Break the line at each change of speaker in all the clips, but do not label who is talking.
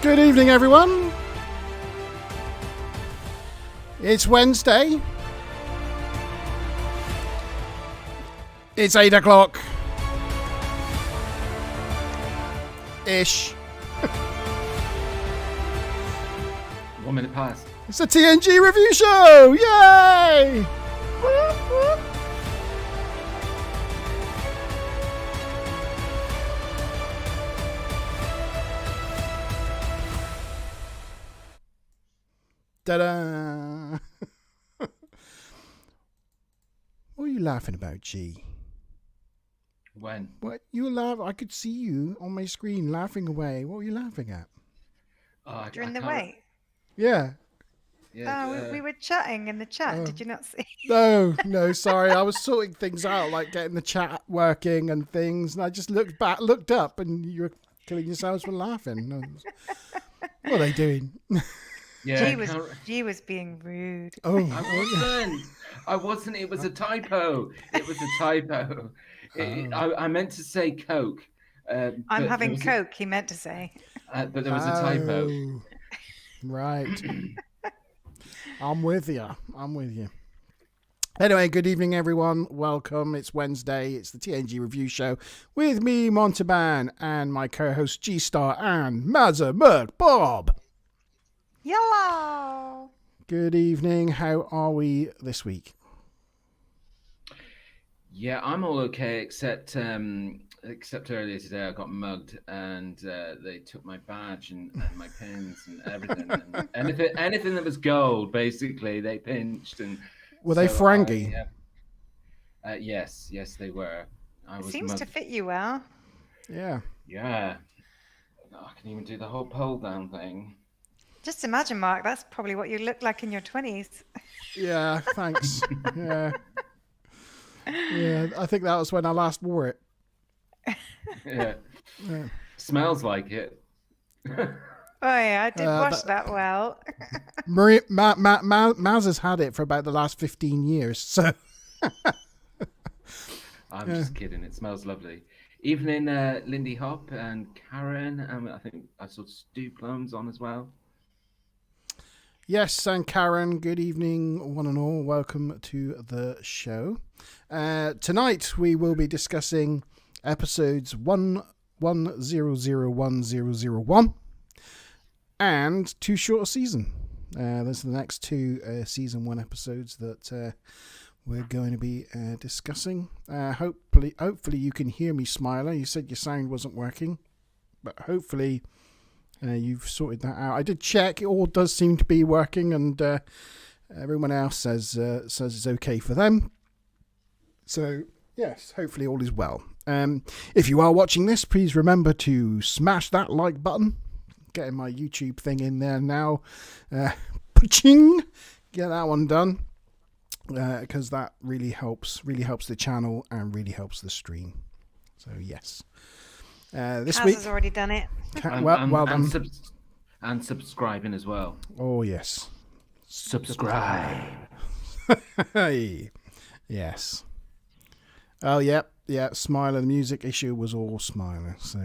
Good evening, everyone. It's Wednesday. It's 8 o'clock. Ish.
1 minute past.
It's the TNG review show. Yay! Whoop, whoop. Ta-da! What are you laughing about, G?
When?
What? You were laughing. I could see you on my screen laughing away. What were you laughing at?
During the wait?
Yeah.
We were chatting in the chat. Did you not see?
No, sorry. I was sorting things out, like getting the chat working and things, and I just looked up, and you were killing yourselves for laughing. What are they doing?
Yeah,
G was being rude.
Oh,
I wasn't. It was a typo. I meant to say Coke.
I'm having Coke, he meant to say.
But there was a typo.
Right. I'm with you. Anyway, good evening, everyone. Welcome. It's Wednesday. It's the TNG review show with me, Montalban, and my co-host G-Star and Mazza Merc Bob.
Yellow.
Good evening. How are we this week?
Yeah, I'm all okay, except earlier today I got mugged and they took my badge and my pins and everything. And anything that was gold, basically, they pinched. And
were they Ferengi?
Yes, they were.
It seems to fit you well.
Yeah.
I can even do the whole pole down thing.
Just imagine, Mark, that's probably what you look like in your 20s.
Yeah, thanks. Yeah, I think that was when I last wore it.
Yeah. Smells like it.
Oh yeah, I did wash that well.
Maz has had it for about the last 15 years, so...
I'm just kidding. It smells lovely. Evening, Lindy Hop and Karen. I think I saw Stu Plums on as well.
Yes, and Karen, good evening, one and all. Welcome to the show. Tonight we will be discussing episodes 11001001 and Too Short a Season. Those are the next two season 1 episodes that we're going to be discussing. Hopefully you can hear me, Smiler. You said your sound wasn't working, but hopefully you've sorted that out. I did check; it all does seem to be working, and everyone else says it's okay for them. So yes, hopefully all is well. If you are watching this, please remember to smash that like button. Getting my YouTube thing in there now. Paching! Get that one done. Because that really helps the channel and really helps the stream. So yes. This week
has already done it.
Well done.
And subscribing as well.
Oh yes.
Subscribe.
Hey. Yes. Oh yeah. Smiler. The music issue was all Smiler. So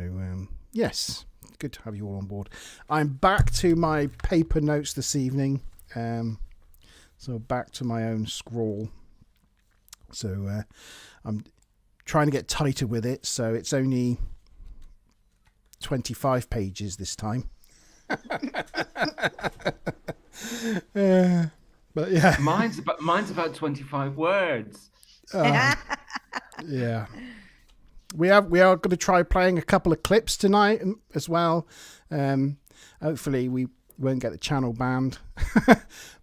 yes. Good to have you all on board. I'm back to my paper notes this evening. So back to my own scrawl. So I'm trying to get tighter with it. So it's only 25 pages this time. But yeah.
Mine's about 25 words.
Yeah. We are going to try playing a couple of clips tonight as well. Hopefully we won't get the channel banned.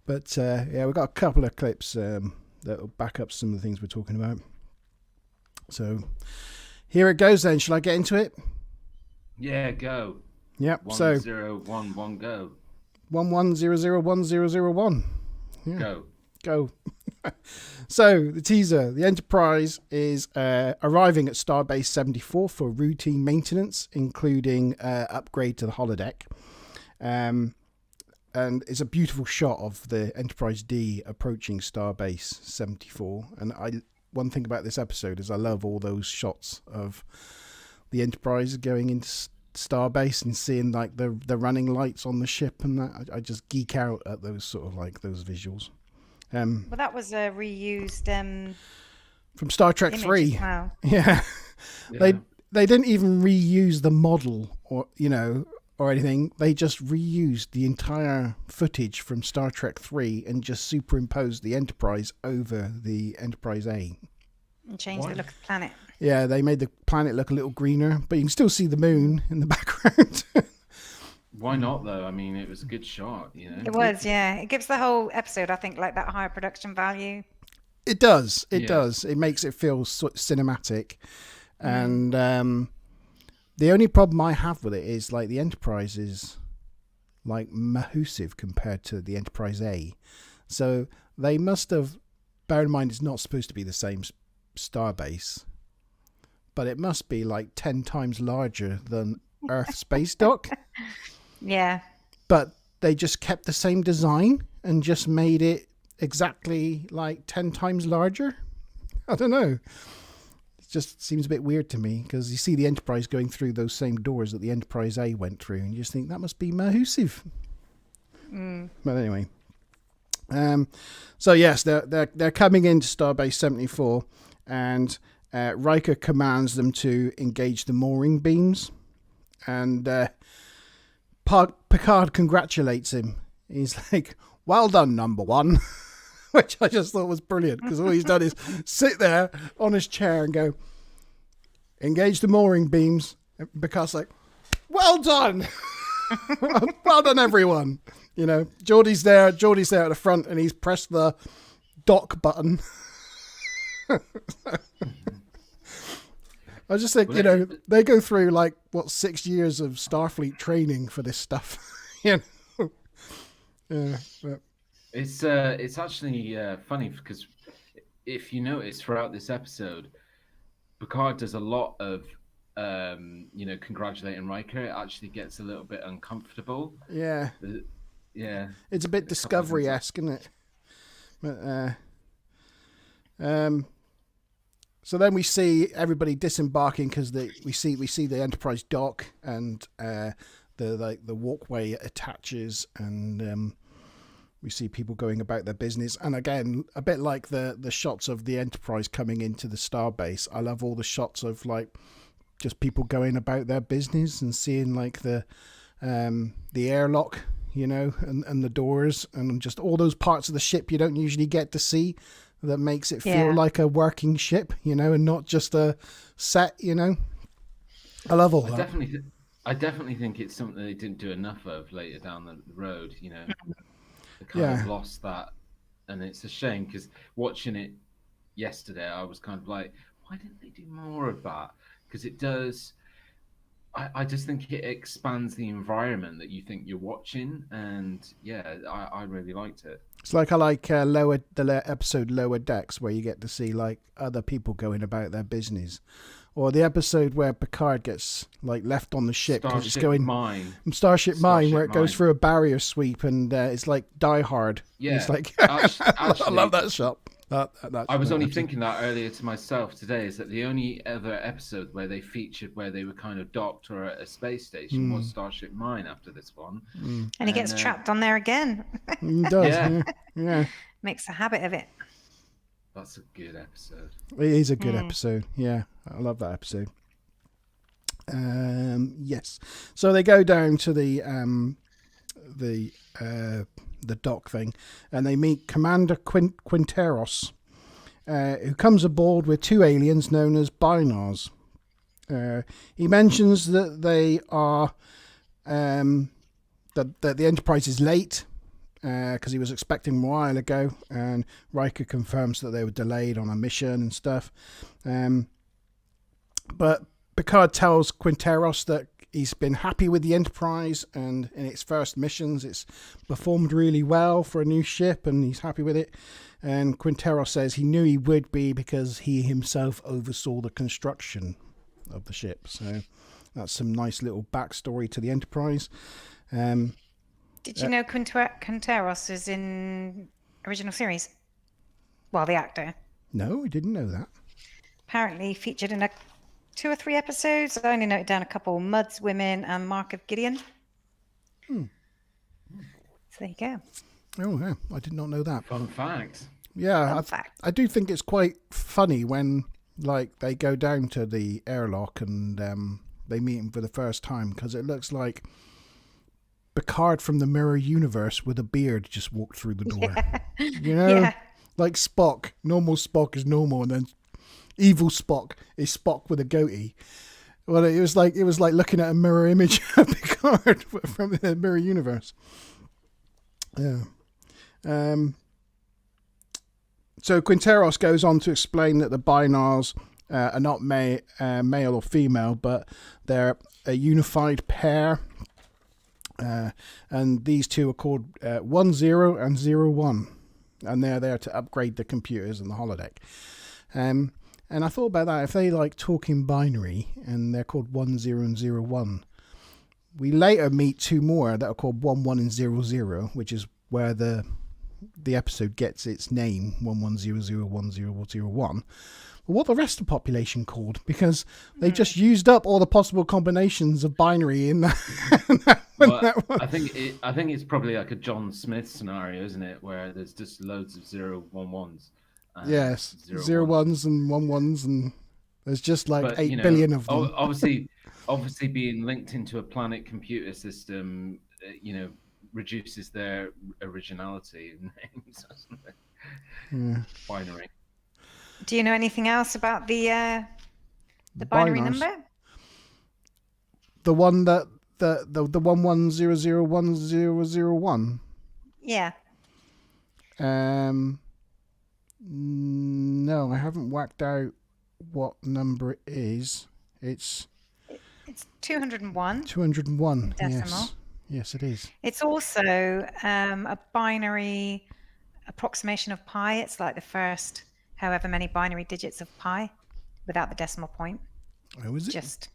But we've got a couple of clips that will back up some of the things we're talking about. So here it goes then. Shall I get into it?
Yeah, go.
Yep.
1011 go.
11001001. Yeah.
Go.
So the teaser: the Enterprise is arriving at Starbase 74 for routine maintenance, including upgrade to the holodeck. And it's a beautiful shot of the Enterprise D approaching Starbase 74. And one thing about this episode is I love all those shots of the Enterprise going into starbase and seeing like the running lights on the ship and that. I just geek out at those sort of like those visuals.
Well, that was a reused
From Star Trek
image
3.
as well.
Yeah.
Yeah.
They didn't even reuse the model or or anything. They just reused the entire footage from Star Trek 3 and just superimposed the Enterprise over the Enterprise A.
And changed the look of the planet.
Yeah, they made the planet look a little greener, but you can still see the moon in the background.
Why not though? I mean, it was a good shot,
It was, yeah. It gives the whole episode, I think, like that higher production value.
It does. It
Yeah.
does. It makes it feel cinematic. And the only problem I have with it is like the Enterprise is like massive compared to the Enterprise A. So they must have, bear in mind it's not supposed to be the same starbase, but it must be like 10 times larger than Earth Space Dock.
Yeah.
But they just kept the same design and just made it exactly like 10 times larger. I don't know. It just seems a bit weird to me because you see the Enterprise going through those same doors that the Enterprise A went through and you just think that must be massive. But anyway. So yes, they're coming into Starbase 74 and Riker commands them to engage the mooring beams and Picard congratulates him. He's like, well done, number one. Which I just thought was brilliant because all he's done is sit there on his chair and go, engage the mooring beams. And Picard's like, well done. Well done, everyone. Geordie's there at the front and he's pressed the dock button. I just think, they go through like, 6 years of Starfleet training for this stuff. Yeah, but
It's actually funny because if you notice throughout this episode, Picard does a lot of congratulating Riker. It actually gets a little bit uncomfortable.
yeah.
Yeah,
It's a bit Discovery-esque, isn't it? But, so then we see everybody disembarking because we see the Enterprise dock and the walkway attaches and we see people going about their business. And again, a bit like the shots of the Enterprise coming into the starbase. I love all the shots of like just people going about their business and seeing like the airlock, and the doors and just all those parts of the ship you don't usually get to see that makes it feel like a working ship, and not just a set, I love all that.
I definitely think it's something they didn't do enough of later down the road, They kind of lost that, and it's a shame because watching it yesterday, I was kind of like, why didn't they do more of that? Because it does. I just think it expands the environment that you think you're watching, and yeah, I really liked it.
It's like I like the episode Lower Decks, where you get to see like other people going about their business, or the episode where Picard gets like left on the ship because it's going Starship Mine, where it goes through a barrier sweep, and it's like Die Hard.
Yeah,
it's like
actually,
I love that shot.
I was only thinking that earlier to myself today, is that the only other episode where they featured where they were kind of docked or at a space station was Starship Mine after this one.
And he gets trapped on there again.
He does, yeah.
Makes a habit of it.
That's a good episode.
It is a good episode. Yeah, I love that episode. Yes. So they go down to the dock thing, and they meet Commander Quinteros, who comes aboard with two aliens known as Binars. He mentions that they are that the Enterprise is late because he was expecting them a while ago, and Riker confirms that they were delayed on a mission and stuff. But Picard tells Quinteros that he's been happy with the Enterprise, and in its first missions it's performed really well for a new ship, and he's happy with it. And Quinteros says he knew he would be because he himself oversaw the construction of the ship. So that's some nice little backstory to the Enterprise.
Did you know Quinteros is in original series? Well, the actor.
No, I didn't know that.
Apparently featured in a 2 or 3 episodes. I only noted down a couple: Muds, Women, and Mark of Gideon. So there you go.
Oh, yeah. I did not know that.
Fun fact.
Yeah,
Fun fact.
I do think it's quite funny when, like, they go down to the airlock and they meet him for the first time, because it looks like Picard from the Mirror Universe with a beard just walked through the door. You know?
Yeah.
Like Spock. Normal Spock is normal, and then evil Spock is Spock with a goatee. Well, it was like looking at a mirror image of Picard from the Mirror Universe. Yeah. So Quinteros goes on to explain that the Binars are not male or female, but they're a unified pair. And these two are called 10 and 01. And they're there to upgrade the computers and the holodeck. And I thought about that. If they like talk in binary and they're called 10 and 01, we later meet two more that are called 11 and 00, which is where the episode gets its name, 11001001. But what the rest of the population called? Because they just used up all the possible combinations of binary in that.
I think it's probably like a John Smith scenario, isn't it? Where there's just loads of 011s.
Yes,
01s.
01s and 11s, and there's just like 8 billion of them.
Obviously, being linked into a planet computer system, reduces their originality in names.
Yeah.
Binary.
Do you know anything else about the binary
Binars.
number?
The one that the 11001001.
Yeah.
No, I haven't whacked out what number it is. It's
201.
201.
Decimal.
Yes, it is.
It's also a binary approximation of pi. It's like the first however many binary digits of pi without the decimal point.
Oh, is it?
Just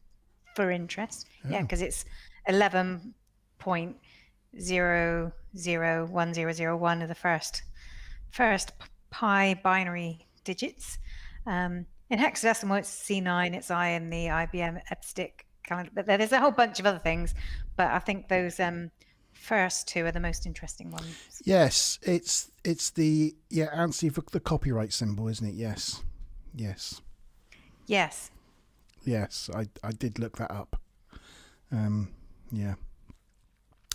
for interest. Yeah,
Oh.
because it's 11.001001 are the first pi binary digits. In hexadecimal, it's C9, it's I in the IBM EBSTIC calendar. But there's a whole bunch of other things. But I think those first two are the most interesting ones.
Yes, it's the ANSI for the copyright symbol, isn't it? Yes.
Yes.
Yes, I did look that up. Yeah.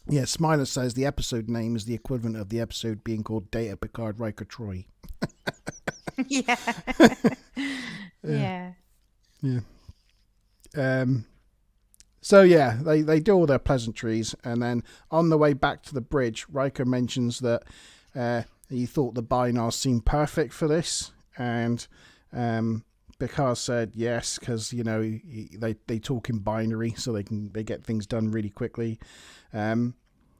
Yeah, Smiler says the episode name is the equivalent of the episode being called Data Picard Riker Troy.
Yeah. Yeah.
So yeah, they do all their pleasantries, and then on the way back to the bridge, Riker mentions that he thought the Binars seemed perfect for this, and Picard said yes, because they talk in binary, so they get things done really quickly, and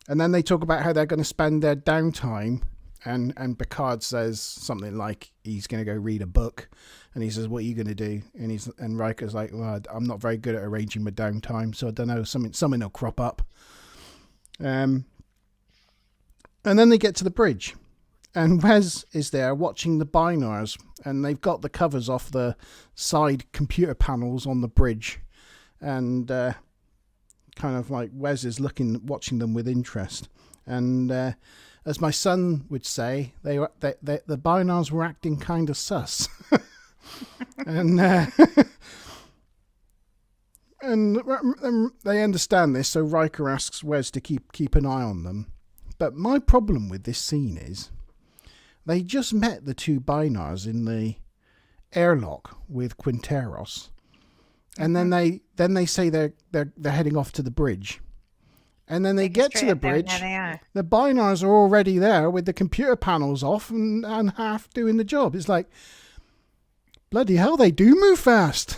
then they talk about how they're going to spend their downtime, and Picard says something like he's going to go read a book, and he says, "What are you going to do?" And Riker's like, "Well, I'm not very good at arranging my downtime, so I don't know, something will crop up." And then they get to the bridge, and Wes is there watching the Binars, and they've got the covers off the side computer panels on the bridge, and kind of like Wes is watching them with interest, and as my son would say, the Binars were acting kind of sus. And they understand this, so Riker asks Wes to keep an eye on them. But my problem with this scene is they just met the two Binars in the airlock with Quinteros, and then they say they're heading off to the bridge. And then they get to the bridge. The Binars are already there with the computer panels off and half doing the job. It's like, bloody hell, they do move fast.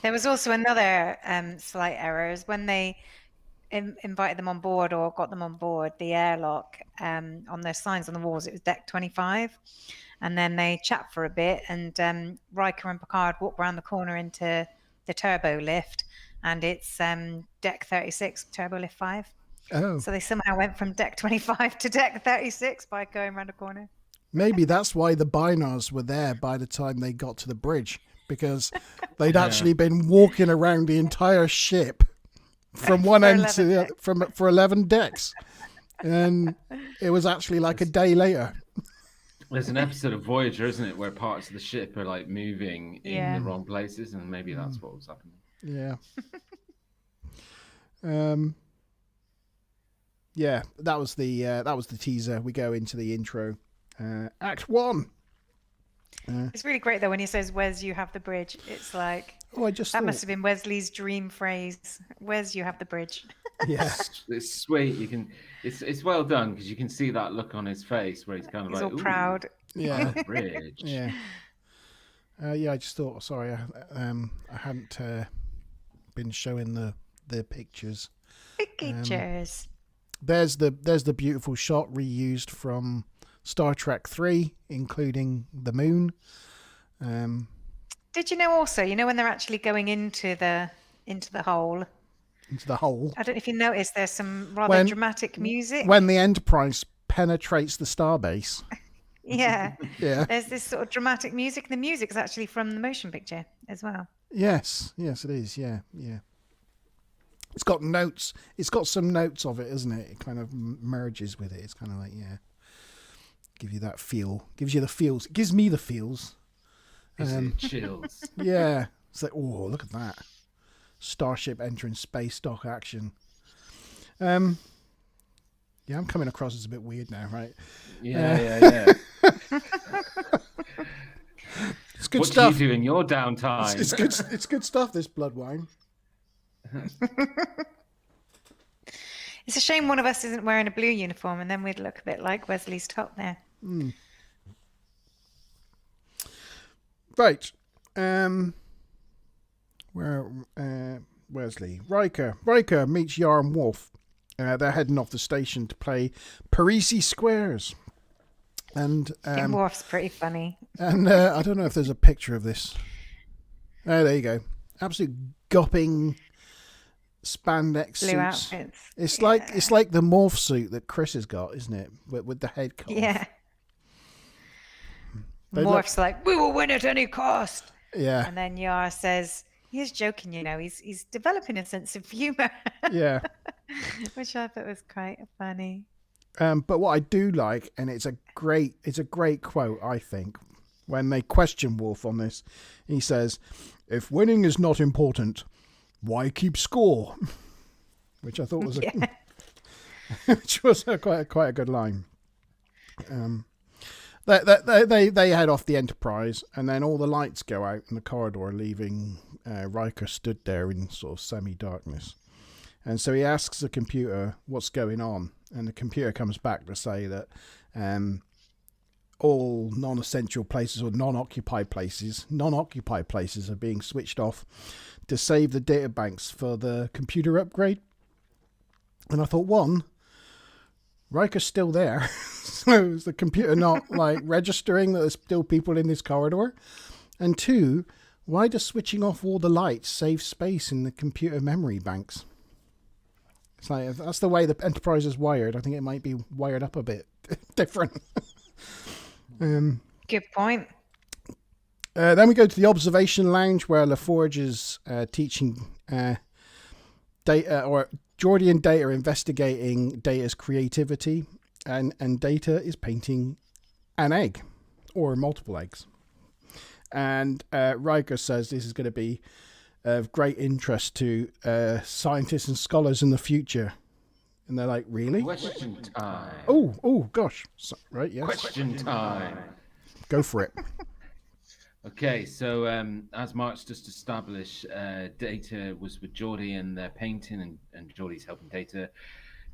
There was also another slight error is when they invited them on board or got them on board the airlock, on their signs on the walls, it was deck 25. And then they chat for a bit, and Riker and Picard walk around the corner into the turbo lift, and it's deck 36, turbo lift 5.
Oh.
So they somehow went from deck 25 to deck 36 by going around a corner.
Maybe that's why the Binars were there by the time they got to the bridge, because they'd actually been walking around the entire ship from one end to the other, for 11 decks, and it was actually like a day later.
There's an episode of Voyager, isn't it, where parts of the ship are like moving in the wrong places, and maybe that's what was happening.
Yeah. Yeah, that was the teaser. We go into the intro. Act 1.
It's really great though when he says, "Wes, you have the bridge." It's like,
I just
that
thought,
must have been Wesley's dream phrase. "Wes, you have the bridge."
yeah,
It's sweet. You can. It's well done because you can see that look on his face where he's kind of
He's
like
all proud.
yeah,
bridge.
yeah. Yeah, I just thought. Sorry, I hadn't been showing the pictures.
Pictures.
There's the beautiful shot reused from Star Trek 3, including the moon.
Did you know also? You know when they're actually going into the hole.
Into the hole.
I don't know if you noticed. There's some rather dramatic music.
When the Enterprise penetrates the starbase.
Yeah.
Yeah.
There's this sort of dramatic music. The music is actually from the motion picture as well.
Yes, it is. Yeah. It's got notes. It's got some notes of it, isn't it? It kind of merges with it. It's kind of like, give you that feel. Gives you the feels. It gives me the feels.
Chills.
Yeah. It's like, oh, look at that. Starship entering space dock action. Yeah, I'm coming across as a bit weird now, right?
Yeah.
It's good
what
stuff.
do you do in your downtime?
It's good. It's good stuff. This blood wine.
It's a shame one of us isn't wearing a blue uniform, and then we'd look a bit like Wesley's top there.
Right. Where Wesley Riker meets Yar and Worf. They're heading off the station to play Parisi Squares. And
Worf's pretty funny.
And I don't know if there's a picture of this. Oh, there you go. Absolute gopping spandex
Blue
suits.
outfits.
It's like the morph suit that Chris has got, isn't it? With the head cut off.
Yeah.
They
Worf's like, "We will win at any cost."
Yeah.
And then Yar says, he's joking, he's developing a sense of humor.
Yeah.
Which I thought was quite funny.
But what I do like, and it's a great quote, I think, when they question Worf on this, he says, "If winning is not important, why keep score?" Which I thought was which was quite a good line. They head off the Enterprise, and then all the lights go out in the corridor, leaving Riker stood there in sort of semi-darkness. And so he asks the computer what's going on, and the computer comes back to say that all non-essential places or non-occupied places are being switched off to save the data banks for the computer upgrade. And I thought, one, Riker's still there, so is the computer not like registering that there's still people in this corridor? And two, why does switching off all the lights save space in the computer memory banks? It's like, if that's the way the Enterprise is wired, I think it might be wired up a bit different.
Good point.
Then we go to the observation lounge where LaForge is teaching Data, or Geordi and Data are investigating Data's creativity, and Data is painting an egg or multiple eggs. And Riker says this is going to be of great interest to scientists and scholars in the future. And they're like, really?
Question time.
Oh, gosh. So, right, yes.
Question time.
Go for it.
Okay, so as Mark's just established, Data was with Geordi and they're painting, and Geordi's helping Data.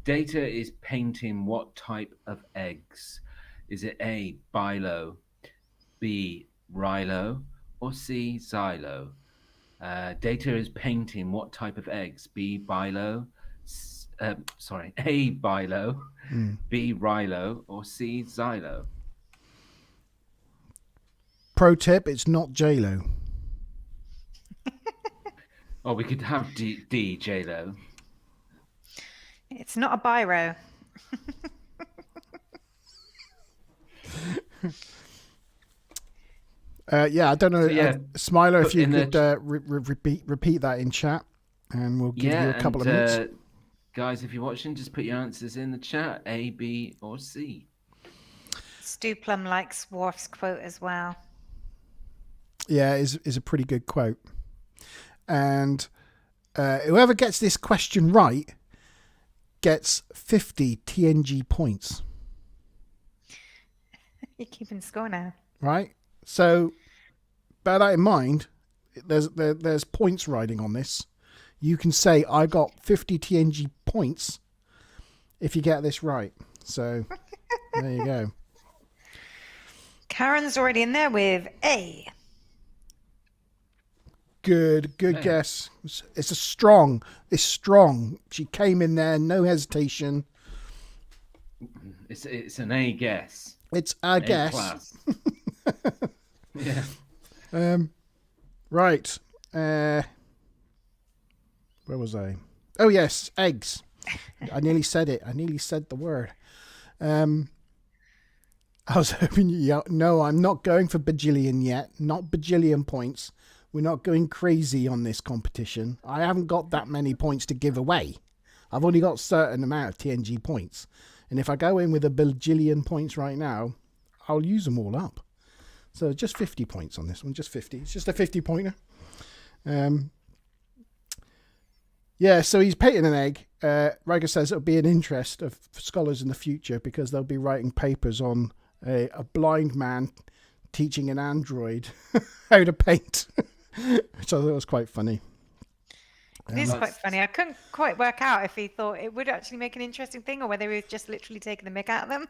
Data is painting what type of eggs? Is it A, Bilo, B, Rilo, or C, Xylo? Data is painting what type of eggs? B, Bilo, A, Bilo, B, Rilo, or C, Xylo?
Pro tip, it's not J-Lo.
Oh, we could have D, J-Lo.
It's not a biro.
Yeah, I don't know,
So, yeah,
Smiler, if
put
you
in the
could repeat that in chat, and we'll give you a couple of minutes.
Guys, if you're watching, just put your answers in the chat, A, B, or C.
Stu Plum likes Worf's quote as well.
Yeah, is a pretty good quote. And whoever gets this question right gets 50 TNG points.
You're keeping score now.
Right? So bear that in mind. There's points riding on this. You can say I got 50 TNG points if you get this right. So there you go.
Karen's already in there with A.
Good guess. It's strong. She came in there, no hesitation.
It's an A guess.
It's a guess.
Class. Yeah.
Right. Where was I? Oh yes, eggs. I nearly said it. I nearly said the word. I was hoping no, I'm not going for bajillion yet. Not bajillion points. We're not going crazy on this competition. I haven't got that many points to give away. I've only got a certain amount of TNG points. And if I go in with a bajillion points right now, I'll use them all up. So just 50 points on this one. Just 50. It's just a 50-pointer. Yeah, so he's painting an egg. Riker says it'll be an interest of scholars in the future because they'll be writing papers on a blind man teaching an android how to paint, which I thought was quite funny.
It is quite funny. I couldn't quite work out if he thought it would actually make an interesting thing or whether he was just literally taking the mick out of them.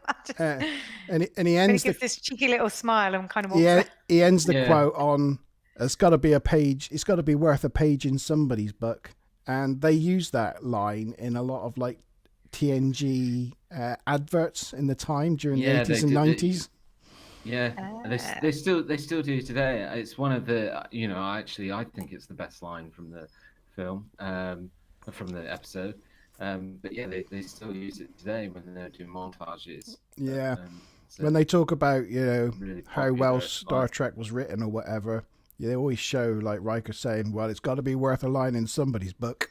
And he ends
gives this cheeky little smile and kind of walks
he ends the quote on, it's got to be a page, it's got to be worth a page in somebody's book. And they use that line in a lot of like TNG adverts in the time during the 80s and 90s.
They still do today. It's one of the, actually I think it's the best line from the film, from the episode. But yeah, they still use it today when they're doing montages.
Yeah.
So
when they talk about,
really
how well Star Trek was written or whatever, they always show like Riker saying, well, it's got to be worth a line in somebody's book.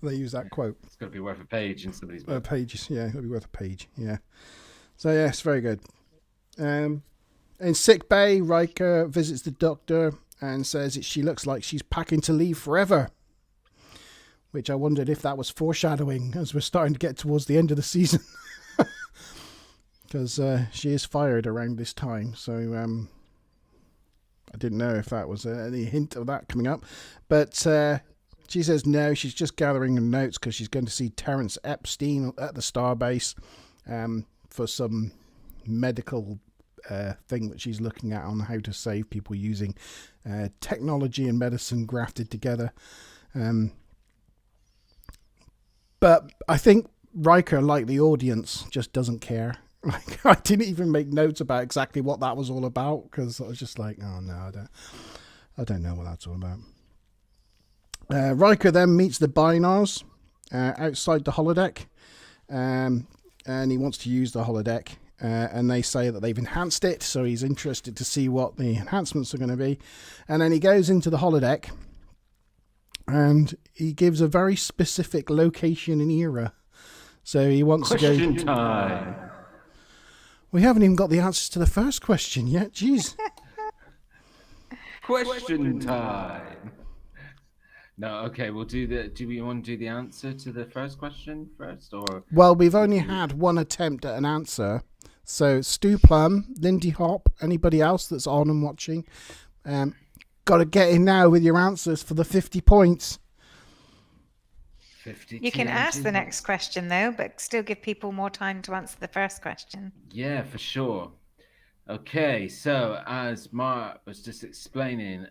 They use that quote.
It's got to be worth a page in somebody's book.
Pages, yeah, it'll be worth a page, yeah. So yeah, it's very good. In sick bay, Riker visits the doctor and says she looks like she's packing to leave forever. Which I wondered if that was foreshadowing as we're starting to get towards the end of the season. Because she is fired around this time, so I didn't know if that was any hint of that coming up. But she says no, she's just gathering her notes because she's going to see Terrence Epstein at the Starbase for some medical thing that she's looking at on how to save people using technology and medicine grafted together. But I think Riker, like the audience, just doesn't care. Like, I didn't even make notes about exactly what that was all about because I was just like, oh no, I don't know what that's all about. Riker then meets the Bynars outside the holodeck, and he wants to use the holodeck, and they say that they've enhanced it, so he's interested to see what the enhancements are going to be. And then he goes into the holodeck, and he gives a very specific location and era. So he wants to go...
Question time.
We haven't even got the answers to the first question yet. Jeez.
Question time. No, okay. We'll do the. Do we want to do the answer to the first question first, or?
Well, we've only had one attempt at an answer. So Stu Plum, Lindy Hop, anybody else that's on and watching, got to get in now with your answers for the 50 points.
50
You can ask the next question though, but still give people more time to answer the first question.
Yeah, for sure. Okay, so as Mark was just explaining,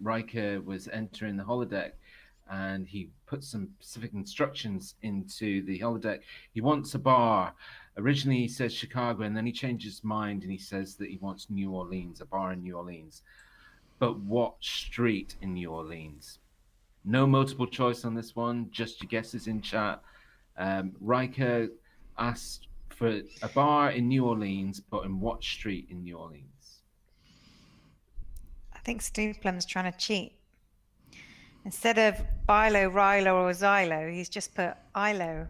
Riker was entering the holodeck and he put some specific instructions into the holodeck. He wants a bar. Originally he says Chicago, and then he changes his mind and he says that he wants New Orleans, a bar in New Orleans. But what street in New Orleans? No multiple choice on this one, just your guesses in chat. Riker asked for a bar in New Orleans, but in what street in New Orleans?
think Stu Plum's trying to cheat. Instead of Bilo, Rilo, or Xylo, he's just put Ilo.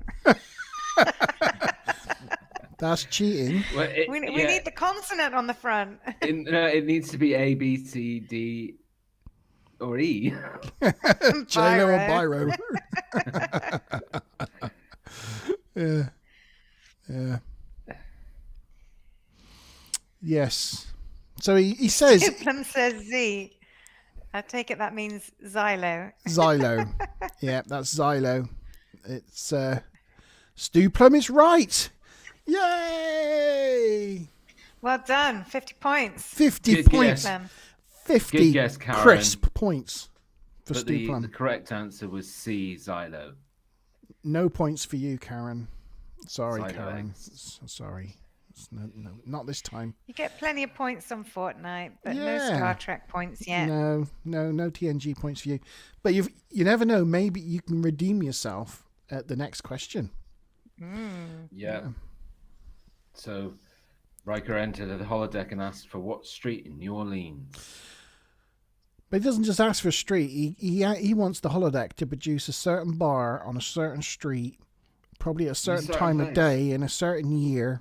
That's cheating.
Well,
We need the consonant on the front.
it needs to be A, B, C, D, or E.
J-Lo or Biro. Yeah. Yeah. Yes. So he says...
Stu Plum says Z. I take it that means Xylo.
Xylo. Yeah, that's Xylo. It's Stu Plum is right. Yay!
Well done. 50 points.
50
Good
points.
guess.
50
Good guess, Karen.
crisp points for
But
Stu Plum.
the correct answer was C, Xylo.
No points for you, Karen. Sorry,
Xylo
Karen.
eggs.
Sorry. No, not this time.
You get plenty of points on Fortnite, but no
Yeah.
Star Trek points yet.
No TNG points for you. But you never know. Maybe you can redeem yourself at the next question.
Yeah. So, Riker entered the holodeck and asked for what street in New Orleans?
But he doesn't just ask for a street. He wants the holodeck to produce a certain bar on a certain street, probably at a certain
certain
time of
place.
day in a certain year.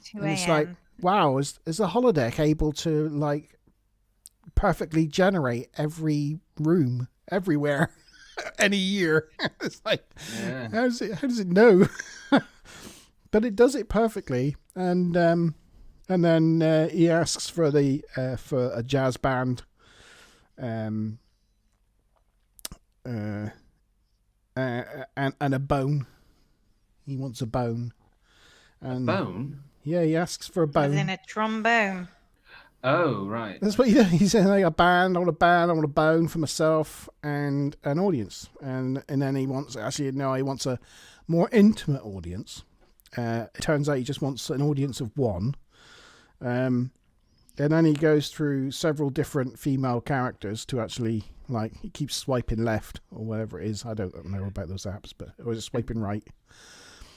2
And it's like,
a.m.
wow, is the holodeck able to like perfectly generate every room everywhere any year? It's like,
Yeah.
how does it know? But it does it perfectly, and then he asks for for a jazz band, and a bone. He wants a bone. And
Bone?
yeah, he asks for a
As
bone.
in a trombone.
Oh, right.
That's what he does. He said, like, a band. I want a band. I want a bone for myself and an audience. And then he wants, he wants a more intimate audience. It turns out he just wants an audience of one. And then he goes through several different female characters to actually, like, he keeps swiping left or whatever it is. I don't know about those apps, but or is it swiping right?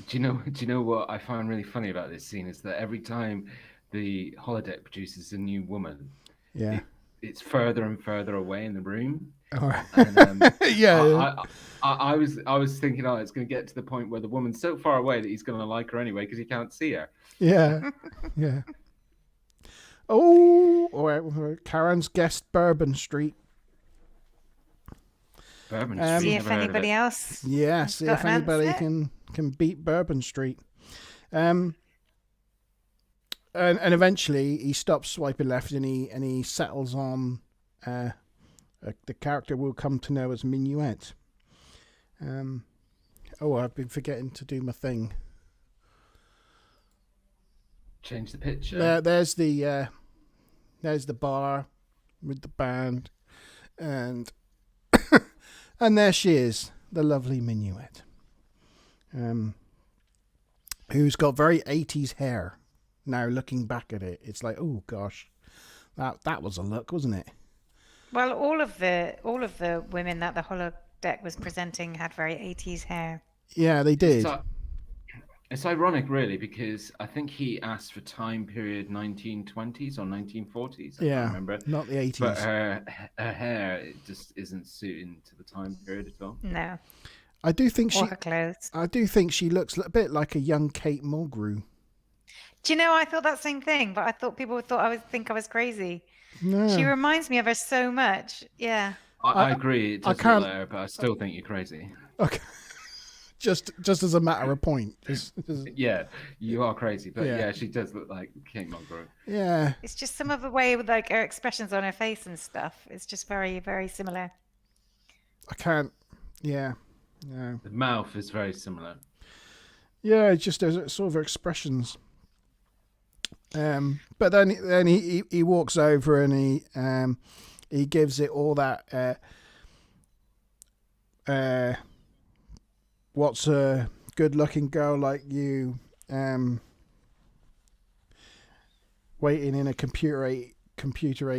Do you know what I find really funny about this scene is that every time the holodeck produces a new woman,
Yeah.
it's further and further away in the room.
All right.
And,
Yeah.
I was thinking, oh, it's going to get to the point where the woman's so far away that he's going to like her anyway because he can't see her.
Yeah. Yeah. Oh, or Karen's guessed Bourbon Street.
Bourbon
See
Street,
See
never
if
heard of
anybody
it.
else.
Yeah,
has
see
got
if
an
anybody
answer.
can beat Bourbon Street. And eventually he stops swiping left and he settles on the character we'll come to know as Minuet. I've been forgetting to do my thing.
Change the picture.
There's the bar with the band, and and there she is, the lovely Minuet, who's got very 80s hair. Now looking back at it, it's like, oh gosh, that was a look, wasn't it?
Well, all of the women that the holodeck was presenting had very 80s hair.
Yeah, they did.
It's ironic, really, because I think he asked for time period 1920s or 1940s. I
Yeah,
can't remember.
not the 80s.
But her hair it just isn't suiting to the time period at all.
No.
I do think
Or her clothes.
I do think she looks a bit like a young Kate Mulgrew.
Do you know, I thought that same thing, but I thought people thought I was crazy.
No.
She reminds me of her so much. Yeah.
I agree. It
I
does
can't-
look there, but I still think you're crazy.
Okay. just as a matter of point. Just-
Yeah, you are crazy, but
Yeah.
yeah, she does look like Kate Mulgrew.
yeah.
It's just some of the way with like her expressions on her face and stuff. It's just very, very similar.
I can't. Yeah. No.
The mouth is very similar.
Yeah, it's just there's sort of expressions. But then he walks over and he gives it all that. What's a good-looking girl like you? Waiting in a computer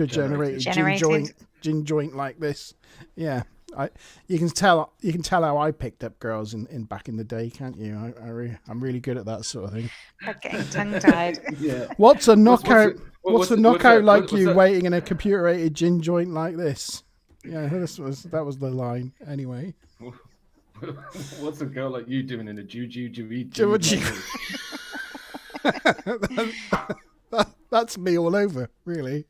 generated
Generated.
gin joint like this. Yeah, You can tell how I picked up girls in back in the day, can't you? I'm really good at that sort of thing.
Like getting tongue-tied.
Yeah.
What's a knockout? What's a knockout like
what's
you
that?
waiting in a computer-aided gin joint like this? Yeah, that was the line. Anyway,
What's a girl like you doing in a juju?
That's me all over, really.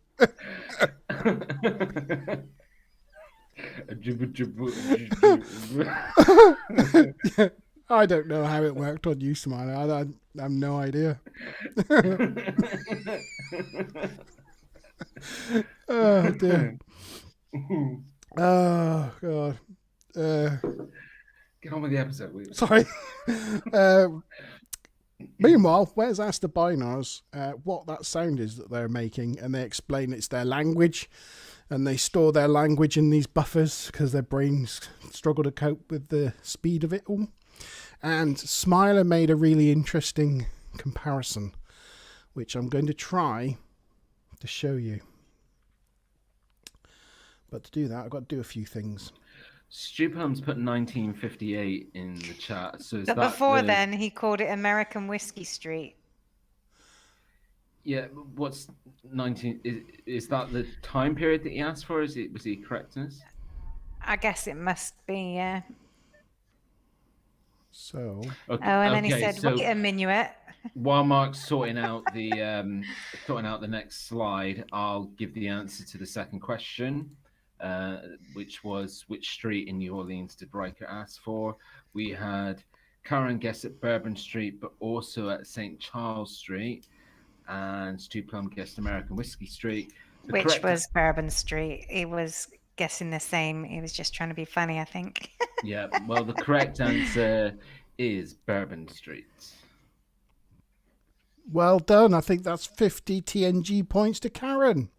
I don't know how it worked on you, Smiley. I have no idea. Oh dear. Oh god.
Get on with the episode. Will you?
Sorry. Meanwhile, Wes asked the Binars what that sound is that they're making, and they explain it's their language, and they store their language in these buffers because their brains struggle to cope with the speed of it all. And Smiler made a really interesting comparison, which I'm going to try to show you. But to do that, I've got to do a few things.
Stupum's put 1958 in the chat. So is
But
that
before
the-
then, he called it American Whiskey Street.
Yeah, what's 19? Is that the time period that he asked for? Was he correctness?
I guess it must be, yeah.
So,
Okay,
Oh, and then he said,
so
wait a minuet.
while Mark's sorting out the next slide, I'll give the answer to the second question, which was which street in New Orleans did Riker ask for? We had Karen guess at Bourbon Street, but also at St. Charles Street, and Stu Plum guessed American Whiskey Street. The
Which
correct-
was Bourbon Street. He was guessing the same. He was just trying to be funny, I think.
Yeah, well, the correct answer is Bourbon Street.
well done. I think that's 50 TNG points to Karen.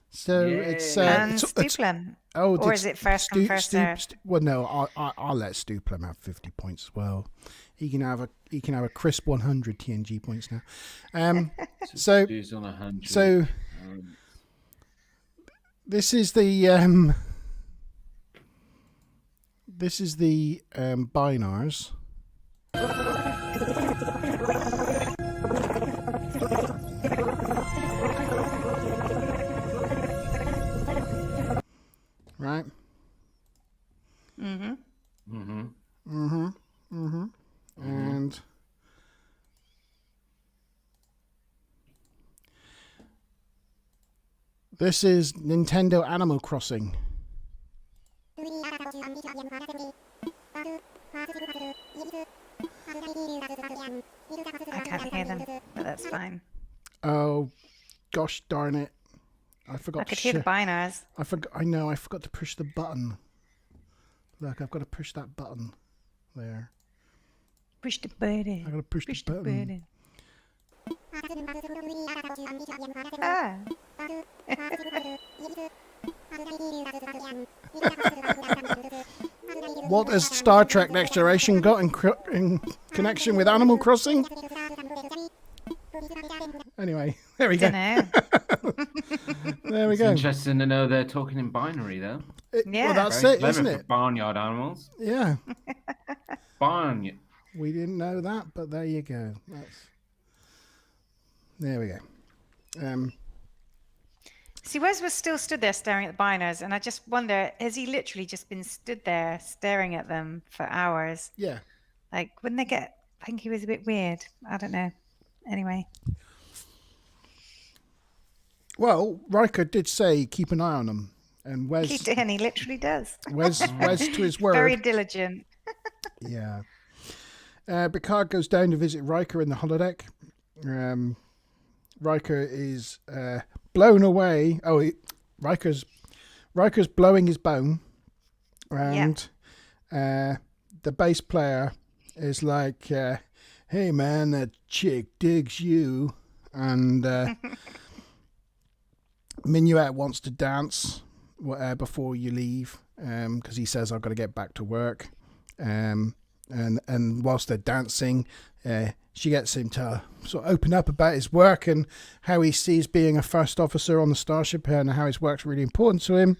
So it's
and
it's
Stuplum.
oh,
Or is it first come, first served?
well, no, I'll let Stuplum have 50 points as well. He can have a crisp 100 TNG points now. So
Stu's on 100.
so this is the Binars. Right.
Mm-hmm.
And this is Nintendo Animal Crossing.
I can't hear them, but that's fine.
Oh, gosh darn it! I forgot
I could
to
hear the
share.
Binars.
I forgot. I know. I forgot to push the button. Look, I've got to push that button. There.
Push the button.
I got to push
Push
the
the
button.
button. Ah.
What has Star Trek Next Generation got in connection with Animal Crossing? Anyway, there we go.
Dunno.
There we
It's
go.
interesting to know they're talking in binary, though.
Yeah.
Well, that's
Very
it,
clever
isn't
for
it?
barnyard animals.
Yeah.
Barn.
We didn't know that, but there you go. There we go.
See, Wes was still stood there staring at the Binars, and I just wonder, has he literally just been stood there staring at them for hours?
Yeah.
Like, wouldn't they think he was a bit weird? I don't know. Anyway.
Well, Riker did say keep an eye on them, and Wes
And he literally does.
Wes to his word.
Very diligent.
Yeah. Picard goes down to visit Riker in the holodeck. Riker is blown away. Oh, Riker's blowing his bone, and the bass player is like, "Hey man, that chick digs you," and Minuet wants to dance before you leave because he says, "I've got to get back to work." And whilst they're dancing, she gets him to sort of open up about his work and how he sees being a first officer on the starship and how his work's really important to him.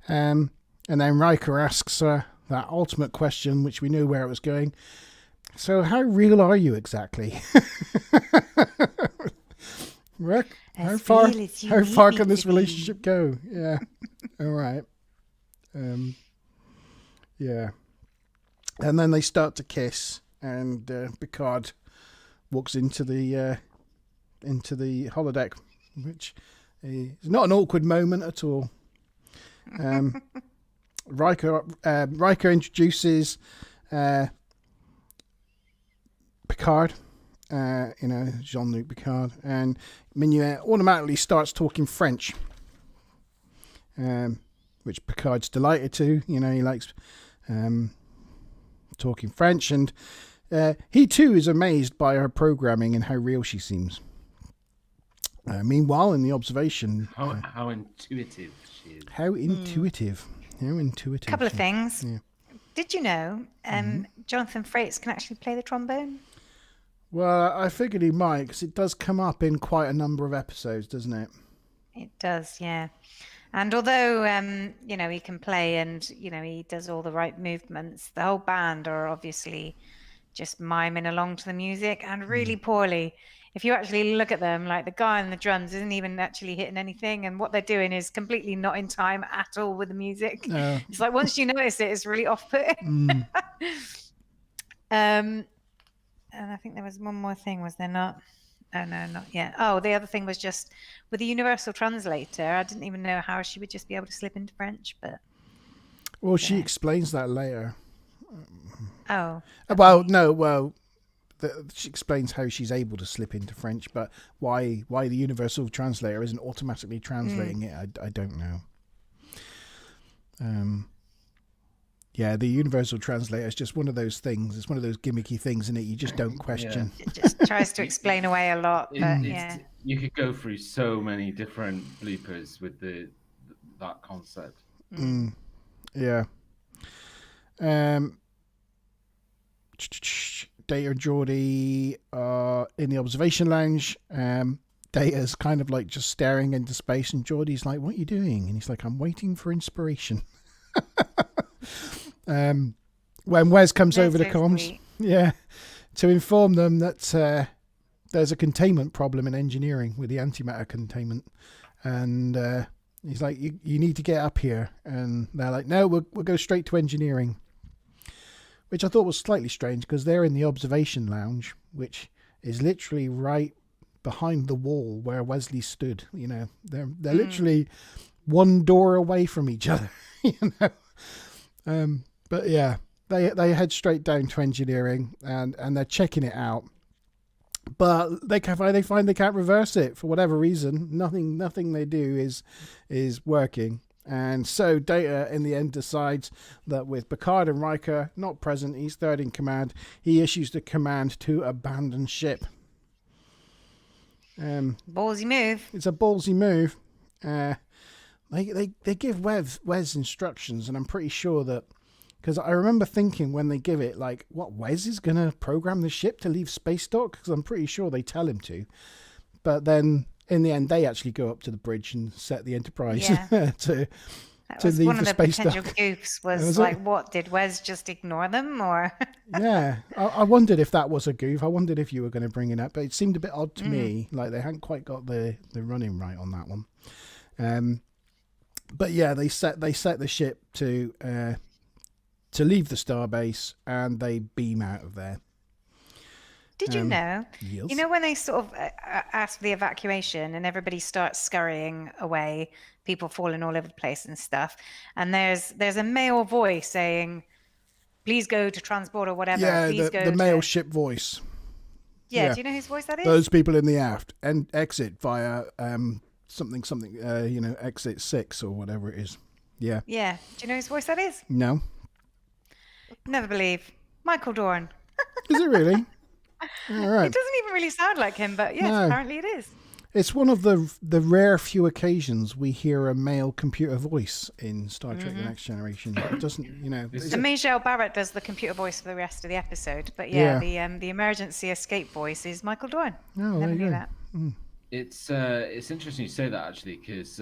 And And then Riker asks her that ultimate question, which we knew where it was going. So how real are you exactly? Rick, how far can this relationship go? Yeah. All right. Yeah. And then they start to kiss, and Picard walks into the holodeck, which is not an awkward moment at all. Riker introduces Picard, Jean-Luc Picard, and Minuet automatically starts talking French, which Picard's delighted to. He likes talking French, and he too is amazed by her programming and how real she seems. Meanwhile, in the observation,
how intuitive she is.
How intuitive.
Couple of things.
Yeah.
Did you know Jonathan Frakes can actually play the trombone?
Well, I figured he might, because it does come up in quite a number of episodes, doesn't it?
It does, yeah. And although, he can play and, he does all the right movements, the whole band are obviously just miming along to the music and really poorly. If you actually look at them, like the guy on the drums isn't even actually hitting anything, and what they're doing is completely not in time at all with the music. It's like once you notice it, it's really off-putting. And I think there was one more thing, was there not? Oh, no, not yet. Oh, the other thing was just with the universal translator, I didn't even know how she would just be able to slip into French, but...
Well, she explains that later.
Oh.
She explains how she's able to slip into French, but why the universal translator isn't automatically translating it, I don't know. Yeah, the universal translator is just one of those things. It's one of those gimmicky things, isn't it? You just don't question.
Yeah. It just tries to explain away a lot, but
you could go through so many different bloopers with that concept.
Yeah. Data and Geordi are in the observation lounge. Data's kind of like just staring into space, and Geordi's like, "What are you doing?" And he's like, "I'm waiting for inspiration." When Wes comes over the comms, to inform them that there's a containment problem in engineering with the antimatter containment, and he's like, "You need to get up here," and they're like, "No, we'll go straight to engineering." Which I thought was slightly strange, because they're in the observation lounge, which is literally right behind the wall where Wesley stood. They're literally one door away from each other. But yeah, they head straight down to engineering, and they're checking it out. But they find they can't reverse it for whatever reason. Nothing they do is working. And so Data in the end decides that with Picard and Riker not present, he's third in command, he issues the command to abandon ship.
Ballsy move.
It's a ballsy move. They give Wes instructions, and I'm pretty sure that, because I remember thinking when they give it, like, what, Wes is going to program the ship to leave space dock? Because I'm pretty sure they tell him to. But then in the end, they actually go up to the bridge and set the Enterprise to leave the space dock.
One of the potential goofs was like, what, did Wes just ignore them? Or
yeah, I wondered if that was a goof. I wondered if you were going to bring it up, but it seemed a bit odd to me. Like they hadn't quite got the running right on that one. But yeah, they set the ship to leave the starbase, and they beam out of there.
Did you know?
Yes.
You know when they sort of ask for the evacuation and everybody starts scurrying away, people falling all over the place and stuff, and there's a male voice saying, "Please go to transport," or whatever.
Yeah, the male ship voice.
Yeah, do you know whose voice that is?
Those people in the aft and exit via something exit 6 or whatever it is. Yeah.
Yeah. Do you know whose voice that is?
No.
Never believe. Michael Dorn.
Is it really? All right.
It doesn't even really sound like him, but yes, apparently it is.
It's one of the rare few occasions we hear a male computer voice in Star Trek: The Next Generation. It doesn't,
And Michelle Barrett does the computer voice for the rest of the episode, but the emergency escape voice is Michael Dorn.
Oh,
Never knew that.
It's interesting you say that, actually, because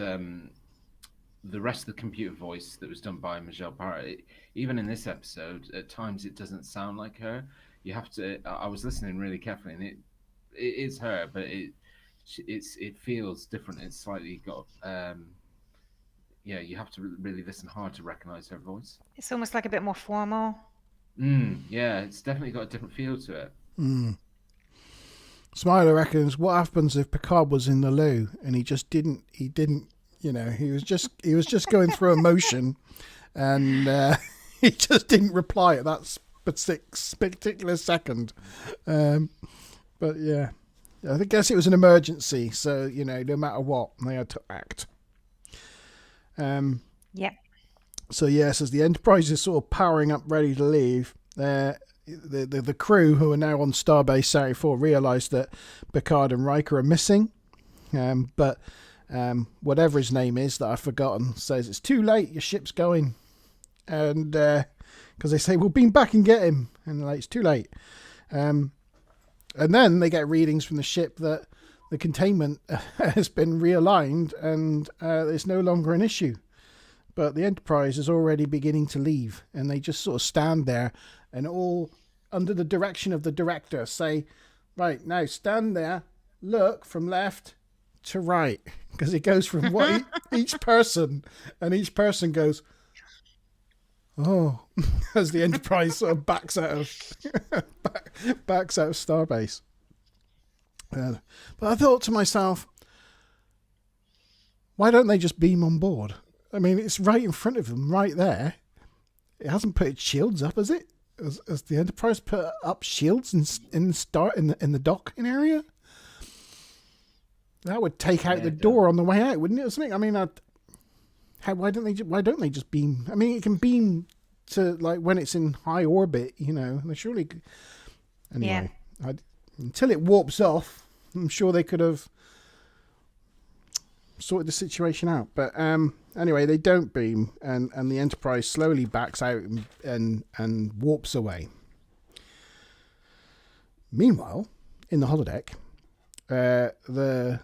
the rest of the computer voice that was done by Michelle Parrott, even in this episode, at times it doesn't sound like her. You have to. I was listening really carefully, and it is her, but it feels different. It's slightly got. Yeah, you have to really listen hard to recognize her voice.
It's almost like a bit more formal.
Yeah, it's definitely got a different feel to it.
Smiler reckons, what happens if Picard was in the loo and he didn't, he was just going through emotion, and he just didn't reply at that particular second. But yeah, I guess it was an emergency, so no matter what, they had to act.
Yeah.
So yes, as the Enterprise is sort of powering up, ready to leave, the crew who are now on Starbase 74 realise that Picard and Riker are missing. But whatever his name is that I've forgotten says it's too late. Your ship's going, and because they say we'll beam back and get him, and they're like, it's too late. And then they get readings from the ship that the containment has been realigned and it's no longer an issue. But the Enterprise is already beginning to leave, and they just sort of stand there and all under the direction of the director say, right, now stand there, look from left to right, because it goes from what each person, and each person goes, oh, as the Enterprise sort of backs out of Starbase. But I thought to myself, why don't they just beam on board? I mean, it's right in front of them, right there. It hasn't put its shields up, has it? Has the Enterprise put up shields in the docking area? That would take out the door on the way out, wouldn't it? Or something. I mean, why don't they just beam? I mean, it can beam to like when it's in high orbit, They surely. Anyway, until it warps off, I'm sure they could have sorted the situation out. But anyway, they don't beam, and the Enterprise slowly backs out and warps away. Meanwhile, in the holodeck, the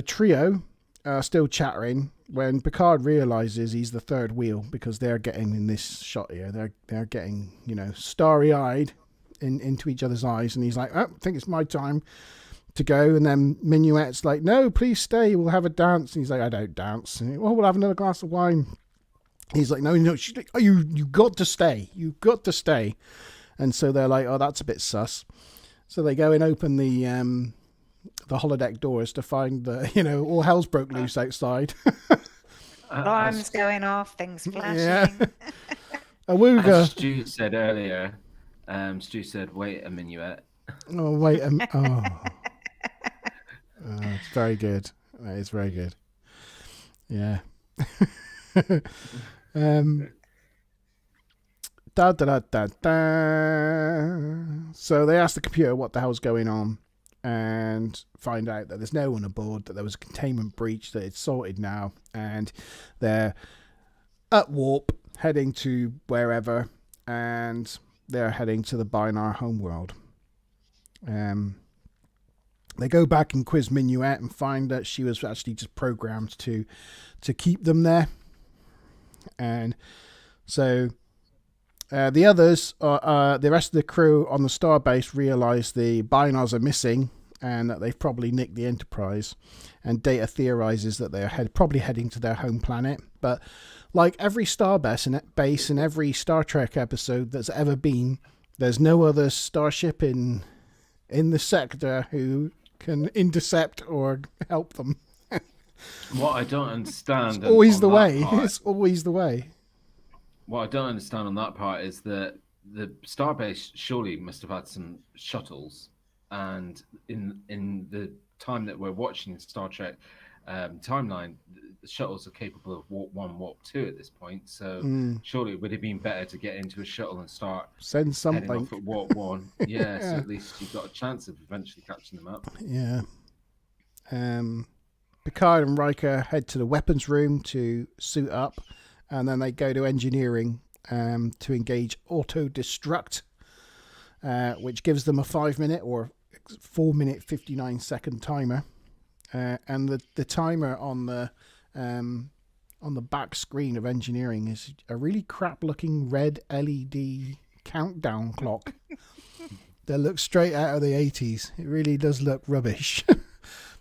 trio are still chattering when Picard realizes he's the third wheel, because they're getting in this shot here. They're getting starry-eyed into each other's eyes, and he's like, oh, I think it's my time to go. And then Minuet's like, no, please stay, we'll have a dance. And he's like, I don't dance. And well, we'll have another glass of wine. He's like, no, she's like, oh, you got to stay, and so they're like, oh, that's a bit sus. So they go and open the holodeck doors to find that all hell's broke loose outside.
Alarms going off, things flashing.
Yeah. Awooga.
As Stu said earlier, Stu said, wait a minuet.
Oh, wait. It's very good. It's very good. Yeah. Da, da, da, da, da. So they ask the computer what the hell's going on, and find out that there's no one aboard, that there was a containment breach, that it's sorted now, and they're at warp, heading to wherever, and they're heading to the Bynarr homeworld. They go back and quiz Minuet and find that she was actually just programmed to keep them there. And so the others, the rest of the crew on the Starbase, realise the Bynarrs are missing and that they've probably nicked the Enterprise. And Data theorises that they're probably heading to their home planet. But like every Starbase and every Star Trek episode that's ever been, there's no other starship in the sector who can intercept or help them.
What I don't understand...
It's always the way. It's always the way.
What I don't understand on that part is that the Starbase surely must have had some shuttles, and in the time that we're watching Star Trek timeline, the shuttles are capable of warp 1, warp 2 at this point. So surely it would have been better to get into a shuttle and start
send something
heading off at warp 1. Yeah, so at least you've got a chance of eventually catching them up.
Yeah. Picard and Riker head to the weapons room to suit up, and then they go to engineering to engage auto-destruct, which gives them a 5-minute or 4-minute 59-second timer. And the timer on the on the back screen of engineering is a really crap-looking red LED countdown clock that looks straight out of the 80s. It really does look rubbish.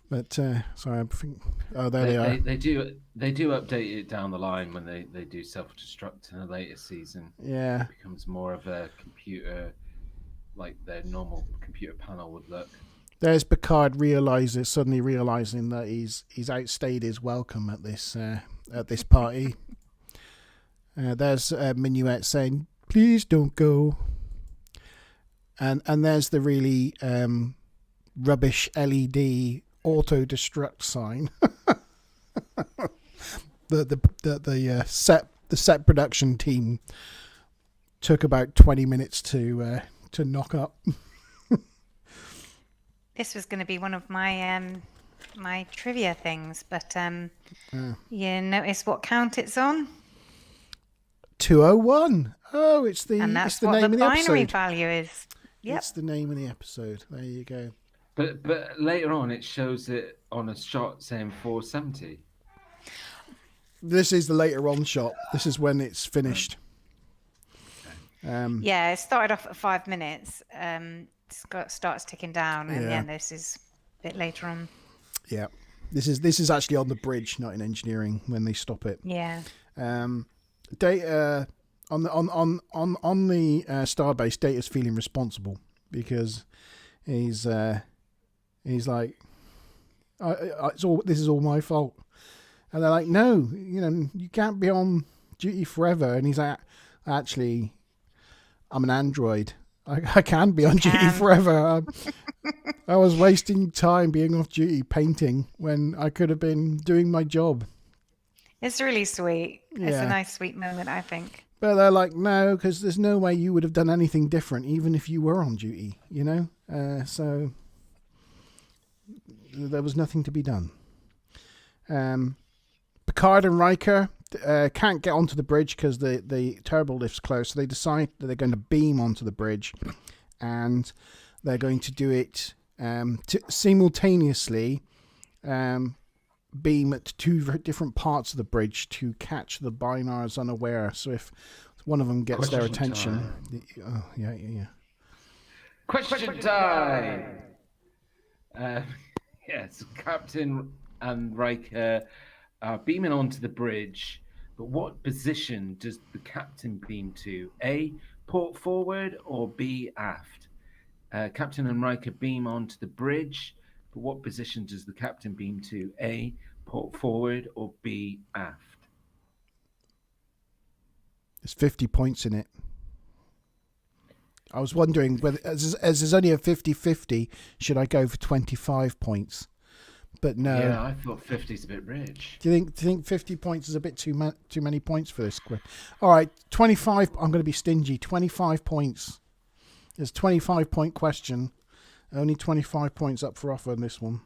But sorry, I think there they are.
They do update it down the line when they do self-destruct in a later season.
Yeah,
It becomes more of a computer, like their normal computer panel would look.
there's Picard suddenly realizing that he's outstayed his welcome at this party. There's Minuet saying, "Please don't go." And there's the really rubbish LED auto destruct sign. the set production team took about 20 minutes to knock up.
This was going to be one of my my trivia things, but you notice what count it's on,
201. Oh, it's the
and that's
it's the
what
name
the
of the
binary
episode.
value is. Yep.
It's the name of the episode. There you go.
But later on, it shows it on a shot saying 470.
This is the later on shot. This is when it's finished.
Yeah, it started off at 5 minutes. Starts ticking down, and
Yeah.
then this is a bit later on.
Yeah, this is actually on the bridge, not in engineering when they stop it.
Yeah.
Data on the starbase, Data's feeling responsible because he's like, this is all my fault, and they're like, no, you can't be on duty forever, and he's like, actually, I'm an android. I can be on duty forever. I was wasting time being off duty painting when I could have been doing my job.
It's really sweet. It's
Yeah.
a nice, sweet moment, I think.
But they're like, no, because there's no way you would have done anything different, even if you were on duty, So there was nothing to be done. Picard and Riker can't get onto the bridge because the turbo lift's closed, so they decide that they're going to beam onto the bridge, and they're going to do it simultaneously. Beam at two different parts of the bridge to catch the Binars unaware. So if one of them gets their
Question
attention,
time.
yeah.
Question time! Yes, Captain and Riker are beaming onto the bridge, but what position does the captain beam to? A, port forward, or B, aft? Captain and Riker beam onto the bridge, but what position does the captain beam to? A, port forward, or B, aft?
There's 50 points in it. I was wondering whether, as there's only a 50-50, should I go for 25 points? But no.
Yeah, I thought 50's a bit rich.
Do you think 50 points is a bit too many points for this quiz? All right, 25. I'm going to be stingy. 25 points. There's a 25-point question. Only 25 points up for offer on this one.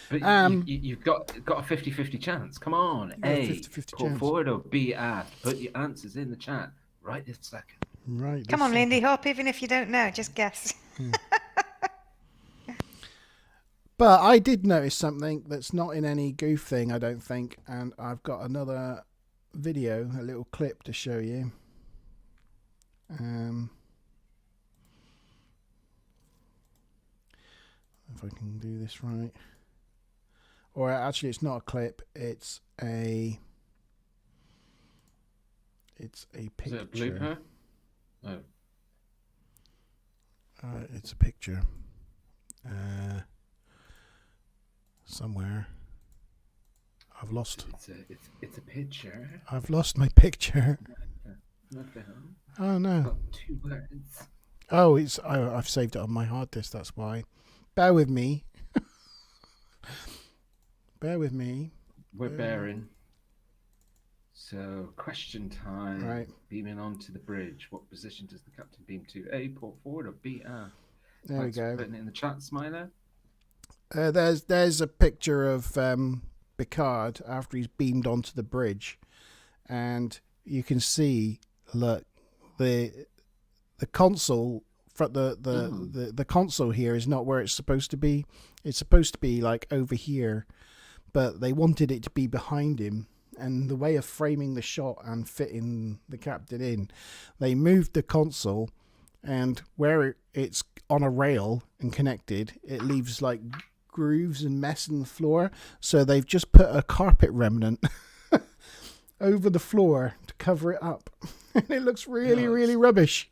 But you've got a 50-50 chance. Come on.
got a
A,
50-50
port
chance.
forward, or B, aft. Put your answers in the chat right this second.
Right.
Come on, Lindy Hop, even if you don't know, just guess.
But I did notice something that's not in any goof thing, I don't think, and I've got another video, a little clip to show you. If I can do this right. Or actually, it's not a clip, it's a picture.
Is it a blooper? Oh.
It's a picture. Somewhere. I've lost.
It's a picture.
I've lost my picture.
What the hell?
Oh no.
Got 2 words.
Oh, I've saved it on my hard disk. That's why. Bear with me. Bear with me.
We're bearing. So, question time.
Right.
Beaming onto the bridge. What position does the captain beam to? A, port forward, or B, aft?
There we
Thanks
go.
for putting it in the chat, Smiler.
There's a picture of Picard after he's beamed onto the bridge, and you can see, look, the console. The console here is not where it's supposed to be. It's supposed to be like over here, but they wanted it to be behind him, and the way of framing the shot and fitting the captain in, they moved the console, and where it's on a rail and connected, it leaves like grooves and mess in the floor. So they've just put a carpet remnant over the floor to cover it up. And it looks really, really rubbish.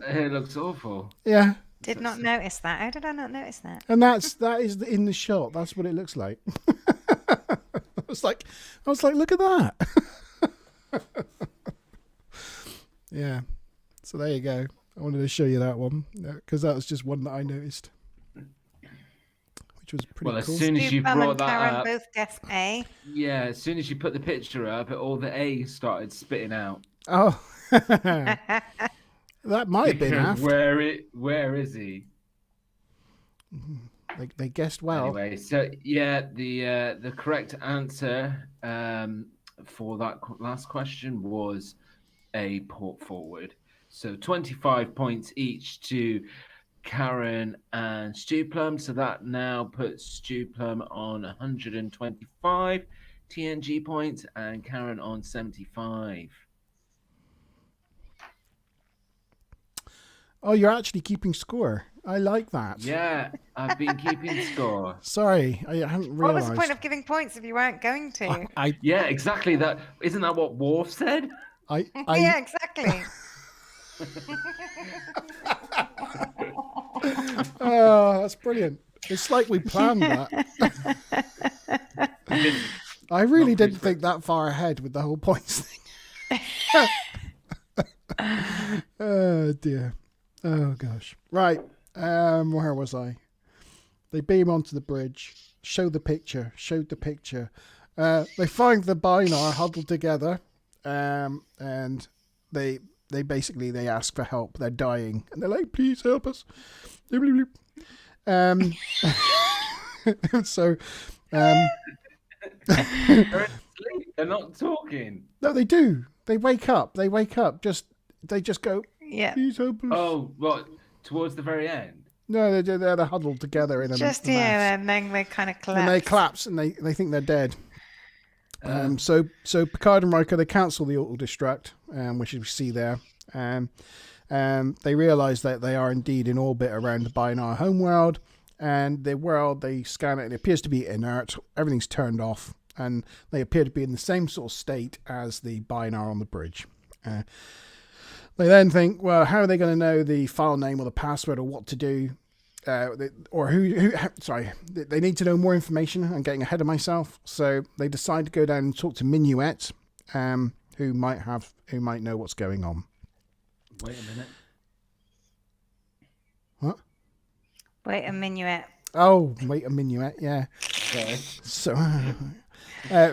It looks awful.
Yeah.
Did not notice that. How did I not notice that?
And that is in the shot. That's what it looks like. I was like, look at that. Yeah. So there you go. I wanted to show you that one because that was just one that I noticed, which was pretty
Well,
cool.
as soon as you
Stu Plum
brought
and
that
Karen
up,
both guessed A.
yeah, as soon as you put the picture up, all the A's started spitting out.
Oh, that might have been
Because
after.
where is he?
They guessed well.
Anyway, so yeah, the correct answer for that last question was a port forward. So 25 points each to Karen and Stu Plum. So that now puts Stu Plum on 125 TNG points and Karen on 75.
Oh, you're actually keeping score. I like that.
Yeah, I've been keeping score.
Sorry, I hadn't realised.
What was the point of giving points if you weren't going to?
Yeah, exactly. That isn't that what Worf said?
Yeah, exactly.
Oh, that's brilliant. It's like we planned that. I really didn't think that far ahead with the whole points thing. Oh, dear. Oh, gosh. Right. Where was I? They beam onto the bridge, showed the picture. They find the Bynarr huddled together, and they basically ask for help. They're dying, and they're like, "Please help us." So,
They're asleep. They're not talking.
no, they do. They wake up. They just go,
Yeah.
"Please help us."
Oh, what? Towards the very end.
No, they're huddled together in a
Just
mass.
yeah, and then they kind of collapse.
And they collapse, and they think they're dead. So Picard and Riker, they cancel the auto destruct, which we see there. They realise that they are indeed in orbit around the Bynarr homeworld, and the world, they scan it, and it appears to be inert. Everything's turned off, and they appear to be in the same sort of state as the Bynarr on the bridge. They then think, well, how are they going to know the file name or the password or what to do? They need to know more information. I'm getting ahead of myself. So they decide to go down and talk to Minuet, who might know what's going on.
Wait a minute.
What?
Wait a minuet.
Oh, wait a Minuet, yeah.
Okay.
So,
I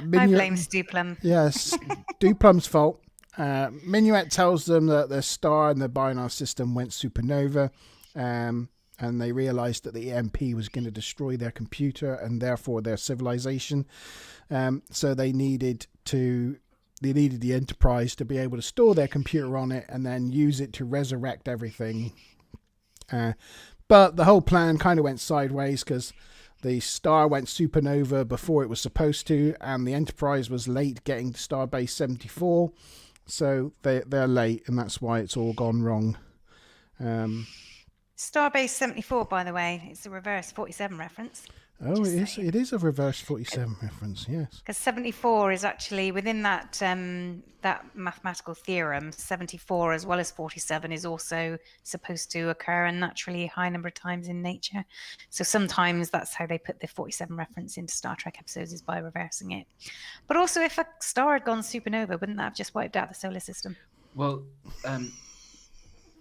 Minuet,
blame Stu Plum.
yes, Duplum's fault. Minuet tells them that their star in the Bynarr system went supernova, and they realized that the EMP was going to destroy their computer and therefore their civilization. So they needed the Enterprise to be able to store their computer on it and then use it to resurrect everything. But the whole plan kind of went sideways because the star went supernova before it was supposed to, and the Enterprise was late getting to Starbase 74. So they're late, and that's why it's all gone wrong.
Starbase 74, by the way, it's a reverse 47 reference.
Oh,
Just
it is a reverse 47 reference, yes.
Because 74 is actually within that that mathematical theorem. 74 as well as 47 is also supposed to occur a naturally high number of times in nature. So sometimes that's how they put the 47 reference into Star Trek episodes, is by reversing it. But also, if a star had gone supernova, wouldn't that have just wiped out the solar system?
Well,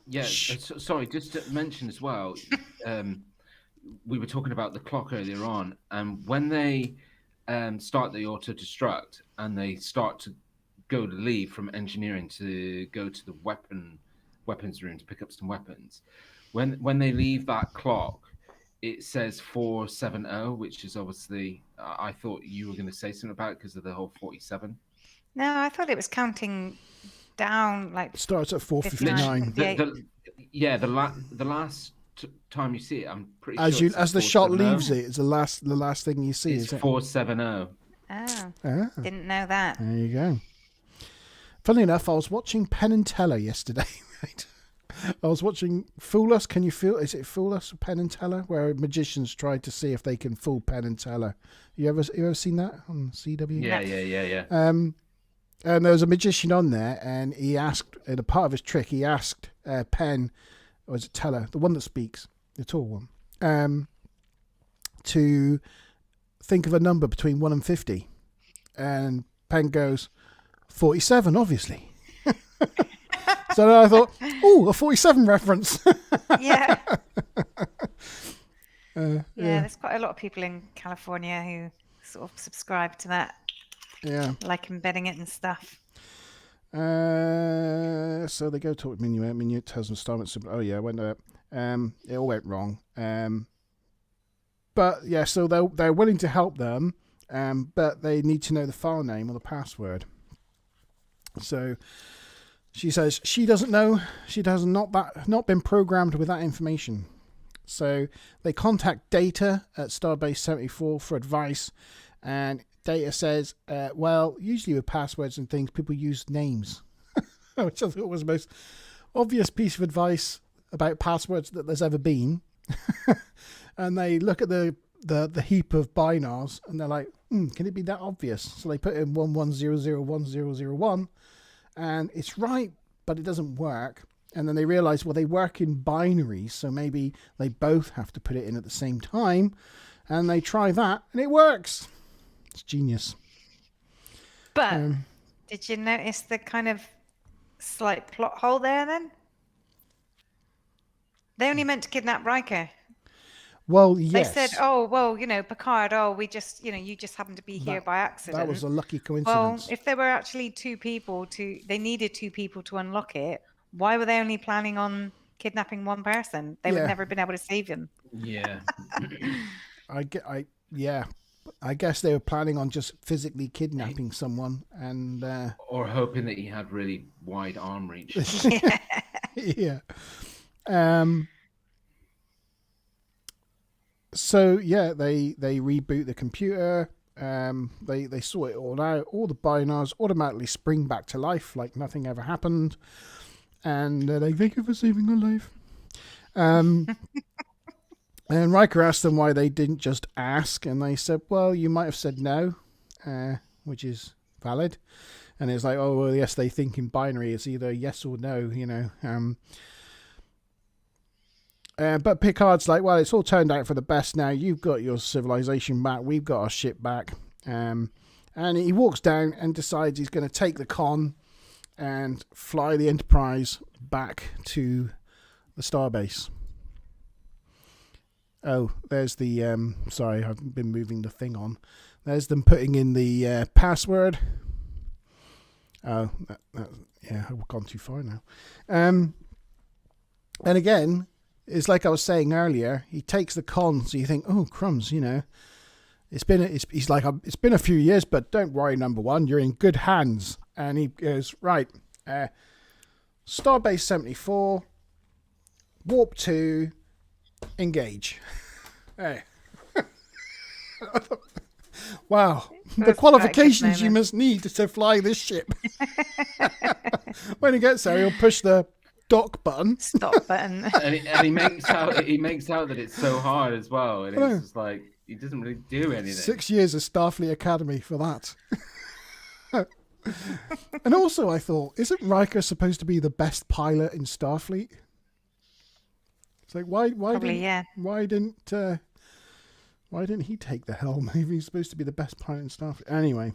yeah. Sorry, just to mention as well. We were talking about the clock earlier on, and when they start the auto destruct and they start to go to leave from engineering to go to the weapons room to pick up some weapons, when they leave that clock, it says 470, which is obviously I thought you were going to say something about it because of the whole 47.
No, I thought it was counting down like
Starts at
59.
4:59.
The last time you see it, I'm pretty
As
sure
the shot
470.
leaves it, it's the last thing you see.
It's
Is it?
470.
Oh,
Ah,
didn't know that.
there you go. Funnily enough, I was watching Penn and Teller yesterday. Right? I was watching Fool Us. Can you feel? Is it Fool Us, Penn and Teller, where magicians try to see if they can fool Penn and Teller? You ever seen that on CW?
Yeah.
And there was a magician on there, and he asked, in a part of his trick, he asked Penn, or is it Teller, the one that speaks, the tall one, to think of a number between 1 and 50. And Penn goes, 47, obviously. So then I thought, oh, a 47 reference.
Yeah.
Yeah.
There's quite a lot of people in California who sort of subscribe to that,
Yeah.
like embedding it and stuff.
So they go talk to Minuet. Minuet tells them Starbucks. Oh yeah, went there. It all went wrong. But yeah, so they're willing to help them. But they need to know the file name or the password. So she says she doesn't know. She has not been programmed with that information. So they contact Data at Starbase 74 for advice, and Data says, well, usually with passwords and things, people use names, which I thought was the most obvious piece of advice about passwords that there's ever been. And they look at the heap of binars, and they're like, can it be that obvious? So they put in 11001001, and it's right, but it doesn't work. And then they realize, well, they work in binaries, so maybe they both have to put it in at the same time. And they try that, and it works. It's genius.
But did you notice the kind of slight plot hole there then? They only meant to kidnap Riker.
Well, yes.
They said, oh, well, Picard, we just, you just happened to be here by accident.
That was a lucky coincidence.
Well, if there were actually they needed two people to unlock it, why were they only planning on kidnapping one person? They would have never been able to save him.
Yeah.
I guess they were planning on just physically kidnapping someone and
or hoping that he had really wide arm reach.
Yeah. So yeah, they reboot the computer. They sort it all out. All the binars automatically spring back to life like nothing ever happened. And they thank you for saving a life. And Riker asked them why they didn't just ask, and they said, well, you might have said no, which is valid. And it's like, oh, well, yes, they think in binary. It's either yes or no, But Picard's like, well, it's all turned out for the best now. You've got your civilization back. We've got our ship back. And he walks down and decides he's going to take the con and fly the Enterprise back to the starbase. Oh, there's the... sorry, I've been moving the thing on. There's them putting in the password. Oh, yeah, I've gone too far now. And again, it's like I was saying earlier, he takes the con, so you think, oh, crumbs, He's like, it's been a few years, but don't worry, number one, you're in good hands. And he goes, right, Starbase 74, Warp 2, engage. Hey. Wow, the qualifications you must need to fly this ship. When he gets there, he'll push the dock button.
Stop button.
and he makes out that it's so hard as well. And it's just like, he doesn't really do anything.
6 years of Starfleet Academy for that. And also, I thought, isn't Riker supposed to be the best pilot in Starfleet? It's like, why didn't he take the helm? Maybe he's supposed to be the best pilot in Starfleet. Anyway,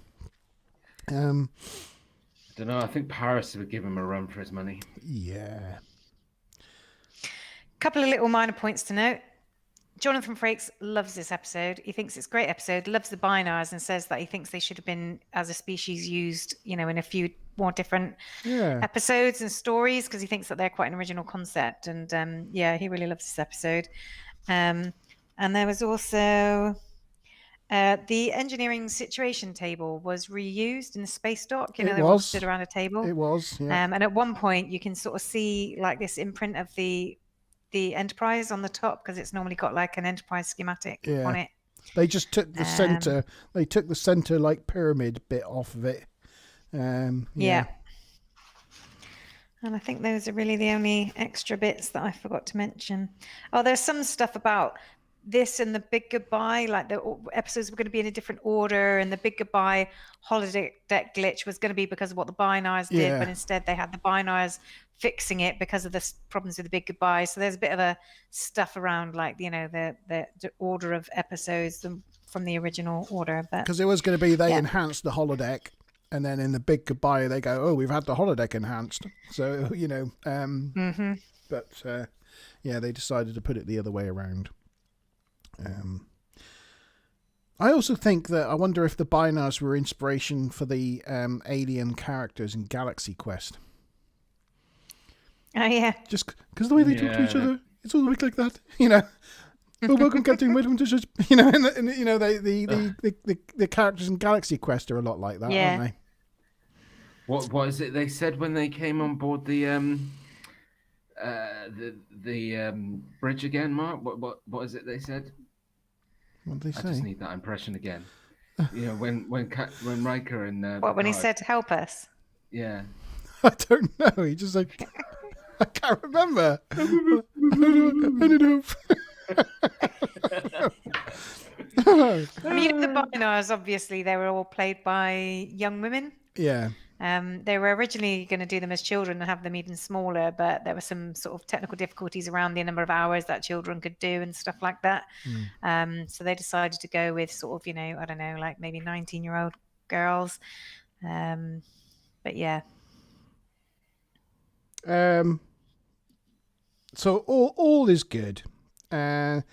I don't know. I think Paris would give him a run for his money.
Yeah.
Couple of little minor points to note. Jonathan Frakes loves this episode. He thinks it's a great episode, loves the binars, and says that he thinks they should have been, as a species, used, in a few more different episodes and stories, because he thinks that they're quite an original concept. And he really loves this episode. And there was also the engineering situation table was reused in the space dock. They all stood around a table.
It was. Yeah.
And at one point, you can sort of see like this imprint of the Enterprise on the top, because it's normally got like an Enterprise schematic on it.
They just took the center. They took the center like pyramid bit off of it.
Yeah. And I think those are really the only extra bits that I forgot to mention. Oh, there's some stuff about this and the Big Goodbye, like the episodes were going to be in a different order, and the Big Goodbye holodeck glitch was going to be because of what the Binars did,
Yeah.
but instead they had the Binars fixing it because of the problems with the Big Goodbye. So there's a bit of a stuff around, like, you know, the order of episodes from the original order. But
Because it was going to be they
Yeah.
enhanced the holodeck, and then in the Big Goodbye they go, oh, we've had the holodeck enhanced. So, you know, but yeah, they decided to put it the other way around. I also think that I wonder if the Binars were inspiration for the alien characters in Galaxy Quest.
oh yeah,
Just because the way they talk to each other, it's all a bit like that, you know. Oh, welcome, Captain. Welcome to, you know, and you know, the characters in Galaxy Quest are a lot like that,
Yeah.
aren't they?
What is it they said when they came on board the bridge again, Mark? What is it they said?
What did they
I
say?
just need that impression again. You know, when Riker and
when he
Picard-
said help us.
yeah.
I don't know. He just like, I can't remember. I don't know.
I mean, the Binars, obviously, they were all played by young women.
Yeah.
They were originally going to do them as children and have them even smaller, but there were some sort of technical difficulties around the number of hours that children could do and stuff like that. So they decided to go with sort of, you know, I don't know, like maybe 19-year-old girls. But yeah.
So all is good. The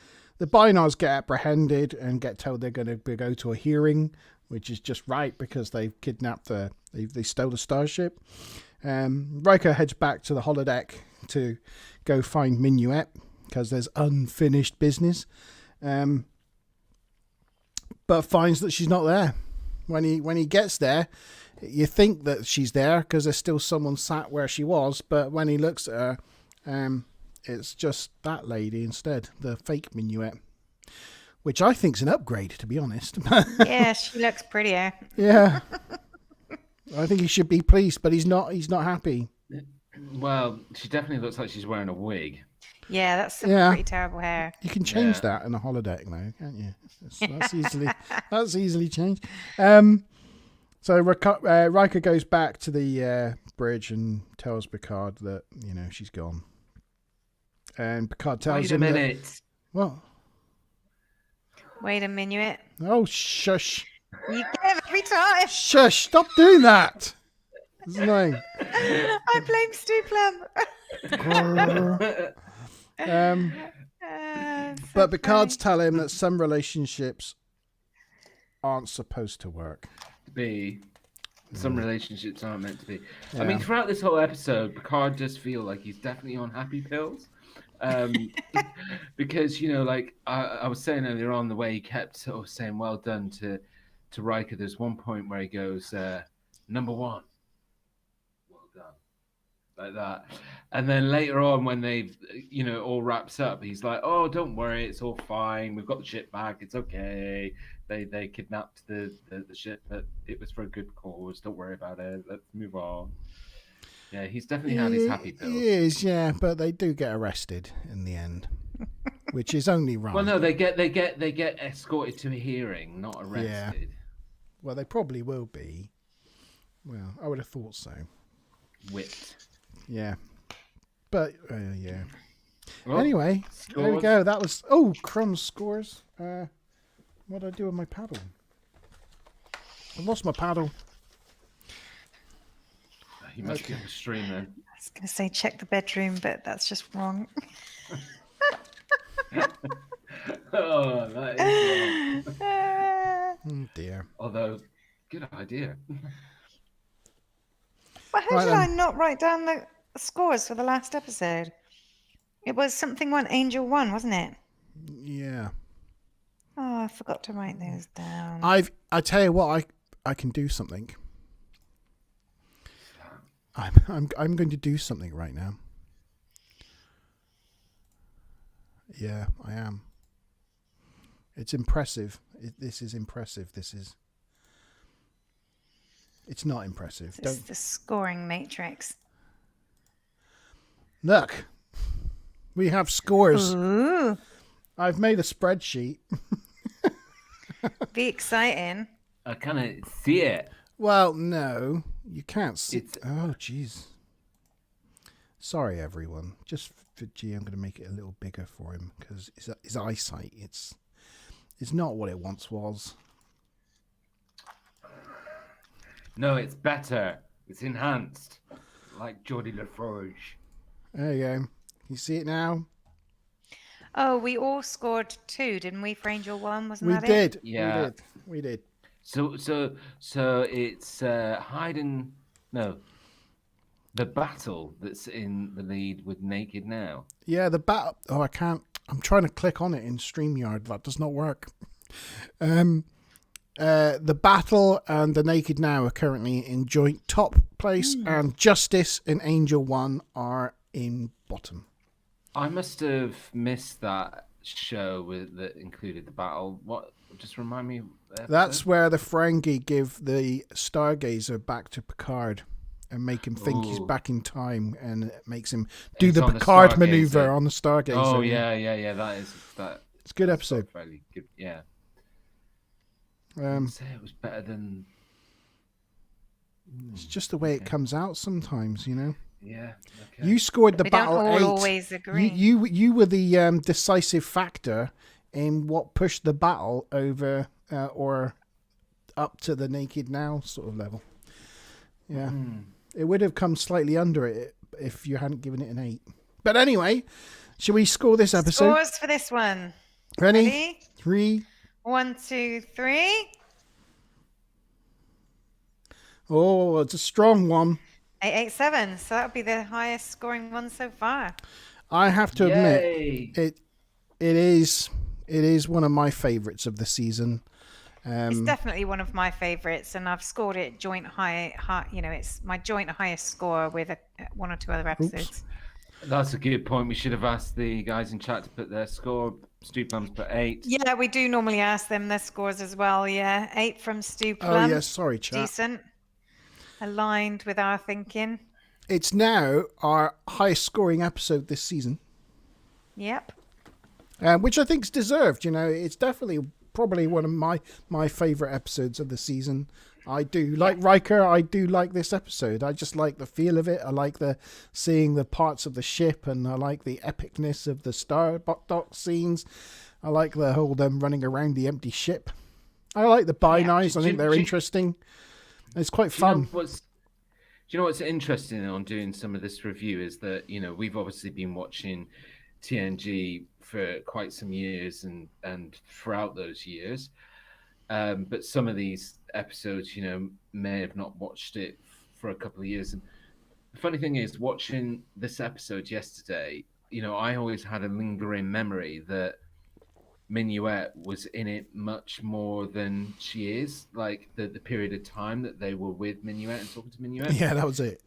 Binars get apprehended and get told they're going to go to a hearing, which is just right because they've kidnapped they stole the starship. Riker heads back to the holodeck to go find Minuet because there's unfinished business, but finds that she's not there. When he gets there, you think that she's there because there's still someone sat where she was, but when he looks at her, it's just that lady instead, the fake Minuet, which I think's an upgrade, to be honest.
Yeah, she looks prettier.
Yeah. I think he should be pleased, but he's not happy.
Well, she definitely looks like she's wearing a wig.
Yeah, that's some
Yeah.
pretty terrible hair.
You can change
Yeah.
that in a holodeck now, can't you? That's easily changed. So Riker goes back to the bridge and tells Picard that, you know, she's gone. And Picard tells
Wait a
him that,
minute.
what?
Wait a minute.
Oh, shush.
You get him every time.
Shush, stop doing that. It's annoying.
I blame Stu Plum.
But Picard's telling him that some relationships aren't supposed to work.
Some relationships aren't meant to be.
Yeah.
I mean, throughout this whole episode, Picard does feel like he's definitely on happy pills. Because, you know, like I was saying earlier on, the way he kept sort of saying well done to Riker, there's one point where he goes, number one, well done, like that. And then later on, when they've, you know, all wraps up, he's like, oh, don't worry, it's all fine, we've got the ship back, it's okay. They kidnapped the ship, but it was for a good cause, don't worry about it, let's move on. Yeah, he's definitely had his happy pills.
He is, yeah, but they do get arrested in the end, which is only right.
Well, no, they get escorted to a hearing, not arrested.
Well, they probably will be. Well, I would have thought so.
Whipped.
Yeah, but yeah.
Well,
Anyway, there we
scores.
go. That was Crumb's scores. What did I do with my paddle? I lost my paddle.
You must get the stream then.
I was going to say check the bedroom, but that's just wrong.
Oh, that is wrong.
Oh dear.
Although, good idea.
Well, how
Right
did
then.
I not write down the scores for the last episode? It was something one, Angel 1, wasn't it?
Yeah.
Oh, I forgot to write those down.
I tell you what, I can do something. I'm going to do something right now. Yeah, I am. It's impressive. This is impressive. It's not impressive.
It's the scoring matrix.
Look, we have scores.
Ooh,
I've made a spreadsheet.
be exciting.
I kind of see it.
Well, no, you can't see.
It's-
Oh, jeez. Sorry, everyone. Just for G, I'm going to make it a little bigger for him because his eyesight, it's not what it once was.
No, it's better. It's enhanced, like Geordie LaForge.
There you go. You see it now?
Oh, we all scored 2, didn't we, for Angel 1? Wasn't
We
that it?
did.
Yeah.
We did.
So it's hiding. No, the battle that's in the lead with Naked Now.
Yeah, the battle. Oh, I can't. I'm trying to click on it in StreamYard. That does not work. The battle and the Naked Now are currently in joint top place, and Justice and Angel 1 are in bottom.
I must have missed that show that included the battle. What? Just remind me.
That's where the Ferengi give the Stargazer back to Picard and make him think he's
Ooh.
back in time, and it makes him do
It's
the
on the
Picard
Stargazer.
maneuver on the Stargazer.
Oh yeah. That is that.
It's a good
that's
episode.
Fairly good. Yeah.
Um,
I'd say it was better than.
it's just the way it
Okay.
comes out sometimes, you know.
Yeah. Okay.
You scored the
We don't
battle
all
8.
always agree.
You were the decisive factor in what pushed the battle over or up to the Naked Now sort of level. Yeah, it would have come slightly under it if you hadn't given it an 8. But anyway, shall we score this episode?
Scores for this one.
Ready?
Ready?
3.
1, 2, 3.
Oh, it's a strong one.
887. So that would be the highest scoring one so far.
I have to admit,
Yay.
it is one of my favourites of the season.
It's definitely one of my favourites, and I've scored it joint high. You know, it's my joint highest score with one or two other episodes.
That's a good point. We should have asked the guys in chat to put their score. Stu Plum's put 8.
Yeah, we do normally ask them their scores as well. Yeah, 8 from Stu
Oh
Plum.
yes, sorry, chat.
Decent. Aligned with our thinking.
It's now our highest scoring episode this season,
Yep.
which I think's deserved. You know, it's definitely probably one of my favourite episodes of the season. I do like Riker. I do like this episode. I just like the feel of it. I like seeing the parts of the ship, and I like the epicness of the Star Dock scenes. I like the whole them running around the empty ship. I like the Bi-Knives. I think they're interesting. It's quite fun.
Do you know what's interesting on doing some of this review is that, you know, we've obviously been watching TNG for quite some years and throughout those years. But some of these episodes, you know, may have not watched it for a couple of years. And the funny thing is, watching this episode yesterday, you know, I always had a lingering memory that Minuet was in it much more than she is. Like the period of time that they were with Minuet and talking to Minuet.
Yeah, that was it.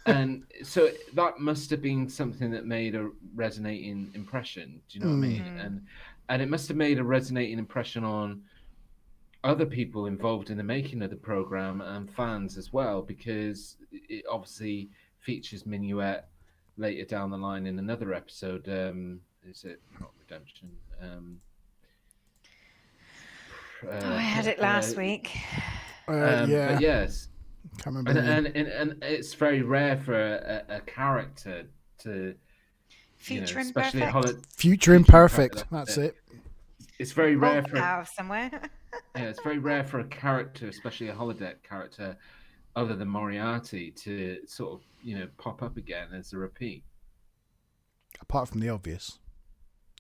And so that must have been something that made a resonating impression. Do you know what I mean? And it must have made a resonating impression on other people involved in the making of the program and fans as well, because it obviously features Minuet later down the line in another episode. Is it not Redemption?
I had it last week.
Yeah.
But yes,
Can't remember. the name.
and it's very rare for a character to
Future
especially
Imperfect.
Future Imperfect.
That's
That's it.
It's very rare
Bolt
for
out of somewhere.
it's very rare for a character, especially a holodeck character, other than Moriarty, to sort of pop up again as a repeat.
Apart from the obvious.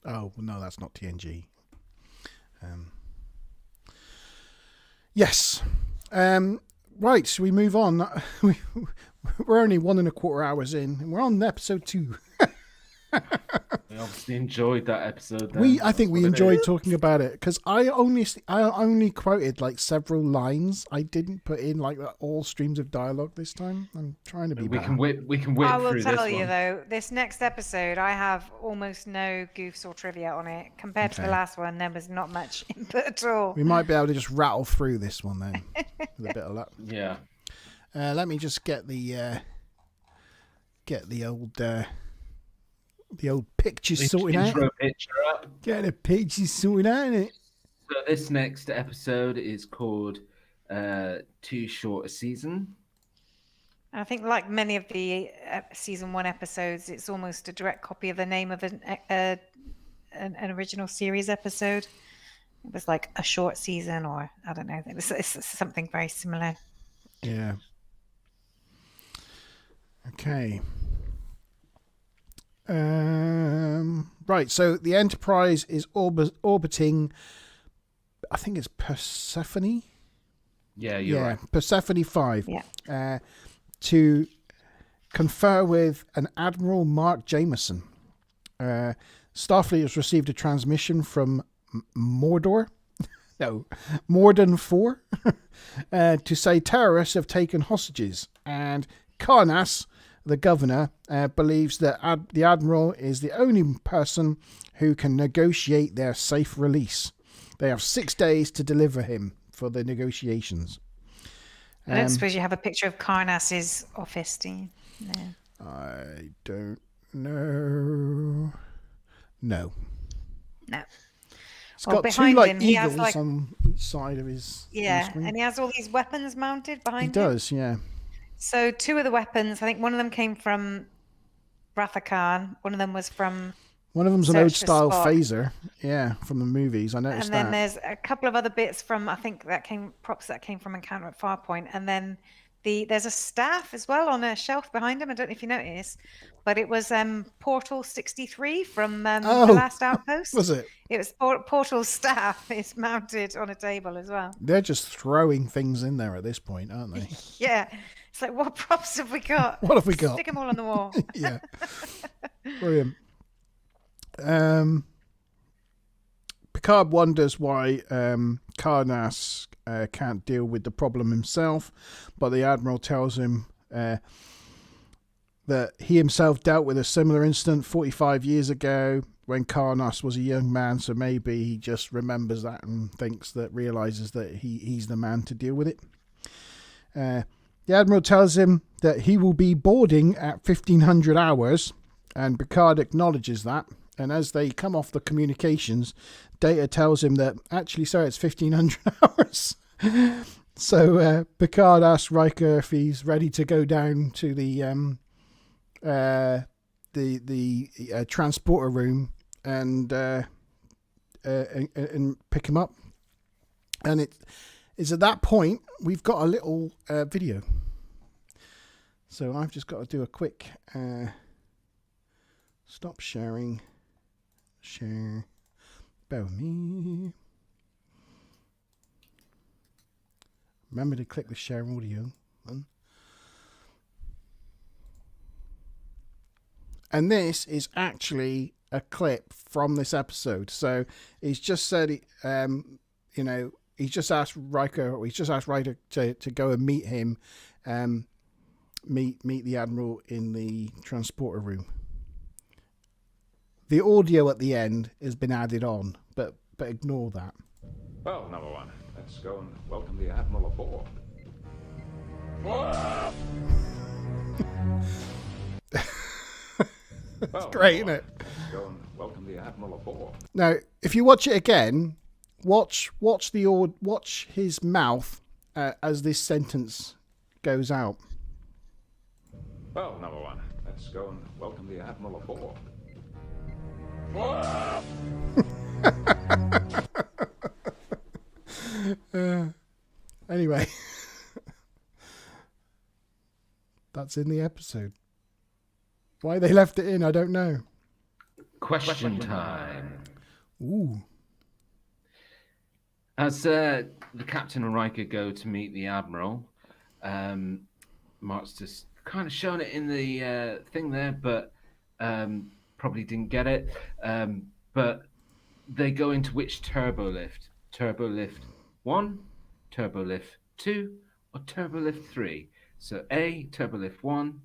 Oh no, that's not TNG. Yes. Right, so we move on. We're only 1.25 hours in, and we're on episode 2.
We obviously enjoyed that episode.
I think we enjoyed talking about it because I only quoted like several lines. I didn't put in like all streams of dialogue this time. I'm trying to be
We
better.
can whip. We can whip
I will
through
tell
this
you
one.
though, this next episode, I have almost no goofs or trivia on it. Compared to the
Okay.
last one, there was not much input at all.
We might be able to just rattle through this one then with a bit of luck.
Yeah.
Let me just get the old pictures sorted out.
Intro picture up.
Get the pictures sorted out, innit?
So this next episode is called "Too Short a Season."
I think, like many of the season 1 episodes, it's almost a direct copy of the name of an original series episode. It was like a short season, or I don't know. It's something very similar.
Yeah. Okay. Right, so the Enterprise is orbiting, I think it's Persephone?
Yeah, you're right.
Persephone 5.
Yeah.
To confer with an Admiral Mark Jameson. Starfleet has received a transmission from Mordor. No, Morden 4. To say terrorists have taken hostages. And Karnas, the governor, believes that the Admiral is the only person who can negotiate their safe release. They have 6 days to deliver him for the negotiations.
I don't suppose you have a picture of Karnas's office, do you? No.
I don't know. No.
No.
It's
Well,
got two
behind
like
him, he has,
eagles
like-
on each side of his
Yeah,
screen.
and he has all these weapons mounted behind
He
him.
does, yeah.
So 2 of the weapons, I think one of them came from Rathakan. One of them was from,
One of them's an
Search
old
for
style
Spock.
phaser, yeah, from the movies. I noticed
and then
that.
there's a couple of other bits from, I think props that came from Encounter at Farpoint, and then there's a staff as well on a shelf behind him. I don't know if you noticed, but it was Portal 63 from The Last Outpost.
Was it?
It was Portal's staff is mounted on a table as well.
They're just throwing things in there at this point, aren't they?
Yeah, it's like, what props have we got?
What have we got?
Stick them all on the wall.
Yeah. Brilliant. Picard wonders why Karnas can't deal with the problem himself, but the Admiral tells him that he himself dealt with a similar incident 45 years ago when Karnas was a young man, so maybe he just remembers that and realizes that he's the man to deal with it. The Admiral tells him that he will be boarding at 1500 hours, and Picard acknowledges that. And as they come off the communications, Data tells him that actually, sorry, it's 1500 hours. So Picard asks Riker if he's ready to go down to the transporter room and pick him up. And it is at that point we've got a little video. So I've just got to do a quick stop sharing. Share. Bear with me. Remember to click the share audio button. And this is actually a clip from this episode. So he's just said, he's just asked Riker, to go and meet him, meet the Admiral in the transporter room. The audio at the end has been added on, but ignore that.
Well, number one, let's go and welcome the Admiral aboard.
It's great, isn't it?
Let's go and welcome the Admiral aboard.
Now, if you watch it again, watch his mouth as this sentence goes out.
Well, number one, let's go and welcome the Admiral aboard.
Anyway, that's in the episode. Why they left it in, I don't know.
Question time.
Ooh.
As the captain and Riker go to meet the Admiral, Mark's just kind of shown it in the thing there, but probably didn't get it. But they go into which turbo lift? Turbo lift 1, turbo lift 2, or turbo lift 3? So A, turbo lift 1,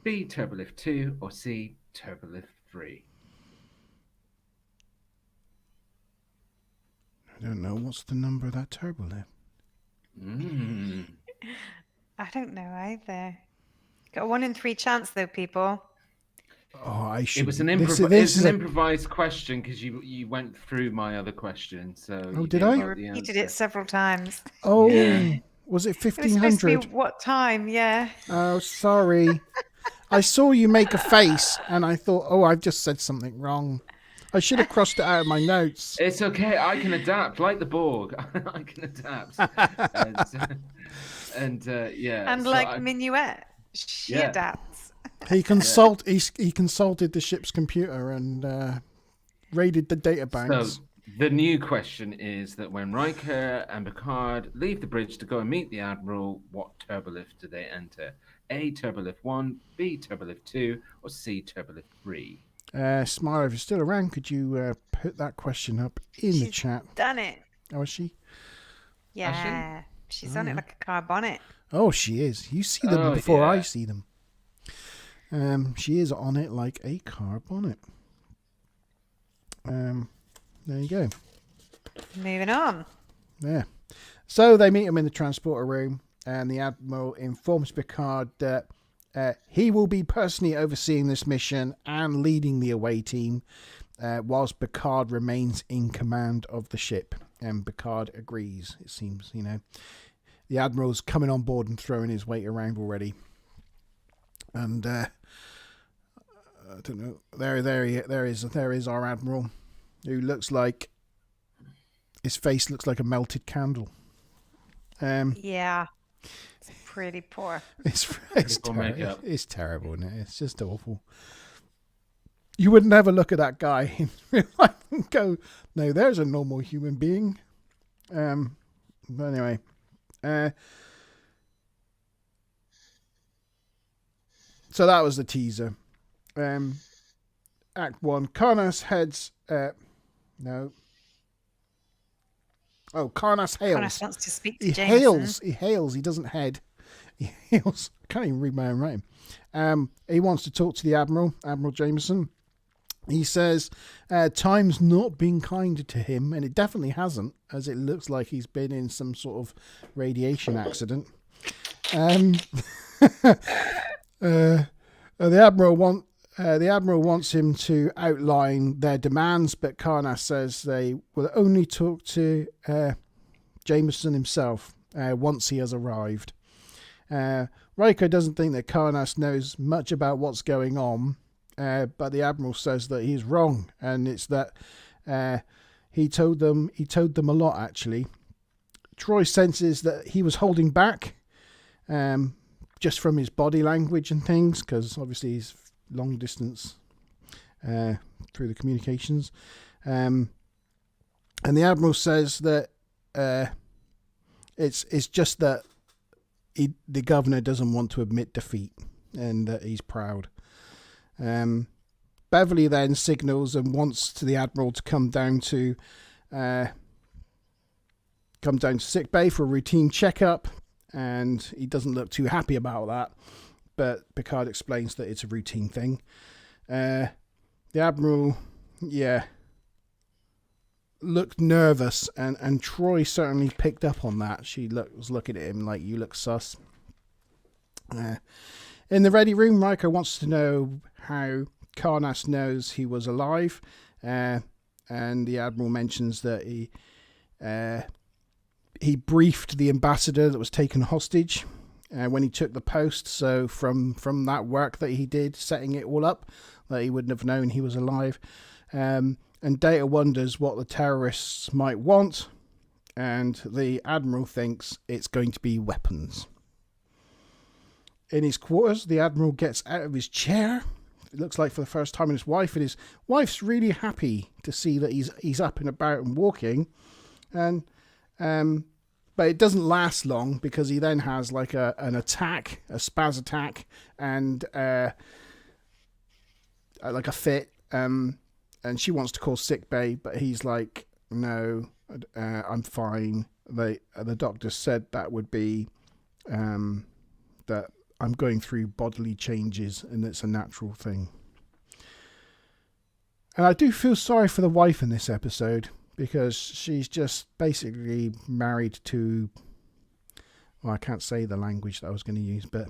B, turbo lift 2, or C, turbo lift 3?
I don't know. What's the number of that turbo lift?
I don't know either. Got a 1 in 3 chance though, people.
Oh, I should.
It was an,
this
it's
is
an
a-
improvised question because you went through my other question. So
Oh,
you
did
gave
I?
You
out the
repeated
answer.
it several times.
Oh,
Yeah.
was it
It was supposed to be
1500?
what time? Yeah.
Oh, sorry. I saw you make a face, and I thought, oh, I've just said something wrong. I should have crossed it out of my notes.
It's okay. I can adapt, like the Borg. I can adapt. And yeah.
And
so
like Minuet, she
Yeah.
adapts.
He consulted the ship's computer and raided the data banks.
So the new question is that when Riker and Picard leave the bridge to go and meet the Admiral, what turbolift do they enter? A, turbolift 1, B, turbolift 2, or C, turbolift 3?
Smile, if you're still around, could you put that question up in the
She's
chat?
Done it.
Oh, is she?
Yeah. She's on it like a car bonnet.
Oh, she is. You see them
Oh,
before I
yeah.
see them. She is on it like a car bonnet. There you go.
Moving on.
Yeah. So they meet him in the transporter room, and the Admiral informs Picard that he will be personally overseeing this mission and leading the away team, whilst Picard remains in command of the ship. And Picard agrees, it seems, The Admiral's coming on board and throwing his weight around already. And I don't know. There is our Admiral, who looks like his face looks like a melted candle.
Yeah. It's pretty poor.
It's terrible, isn't it? It's just awful. You would never look at that guy in real life and go, "No, there's a normal human being." But anyway, so that was the teaser. Act 1. Karnas heads. No. Oh, Karnas hails.
Connor wants to speak to
He
Jameson.
hails. He hails. He doesn't head. He hails. I can't even read my own writing. He wants to talk to the Admiral, Admiral Jameson. He says time's not been kinder to him, and it definitely hasn't, as it looks like he's been in some sort of radiation accident. The Admiral wants him to outline their demands, but Karnas says they will only talk to Jameson himself once he has arrived. Riker doesn't think that Karnas knows much about what's going on, but the Admiral says that he's wrong, and it's that he told them a lot, actually. Troy senses that he was holding back just from his body language and things, because obviously he's long distance through the communications. And the Admiral says that it's just that the Governor doesn't want to admit defeat, and that he's proud. Beverly then signals and wants to the Admiral to come down to sickbay for a routine checkup, and he doesn't look too happy about that, but Picard explains that it's a routine thing. The Admiral looked nervous, and Troy certainly picked up on that. She was looking at him like, "You look sus." In the ready room, Riker wants to know how Karnas knows he was alive, and the Admiral mentions that he briefed the ambassador that was taken hostage when he took the post. So from that work that he did, setting it all up, that he wouldn't have known he was alive. And Data wonders what the terrorists might want, and the Admiral thinks it's going to be weapons. In his quarters, the Admiral gets out of his chair. It looks like for the first time in his wife, and his wife's really happy to see that he's up and about and walking. And but it doesn't last long, because he then has like an attack, a spaz attack, and like a fit, and she wants to call sick bay, but he's like, no, I'm fine. The doctor said that would be that I'm going through bodily changes and it's a natural thing. And I do feel sorry for the wife in this episode because she's just basically married to, well, I can't say the language that I was going to use, but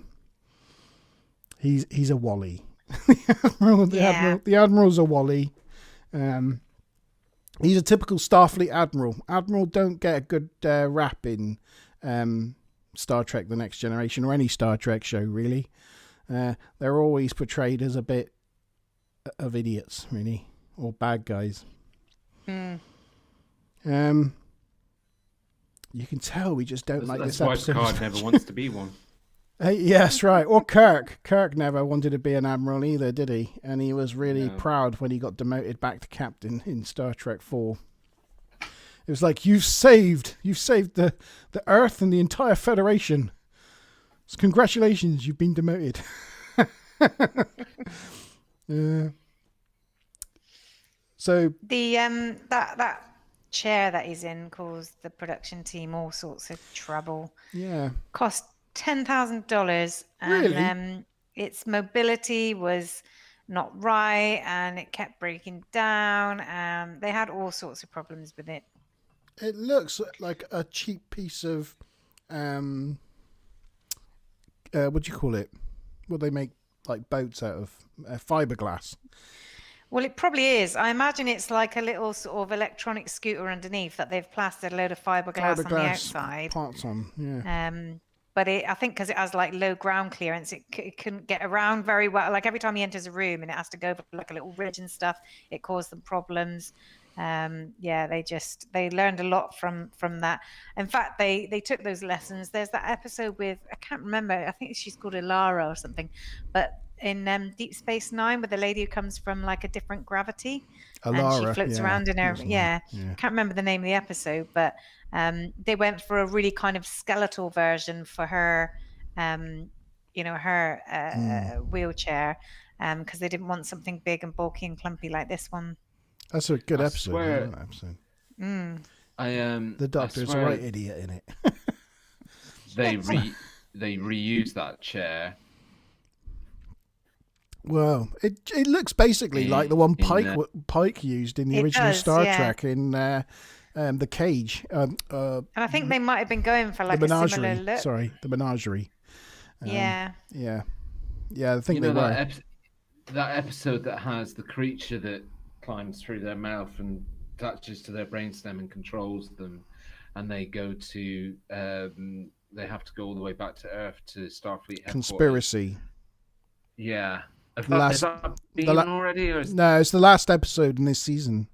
he's a Wally. The Admiral's a Wally. He's a typical Starfleet Admiral. Admiral don't get a good rap in Star Trek The Next Generation or any Star Trek show, really. They're always portrayed as a bit of idiots, really, or bad guys. You can tell we just don't like this episode.
That's why Picard never wants to be one.
Yes, right. Or Kirk. Kirk never wanted to be an admiral either, did he? And he was really proud when he got demoted back to captain in Star Trek 4. It was like, you've saved the Earth and the entire Federation. So congratulations, you've been demoted. So
the that chair that he's in caused the production team all sorts of trouble.
Yeah.
Cost $10,000, and
Really?
Its mobility was not right, and it kept breaking down. They had all sorts of problems with it.
It looks like a cheap piece of what do you call it? Well, they make like boats out of fiberglass.
Well, it probably is. I imagine it's like a little sort of electronic scooter underneath that they've plastered a load of fiberglass on the outside.
Parts on, yeah.
But I think because it has like low ground clearance, it couldn't get around very well. Like every time he enters a room and it has to go over like a little ridge and stuff, it caused them problems. They learned a lot from that. In fact, they took those lessons. There's that episode with, I can't remember, I think she's called Ilara or something, but in Deep Space Nine, with the lady who comes from like a different gravity,
Alara,
and she floats around in her, can't remember the name of the episode, but they went for a really kind of skeletal version for her, wheelchair, because they didn't want something big and bulky and clumpy like this one.
That's a good episode.
Swear,
that episode. The Doctor's a right idiot in it.
They reused that chair.
Well, it looks basically like the one Pike used in the original Star Trek in the Cage.
And I think they might have been going for like
the
a similar look.
Sorry, the Menagerie.
Yeah.
I think they were.
That episode that has the creature that climbs through their mouth and attaches to their brainstem and controls them, and they go to they have to go all the way back to Earth to Starfleet headquarters.
Conspiracy.
Yeah. Has that been already? Or
No, it's the last episode in this season.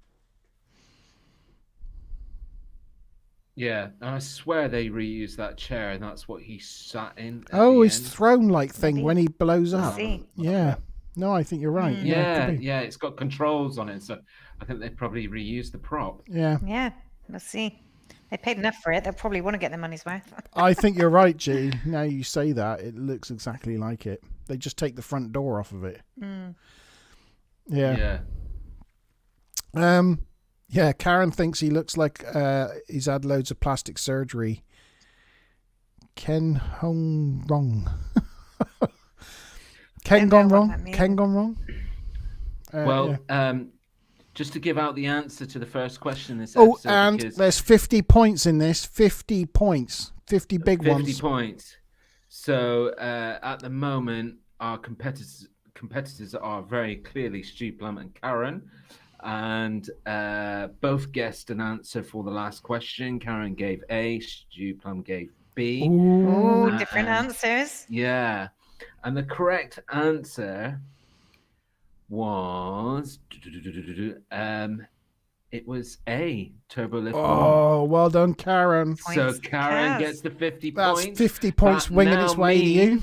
Yeah, and I swear they reused that chair, and that's what he sat in.
His throne-like thing when he blows up.
See.
Yeah. No, I think you're right.
Yeah, it's got controls on it, so I think they probably reused the prop.
Yeah.
Yeah, we'll see. They paid enough for it. They'll probably want to get their money's worth.
I think you're right, G. Now you say that, it looks exactly like it. They just take the front door off of it. Yeah. Karen thinks he looks like he's had loads of plastic surgery. Ken Hong Rong. Ken gone wrong? Ken gone wrong?
Just to give out the answer to the first question in this episode.
And there's 50 points in this. 50 points. 50 big
50
ones.
50 points. So at the moment, our competitors are very clearly Stu Plum and Karen. And both guessed an answer for the last question. Karen gave A, Stu Plum gave B.
Ooh, different answers.
Yeah. And the correct answer was it was A, Turbo Lift 1.
Oh, well done, Karen.
So Karen gets the 50 points.
That's 50 points winging its way to you.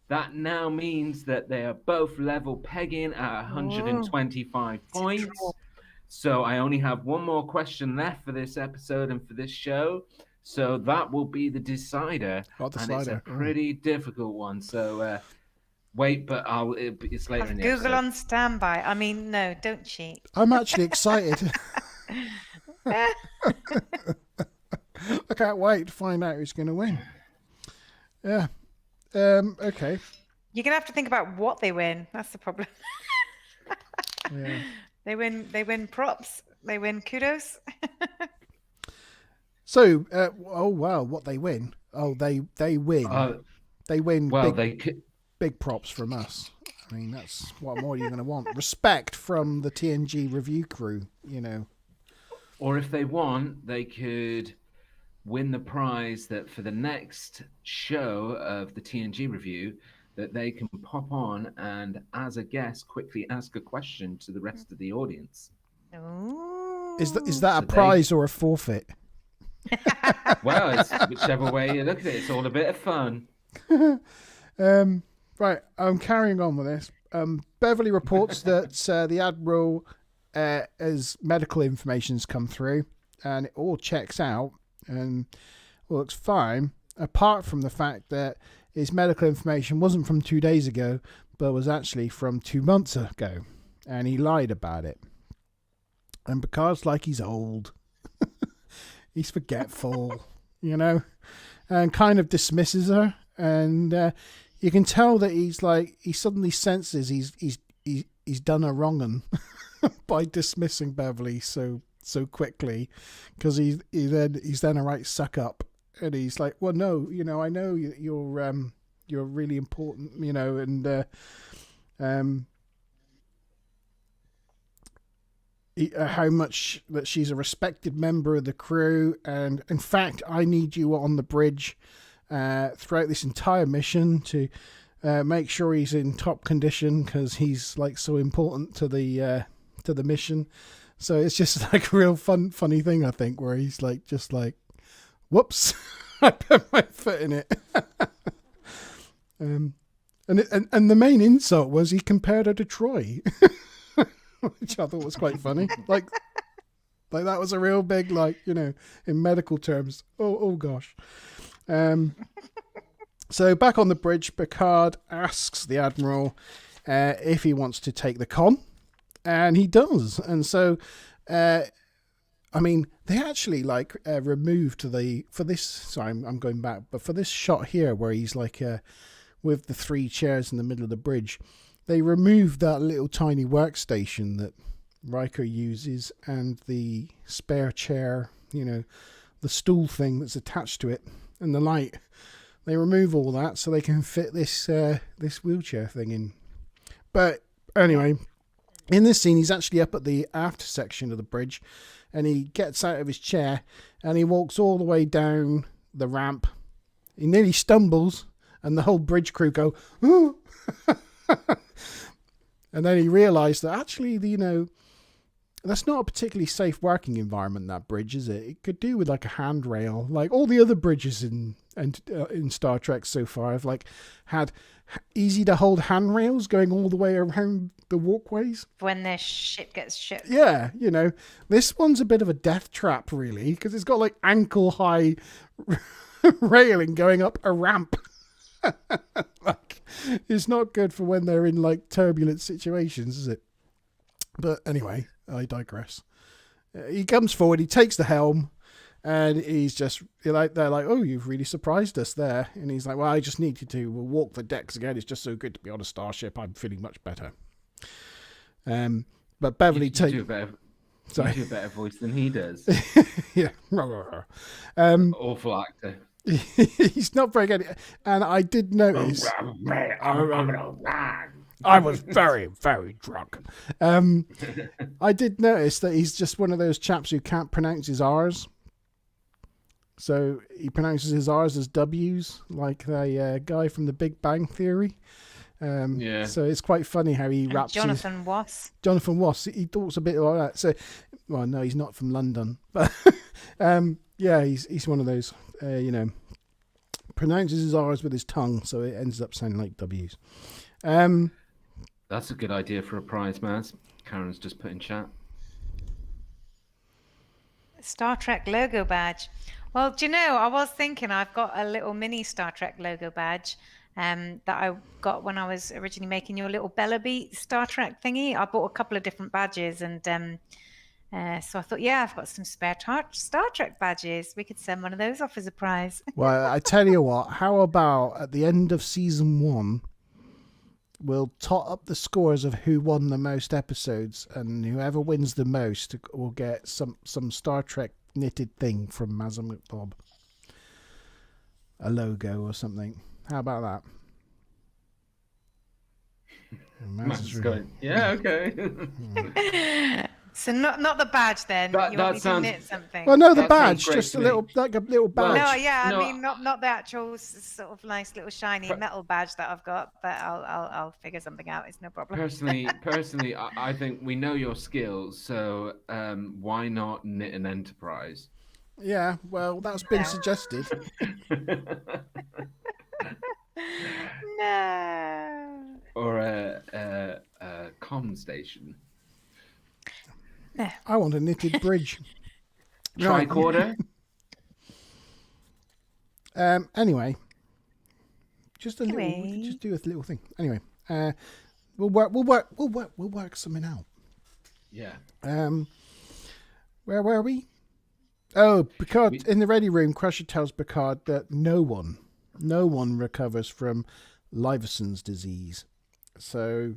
That now means that they are both level pegging at 125 points. So I only have one more question left for this episode and for this show. So that will be the decider. And it's a pretty difficult one. So Wait, but it's later
Have
in the
Google
episode.
on standby. I mean, no, don't cheat.
I'm actually excited. I can't wait to find out who's going to win. Yeah. Okay.
You're gonna have to think about what they win. That's the problem.
Yeah.
They win props. They win kudos.
So, oh wow, what they win? Oh, they win. They win.
Well,
big,
they could.
big props from us. I mean, that's what more are you going to want? Respect from the TNG review crew. You know.
Or if they want, they could win the prize that for the next show of the TNG review, that they can pop on and, as a guest, quickly ask a question to the rest of the audience.
Ooh.
Is that a
So they-
prize or a forfeit?
Well, it's whichever way you look at it, it's all a bit of fun.
Right, I'm carrying on with this. Beverly reports that the Admiral, as medical information's come through, and it all checks out and looks fine, apart from the fact that his medical information wasn't from 2 days ago, but was actually from 2 months ago, and he lied about it. And Picard's like he's old, he's forgetful, you know, and kind of dismisses her, and you can tell that he suddenly senses he's done a wrong by dismissing Beverly so quickly, because he's then a right suck up, and he's like, well, no, you know, I know you're really important, you know, and how much that she's a respected member of the crew, and in fact, I need you on the bridge throughout this entire mission to make sure he's in top condition, because he's like so important to the mission. So it's just like a real funny thing, I think, where he's like, just like, whoops, I put my foot in it. And the main insult was he compared her to Troy, which I thought was quite funny. Like that was a real big, like, you know, in medical terms. Oh gosh. So back on the bridge, Picard asks the Admiral if he wants to take the con, and he does. And so, I mean, they actually like removed for this. Sorry, I'm going back, but for this shot here where he's like with the 3 chairs in the middle of the bridge, they removed that little tiny workstation that Riker uses and the spare chair, you know, the stool thing that's attached to it, and the light. They remove all that so they can fit this this wheelchair thing in. But anyway, in this scene, he's actually up at the aft section of the bridge, and he gets out of his chair and he walks all the way down the ramp. He nearly stumbles, and the whole bridge crew go, "Ooh!" And then he realised that actually, you know, that's not a particularly safe working environment, that bridge, is it? It could do with like a handrail. Like all the other bridges in Star Trek so far have like had easy to hold handrails going all the way around the walkways.
When their ship gets shipped.
Yeah, you know, this one's a bit of a death trap, really, because it's got like ankle high railing going up a ramp. Like, it's not good for when they're in like turbulent situations, is it? But anyway, I digress. He comes forward, he takes the helm, and he's just like, they're like, "Oh, you've really surprised us there." And he's like, "Well, I just need you to walk the decks again. It's just so good to be on a starship. I'm feeling much better." But Beverly
You
takes.
do a better voice than he does.
Yeah.
Awful actor.
He's not very good. And I did notice. I was very, very drunk. I did notice that he's just one of those chaps who can't pronounce his R's. So he pronounces his R's as W's, like the guy from The Big Bang Theory.
Yeah.
So it's quite funny how he
And
raps.
Jonathan Wass.
Jonathan Wass. He talks a bit like that. So, well, no, he's not from London, but yeah, he's one of those. You know, pronounces his R's with his tongue, so it ends up sounding like W's.
That's a good idea for a prize, Maz. Karen's just put in chat.
Star Trek logo badge. Well, do you know, I was thinking I've got a little mini Star Trek logo badge, that I got when I was originally making your little Bella Beat Star Trek thingy. I bought a couple of different badges, and so I thought, yeah, I've got some spare Star Trek badges. We could send one of those off as a prize.
Well, I tell you what, how about at the end of season 1, we'll tot up the scores of who won the most episodes, and whoever wins the most will get some Star Trek knitted thing from Mazza McBob. A logo or something. How about that?
Matt's going, yeah, okay.
So not the badge then.
That
You want me
sounds-
to knit something?
Well, no, the
That
badge,
sounds great
just
to
a
me.
little, like a little badge.
No, yeah,
No,
I mean not the actual sort of nice little shiny metal badge that I've got, but I'll figure something out. It's no problem.
Personally, I think we know your skills, so why not knit an Enterprise?
Yeah, well, that's been suggested.
No.
Or a comm station.
I want a knitted bridge. Right.
Tricorder?
Anyway, just a little,
Anyway.
just do a little thing. Anyway, we'll work something out.
Yeah.
Where were we? Oh, Picard in the ready room. Crusher tells Picard that no one recovers from Liverson's disease. So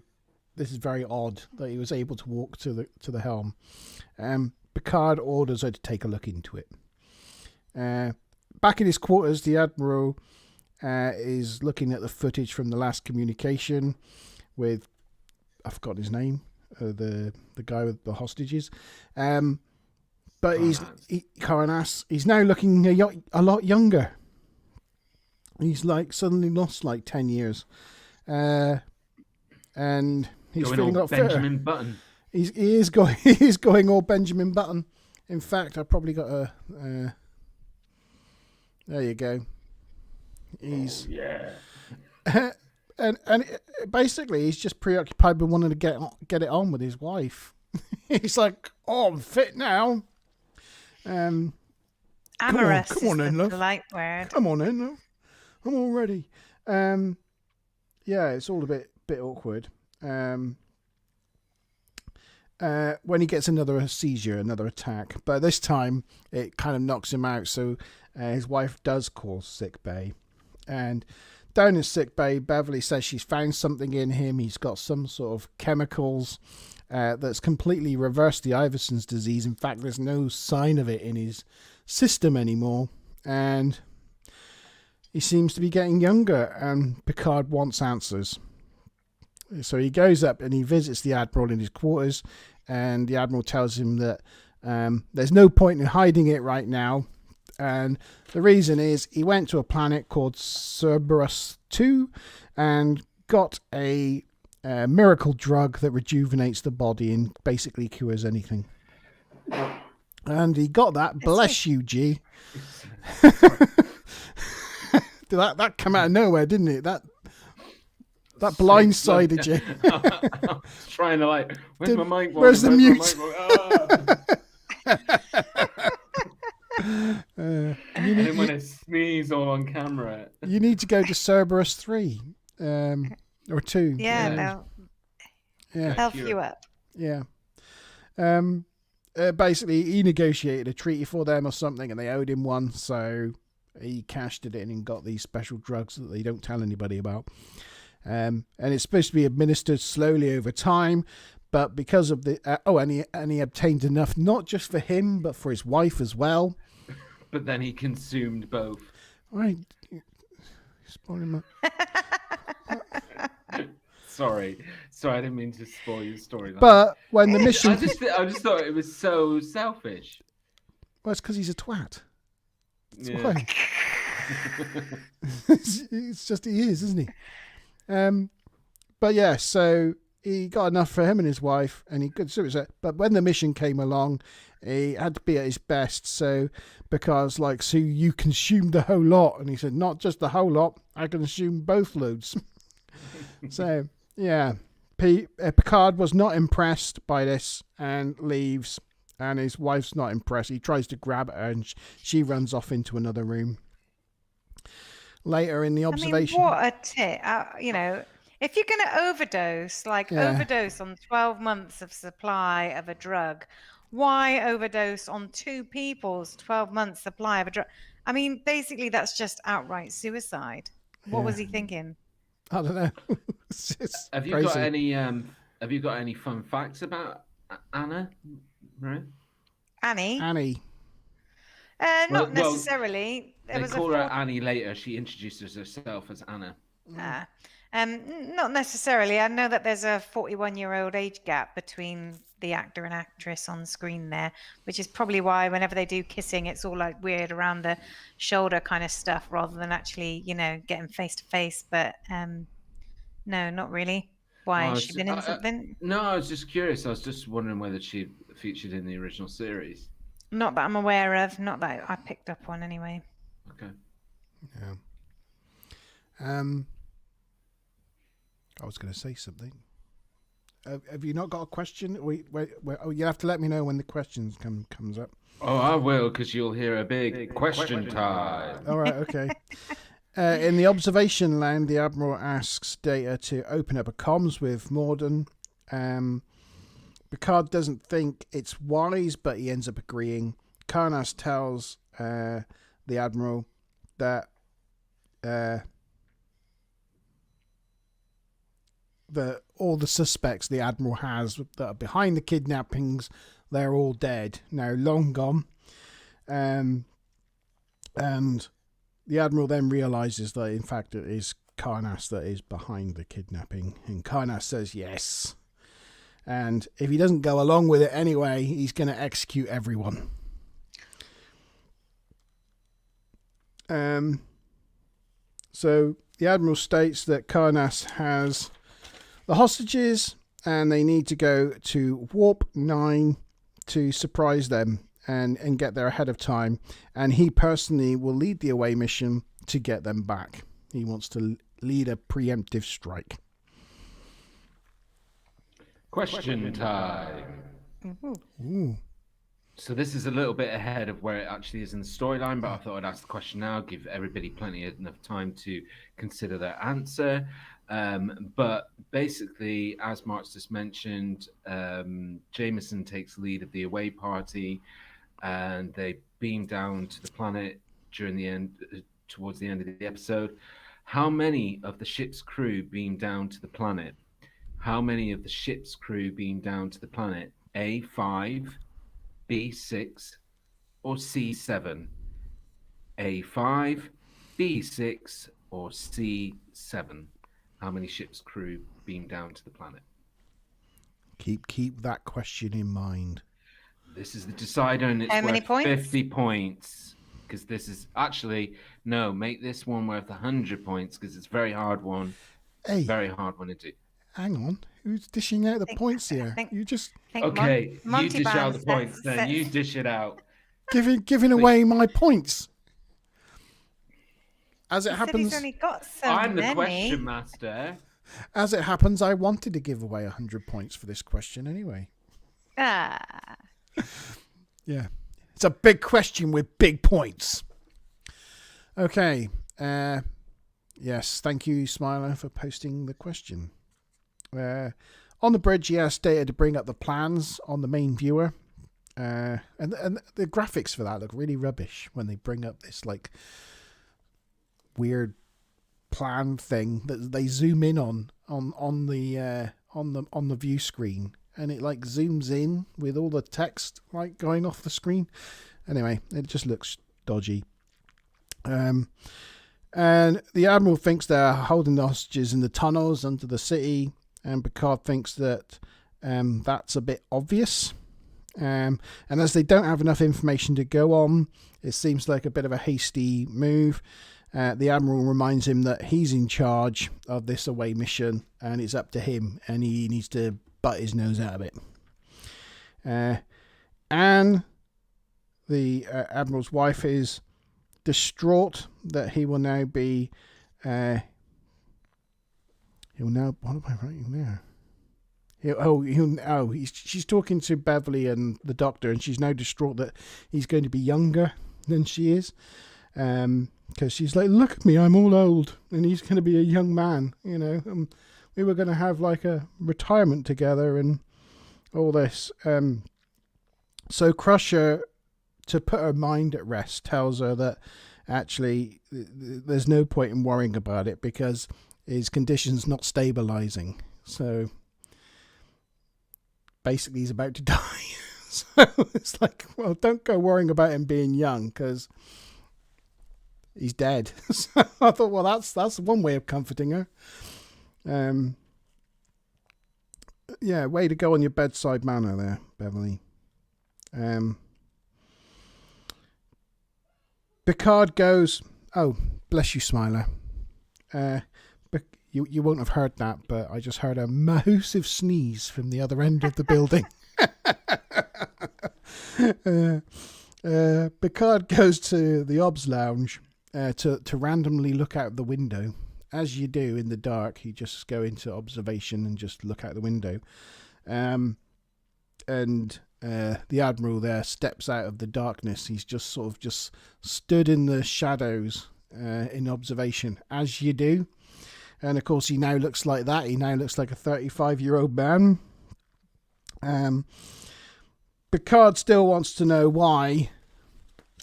this is very odd that he was able to walk to the helm. Picard orders her to take a look into it. Back in his quarters, the Admiral is looking at the footage from the last communication with, I've forgotten his name, the guy with the hostages. But Karanas, he's now looking a lot younger. He's like suddenly lost like 10 years. And he's
Going
feeling a
all
lot fitter.
Benjamin Button.
He is going all Benjamin Button. In fact, I probably got a. There you go. He's
Yeah.
and basically he's just preoccupied with wanting to get it on with his wife. He's like, oh, I'm fit now.
Amorous
come on
is
in,
the
love.
polite word.
Come on in, love. I'm all ready. Yeah, it's all a bit awkward. When he gets another seizure, another attack, but this time it kind of knocks him out. So his wife does call sick bay, and down in sick bay, Beverly says she's found something in him. He's got some sort of chemicals that's completely reversed the Iverson's disease. In fact, there's no sign of it in his system anymore, and he seems to be getting younger. And Picard wants answers. So he goes up and he visits the Admiral in his quarters, and the Admiral tells him that there's no point in hiding it right now. And the reason is he went to a planet called Cerberus 2 and got a miracle drug that rejuvenates the body and basically cures anything. And he got that. Bless you, G. That came out of nowhere, didn't it? That blindsided you.
I'm trying to like, where's my mic?
Where's the mute?
I didn't want to sneeze all on camera.
You need to go to Cerberus 3 or 2.
Yeah,
Yeah.
they'll help you up.
Yeah. Basically, he negotiated a treaty for them or something, and they owed him one, so he cashed it in and got these special drugs that they don't tell anybody about. And it's supposed to be administered slowly over time, but because of the and he obtained enough not just for him but for his wife as well.
But then he consumed both.
Right, spoiling my.
Sorry, I didn't mean to spoil your storyline.
But when the mission,
I just thought it was so selfish.
well, it's because he's a twat.
Yeah.
Why? It's just he is, isn't he? But yeah, so he got enough for him and his wife, and he could do it. But when the mission came along, he had to be at his best. So because so you consumed the whole lot, and he said, not just the whole lot, I consumed both loads. So yeah, Picard was not impressed by this and leaves, and his wife's not impressed. He tries to grab her, and she runs off into another room. later in the observation.
I mean, what a tip. If you're going to overdose, overdose on 12 months of supply of a drug, why overdose on 2 people's 12 months supply of a drug? I mean, basically, that's just outright suicide. What was he thinking?
I don't know. It's
Have you
crazy.
got any? Have you got any fun facts about Anna? Right.
Annie? Not
Well,
necessarily.
They call her Annie later. She introduces herself as Anna.
Not necessarily. I know that there's a 41-year-old age gap between the actor and actress on screen there, which is probably why whenever they do kissing, it's all like weird around the shoulder kind of stuff rather than actually, getting face to face. But no, not really. Why? Has she been in something?
No, I was just curious. I was just wondering whether she featured in the original series.
Not that I'm aware of. Not that I picked up on anyway.
Okay.
Yeah. I was going to say something. Have you not got a question? You have to let me know when the questions comes up.
Oh, I will, because you'll hear a big question time.
All right, okay. In the observation land, the Admiral asks Data to open up a comms with Morden. Picard doesn't think it's wise, but he ends up agreeing. Karnas tells the Admiral that all the suspects the Admiral has that are behind the kidnappings, they're all dead now, long gone. And the Admiral then realizes that in fact it is Karnas that is behind the kidnapping, and Karnas says yes. And if he doesn't go along with it anyway, he's going to execute everyone. So the Admiral states that Karnas has the hostages and they need to go to Warp 9 to surprise them and get there ahead of time. And he personally will lead the away mission to get them back. He wants to lead a preemptive strike.
Question time.
Ooh.
So this is a little bit ahead of where it actually is in the storyline, but I thought I'd ask the question now, give everybody plenty enough time to consider their answer. But basically, as Mark's just mentioned, Jameson takes lead of the away party, and they beam down to the planet towards the end of the episode. How many of the ship's crew beam down to the planet? How many of the ship's crew beam down to the planet? A5, B6, or C7? A5, B6, or C7? How many ship's crew beam down to the planet?
Keep that question in mind.
This is the decider, and it's
many
worth
points?
50 points. Because this is actually make this one worth 100 points because it's a very hard one.
Hey,
Very hard one to do.
hang on. Who's dishing out the points here? You just
Okay, you dish out the
Monty
points then.
Barnes
You dish it out.
giving away my points. As it
He's
happens,
only got so
I'm the
many.
question master.
as it happens, I wanted to give away 100 points for this question anyway.
Ah.
Yeah. It's a big question with big points. Okay. Yes, thank you, Smiler, for posting the question. On the bridge, he asked Data to bring up the plans on the main viewer. And the graphics for that look really rubbish when they bring up this like weird plan thing that they zoom in on the view screen, and it like zooms in with all the text like going off the screen. Anyway, it just looks dodgy. And the Admiral thinks they're holding the hostages in the tunnels under the city, and Picard thinks that that's a bit obvious. And as they don't have enough information to go on, it seems like a bit of a hasty move. The Admiral reminds him that he's in charge of this away mission and it's up to him, and he needs to butt his nose out of it. And the Admiral's wife is distraught that he will now be... what am I writing there? She's talking to Beverly and the doctor, and she's now distraught that he's going to be younger than she is. because she's like, look at me, I'm all old, and he's going to be a young man, you know. We were going to have like a retirement together and all this. So Crusher, to put her mind at rest, tells her that actually there's no point in worrying about it because his condition's not stabilizing. So basically he's about to die. So it's like, well, don't go worrying about him being young because he's dead. So I thought, well, that's one way of comforting her. Yeah, way to go on your bedside manner there, Beverly. Picard goes, oh, bless you, Smiler. You won't have heard that, but I just heard a massive sneeze from the other end of the building. Picard goes to the obs lounge to randomly look out the window. As you do in the dark, you just go into observation and just look out the window. And the Admiral there steps out of the darkness. He's just sort of just stood in the shadows in observation, as you do. And of course, he now looks like that. He now looks like a 35-year-old man. Picard still wants to know why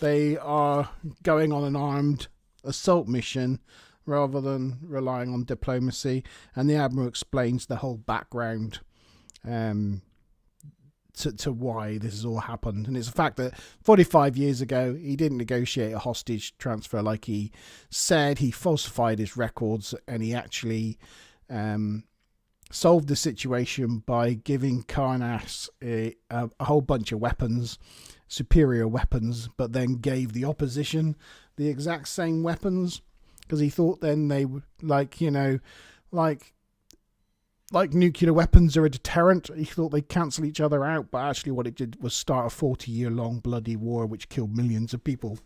they are going on an armed assault mission rather than relying on diplomacy. And the Admiral explains the whole background to why this has all happened. And it's the fact that 45 years ago, he didn't negotiate a hostage transfer like he said. He falsified his records, and he actually solved the situation by giving Karnas a whole bunch of weapons, superior weapons, but then gave the opposition the exact same weapons because he thought then they would, like nuclear weapons are a deterrent. He thought they'd cancel each other out, but actually what it did was start a 40-year-long bloody war which killed millions of people.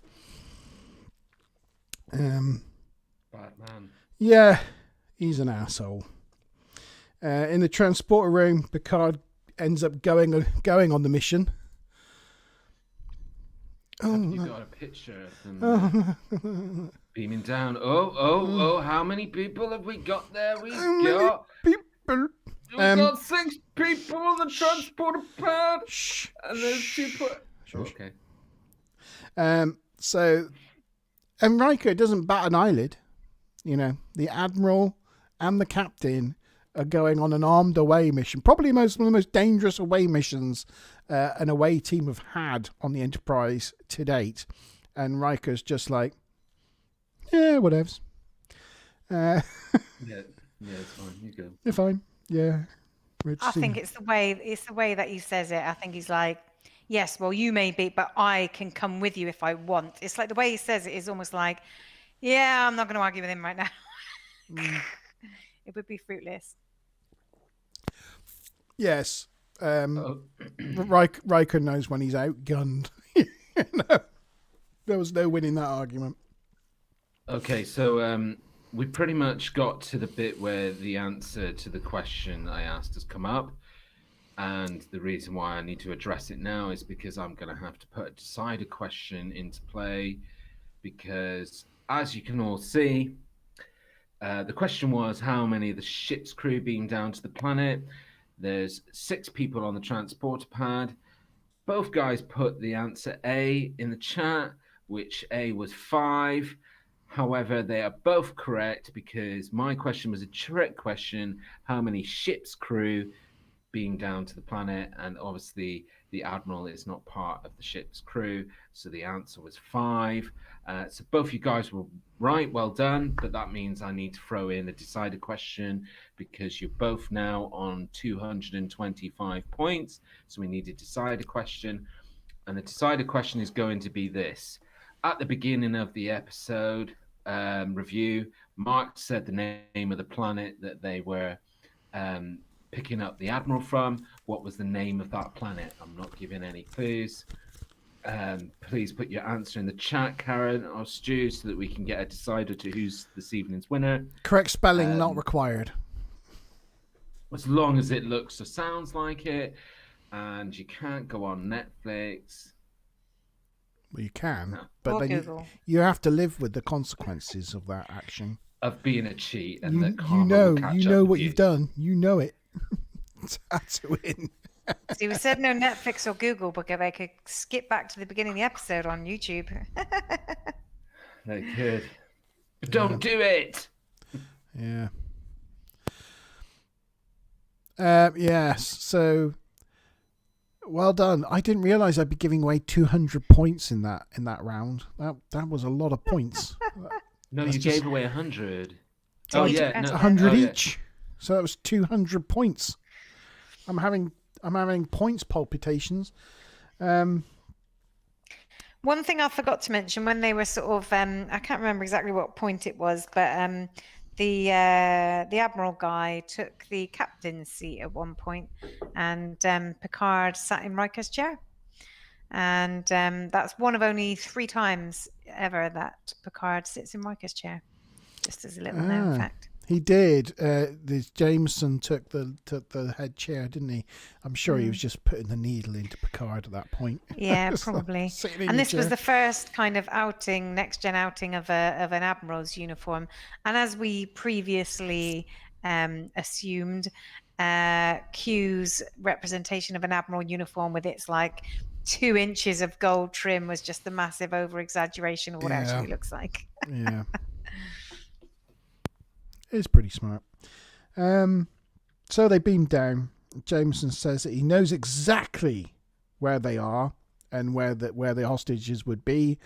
Batman.
Yeah, he's an asshole. In the transporter room, Picard ends up going on the mission.
You got a picture of them beaming down. Oh, how many people have we got there? We've got 6 people on the transporter pad.
Shh.
And there's 2 okay.
So, and Riker doesn't bat an eyelid. You know, the Admiral and the Captain are going on an armed away mission. Probably one of the most dangerous away missions an away team have had on the Enterprise to date. And Riker's just like, yeah, whatevs.
Yeah, it's fine. You go.
You're fine. Yeah.
I think it's the way that he says it. I think he's like, yes, well, you may be, but I can come with you if I want. It's like the way he says it is almost like, yeah, I'm not going to argue with him right now. It would be fruitless.
Yes. Riker knows when he's outgunned. There was no winning that argument.
Okay, so we pretty much got to the bit where the answer to the question I asked has come up. And the reason why I need to address it now is because I'm going to have to put a decider question into play. Because as you can all see, the question was how many of the ship's crew being down to the planet. There's 6 people on the transporter pad. Both guys put the answer A in the chat, which A was 5. However, they are both correct because my question was a trick question. How many ship's crew being down to the planet? And obviously the Admiral is not part of the ship's crew. So the answer was 5. So both you guys were right. Well done. But that means I need to throw in a decider question because you're both now on 225 points. So we need a decider question. And the decider question is going to be this. At the beginning of the episode review, Mark said the name of the planet that they were picking up the Admiral from. What was the name of that planet? I'm not giving any clues. Please put your answer in the chat, Karen or Stu, so that we can get a decider to who's this evening's winner.
Correct spelling not required.
As long as it looks or sounds like it. And you can't go on Netflix.
Well, you can,
No.
but
Or
then
Google.
you have to live with the consequences of that action.
Of being a cheat and
You,
that karma
know,
will catch
you
up
know
with
what
you.
you've done. You know it. That's a win.
See, we said no Netflix or Google, but they could skip back to the beginning of the episode on YouTube.
They could. But don't do it.
Yeah. Yes. So, well done. I didn't realize I'd be giving away 200 points in that round. That was a lot of points.
No,
That's
you
just-
gave away 100.
So
Oh
each
yeah,
person-
no,
100
oh, yeah.
each. So that was 200 points. I'm having points palpitations.
One thing I forgot to mention when they were sort of, I can't remember exactly what point it was, but the Admiral guy took the captain's seat at one point, and Picard sat in Riker's chair. And that's one of only 3 times ever that Picard sits in Riker's chair. Just as a little known fact.
He did. This Jameson took the head chair, didn't he? I'm sure he was just putting the needle into Picard at that point.
Yeah,
Just like
probably.
sitting in
And
the
this was
chair.
the first kind of outing, next gen outing of an admiral's uniform. And as we previously assumed, Q's representation of an admiral uniform with its like 2 inches of gold trim was just the massive over exaggeration of what it
Yeah.
actually looks like.
Yeah. It's pretty smart. So they beam down. Jameson says that he knows exactly where they are and where the hostages would be.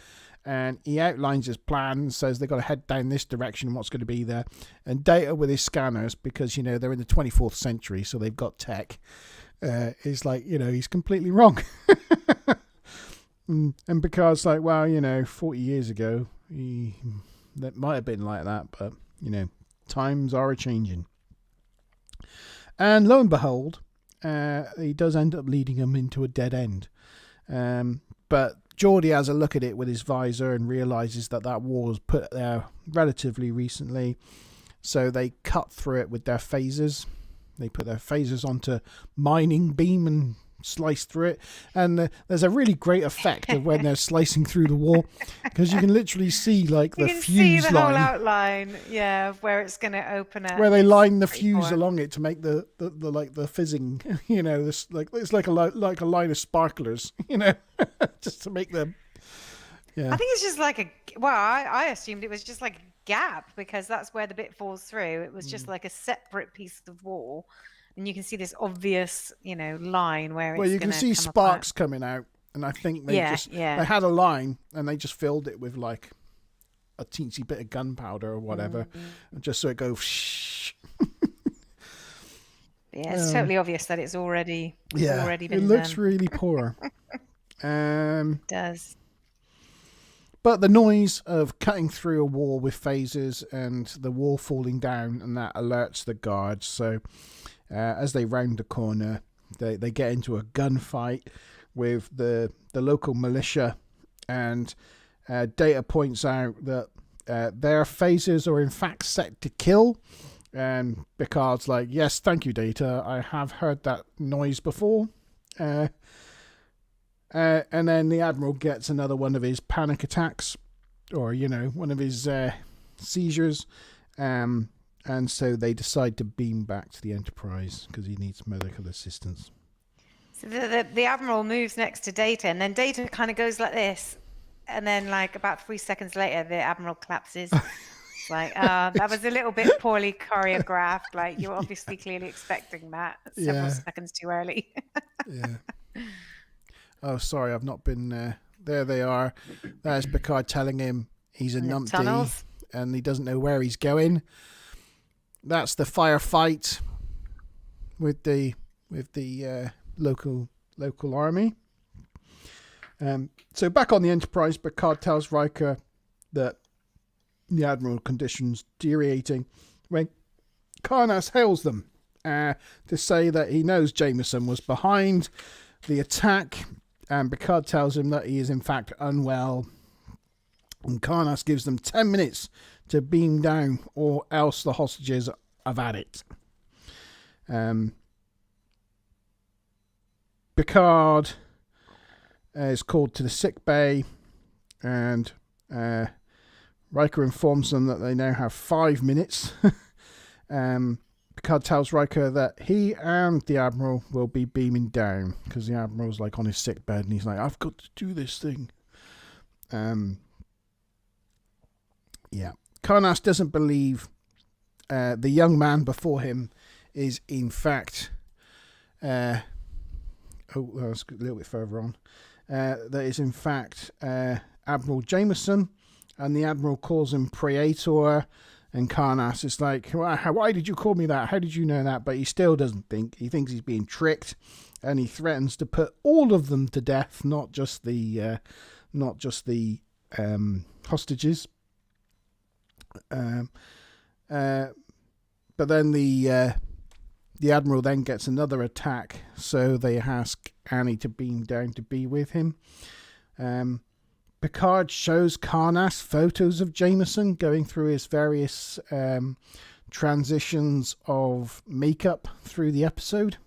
And he outlines his plan, says they've got to head down this direction and what's going to be there. And Data with his scanners, because, you know, they're in the 24th century, so they've got tech, is like, you know, he's completely wrong. And Picard's like, well, you know, 40 years ago, that might have been like that, but, you know, times are a-changing. And lo and behold, he does end up leading him into a dead end. But Geordi has a look at it with his visor and realises that war was put there relatively recently. So they cut through it with their phasers. They put their phasers onto mining beam and slice through it. And there's a really great effect of when they're slicing through the wall, because you can literally see like
You
the
can see
fuse
the whole
line.
outline, yeah, of where it's going to open up.
Where they line the
pretty
fuse
cool.
along it to make the like the fizzing, you know, this like it's like a line of sparklers, you know, just to make them. Yeah,
I think it's just like I assumed it was just like a gap, because that's where the bit falls through. It was just like a separate piece of wall, and you can see this obvious, you know, line where it's
well, you can
gonna
see
come
sparks coming out, and I think they
Yeah,
just
yeah.
they had a line and they just filled it with like a teensy bit of gunpowder or whatever, just so it goes. Shh.
Yeah, it's totally obvious that it's already been
it looks
done.
really poor.
It does.
But the noise of cutting through a wall with phasers and the wall falling down, and that alerts the guards. So as they round the corner, they get into a gunfight with the local militia, and Data points out that their phasers are in fact set to kill. And Picard's like, yes, thank you, Data. I have heard that noise before. And then the Admiral gets another one of his panic attacks, or, you know, one of his seizures. And so they decide to beam back to the Enterprise because he needs medical assistance.
So the Admiral moves next to Data, and then Data kind of goes like this. And then, like, about 3 seconds later, the Admiral collapses. It's like, that was a little bit poorly choreographed. Like, you're obviously clearly expecting that several seconds too early.
Yeah. Oh, sorry, I've not been... there they are. There's Picard telling him he's a
In the
numpty
tunnels.
and he doesn't know where he's going. That's the firefight with the local army. So back on the Enterprise, Picard tells Riker that the Admiral conditions deteriorating when Karnas hails them to say that he knows Jameson was behind the attack, and Picard tells him that he is in fact unwell, and Karnas gives them 10 minutes to beam down, or else the hostages have had it. Picard is called to the sick bay, and Riker informs them that they now have 5 minutes. Picard tells Riker that he and the Admiral will be beaming down because the Admiral's like on his sick bed and he's like, I've got to do this thing. Yeah. Karnas doesn't believe the young man before him is in fact that was a little bit further on. That is in fact Admiral Jameson, and the Admiral calls him Praetor, and Karnas is like, why did you call me that? How did you know that? But he still doesn't think. He thinks he's being tricked, and he threatens to put all of them to death, not just the hostages. But then the Admiral then gets another attack, so they ask Annie to beam down to be with him. Picard shows Karnas photos of Jameson going through his various transitions of makeup through the episode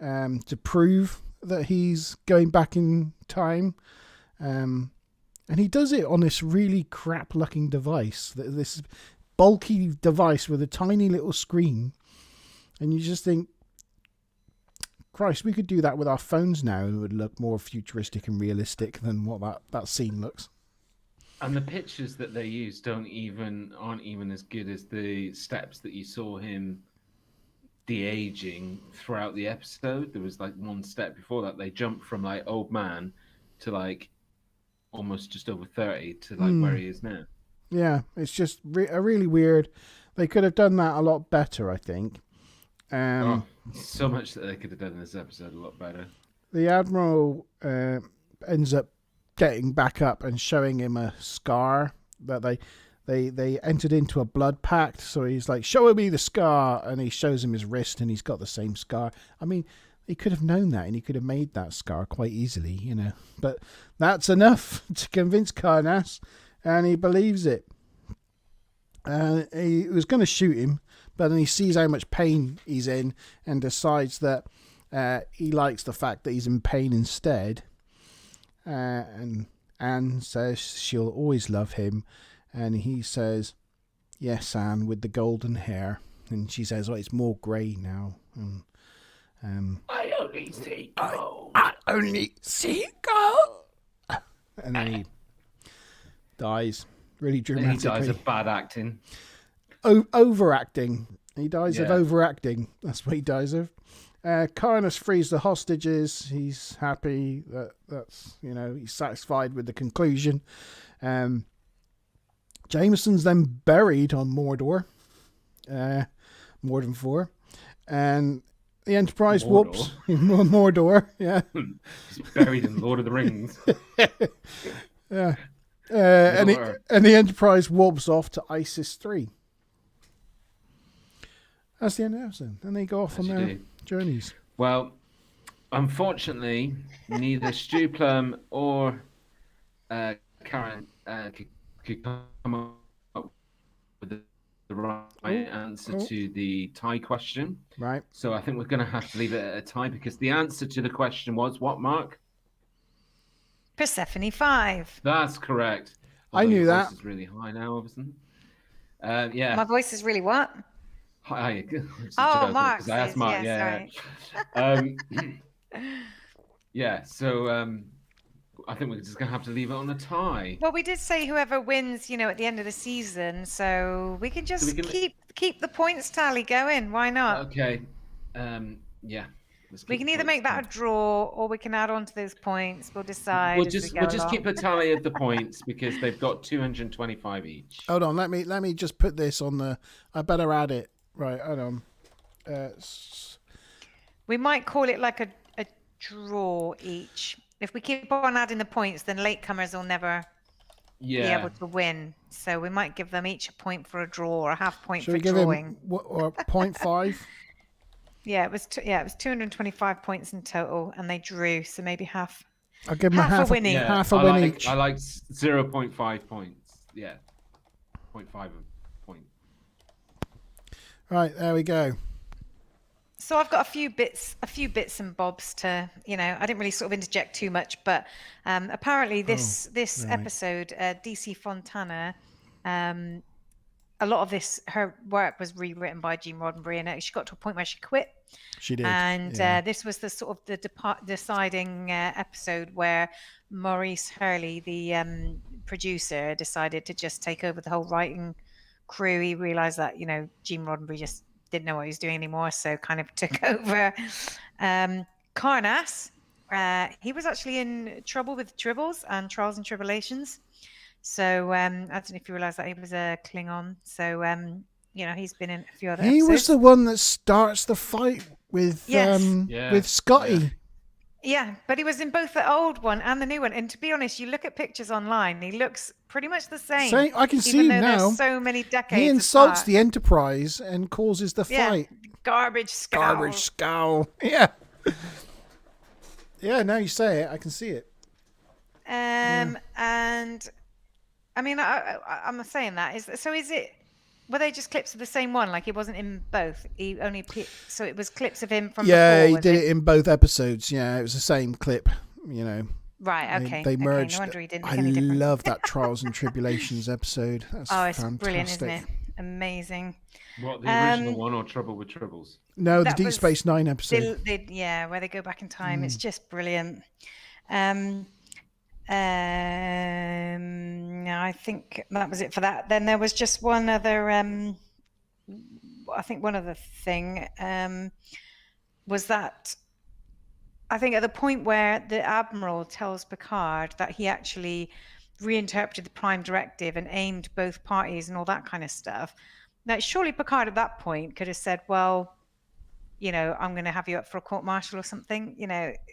to prove that he's going back in time. And he does it on this really crap-looking device, this bulky device with a tiny little screen. And you just think, Christ, we could do that with our phones now and it would look more futuristic and realistic than what that scene looks.
And the pictures that they use aren't even as good as the steps that you saw him de-aging throughout the episode. There was like one step before that. They jumped from like old man to like almost just over 30 to like where he is now.
Yeah, it's just really weird. They could have done that a lot better, I think.
So much that they could have done in this episode a lot better.
The Admiral ends up getting back up and showing him a scar that they entered into a blood pact. So he's like, show me the scar, and he shows him his wrist, and he's got the same scar. I mean, he could have known that, and he could have made that scar quite easily, you know. But that's enough to convince Karnas, and he believes it. He was going to shoot him, but then he sees how much pain he's in and decides that he likes the fact that he's in pain instead. And Anne says she'll always love him. And he says, yes, Anne, with the golden hair. And she says, oh, it's more grey now.
I only see gold.
I only see gold. And then he dies. Really dramatically.
He dies of bad acting.
Overacting. He dies of overacting. That's what he dies of. Karnas frees the hostages. He's happy that's he's satisfied with the conclusion. Jameson's then buried on Mordor, Morden 4, and the Enterprise whoops Mordor. Yeah,
he's buried in Lord of the Rings.
Yeah. And the Enterprise warps off to Isis 3. That's the end of the episode. And they go off on their journeys.
Well, unfortunately, neither Stu Plum or Karen could come up with the right answer to the tie question.
Right.
So I think we're going to have to leave it at a tie because the answer to the question was what, Mark?
Persephone 5.
That's correct.
I knew that.
My voice is really high now, obviously. Yeah.
My voice is really what?
Hi.
Mark.
I asked Mark.
Yeah.
Yeah. So I think we're just gonna have to leave it on a tie.
Well, we did say whoever wins, at the end of the season, so we can just keep the points tally going. Why not?
Okay. Yeah.
We can either make that a draw, or we can add on to those points. We'll decide.
We'll just keep a tally of the points because they've got 225 each.
Hold on, let me just put this on the. I better add it. Right, hold on.
We might call it like a draw each. If we keep on adding the points, then latecomers will never be able to win. So we might give them each a point for a draw or a half point for drawing.
Or 0.5?
Yeah, it was 225 points in total, and they drew, so maybe half.
I'll give them half a winning. Half a win each.
I like 0.5 points. Yeah, 0.5 point.
Right, there we go.
So I've got a few bits and bobs to, I didn't really sort of interject too much, but apparently this
right.
episode, DC Fontana, a lot of her work was rewritten by Gene Roddenberry, and she got to a point where she quit.
She did.
And
yeah.
this was the sort of the deciding episode where Maurice Hurley, the producer, decided to just take over the whole writing crew. He realized that, Gene Roddenberry just didn't know what he was doing anymore, so kind of took over. Karnas, he was actually in trouble with Tribbles and Trials and Tribulations. So I don't know if you realize that he was a Klingon. So he's been in a few other episodes.
He was the one that starts the fight with with Scotty.
Yeah, but he was in both the old one and the new one. And to be honest, you look at pictures online, he looks pretty much the same.
I can see
him
now.
There's so many decades.
He insults
apart.
the Enterprise and causes the fight.
Garbage scowl.
Garbage scowl. Yeah. Yeah, now you say it, I can see it.
And I mean, I'm saying that is it? Were they just clips of the same one? Like he wasn't in both. He only so it was clips of him from.
Yeah,
before,
he did it in both episodes. Yeah, it was the same clip.
Right. Okay.
They merged.
No wonder he didn't
I
make any difference.
love that Trials and Tribulations episode. That's
it's
fantastic.
brilliant, isn't it? Amazing.
What, the original one or Trouble with Tribbles?
No, the
That
Deep
was
Space Nine episode.
Where they go back in time. It's just brilliant. I think that was it for that. Then there was just one other. I think one other thing was that. I think at the point where the Admiral tells Picard that he actually reinterpreted the Prime Directive and aimed both parties and all that kind of stuff. Now, surely Picard at that point could have said, well, I'm going to have you up for a court-martial or something.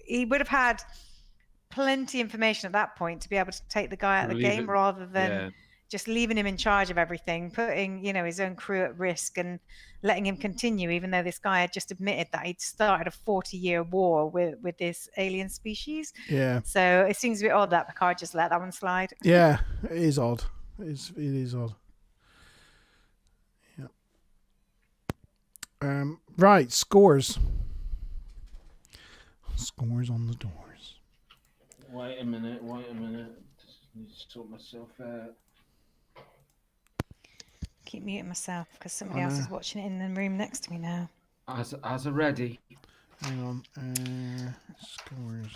He would have had plenty of information at that point to be able to take the guy out of the game rather than just leaving him in charge of everything, putting, his own crew at risk and letting him continue, even though this guy had just admitted that he'd started a 40-year war with this alien species.
Yeah.
So it seems a bit odd that Picard just let that one slide.
Yeah, it is odd. It is odd. Yeah. Right, scores. Scores on the doors.
Wait a minute. Just need to sort myself out.
Keep muting myself because somebody else is watching it in the room next to me now.
As a ready.
Hang on. Scores.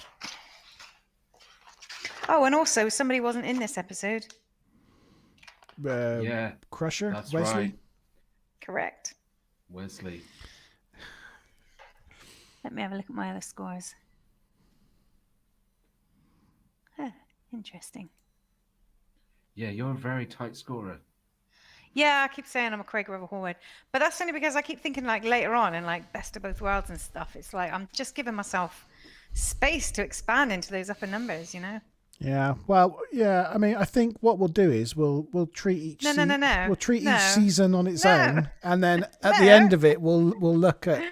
Oh, and also somebody wasn't in this episode.
Crusher?
That's
Wesley?
right.
Correct.
Wesley.
Let me have a look at my other scores. Interesting.
Yeah, you're a very tight scorer.
Yeah, I keep saying I'm a Craig Revel Horwood, but that's only because I keep thinking like later on and like Best of Both Worlds and stuff. It's like I'm just giving myself space to expand into those upper numbers,
Yeah. Well, yeah. I mean, I think what we'll do is we'll treat each
No.
We'll treat
No.
each season on its
No.
own, and then at the
No.
end of it, we'll look at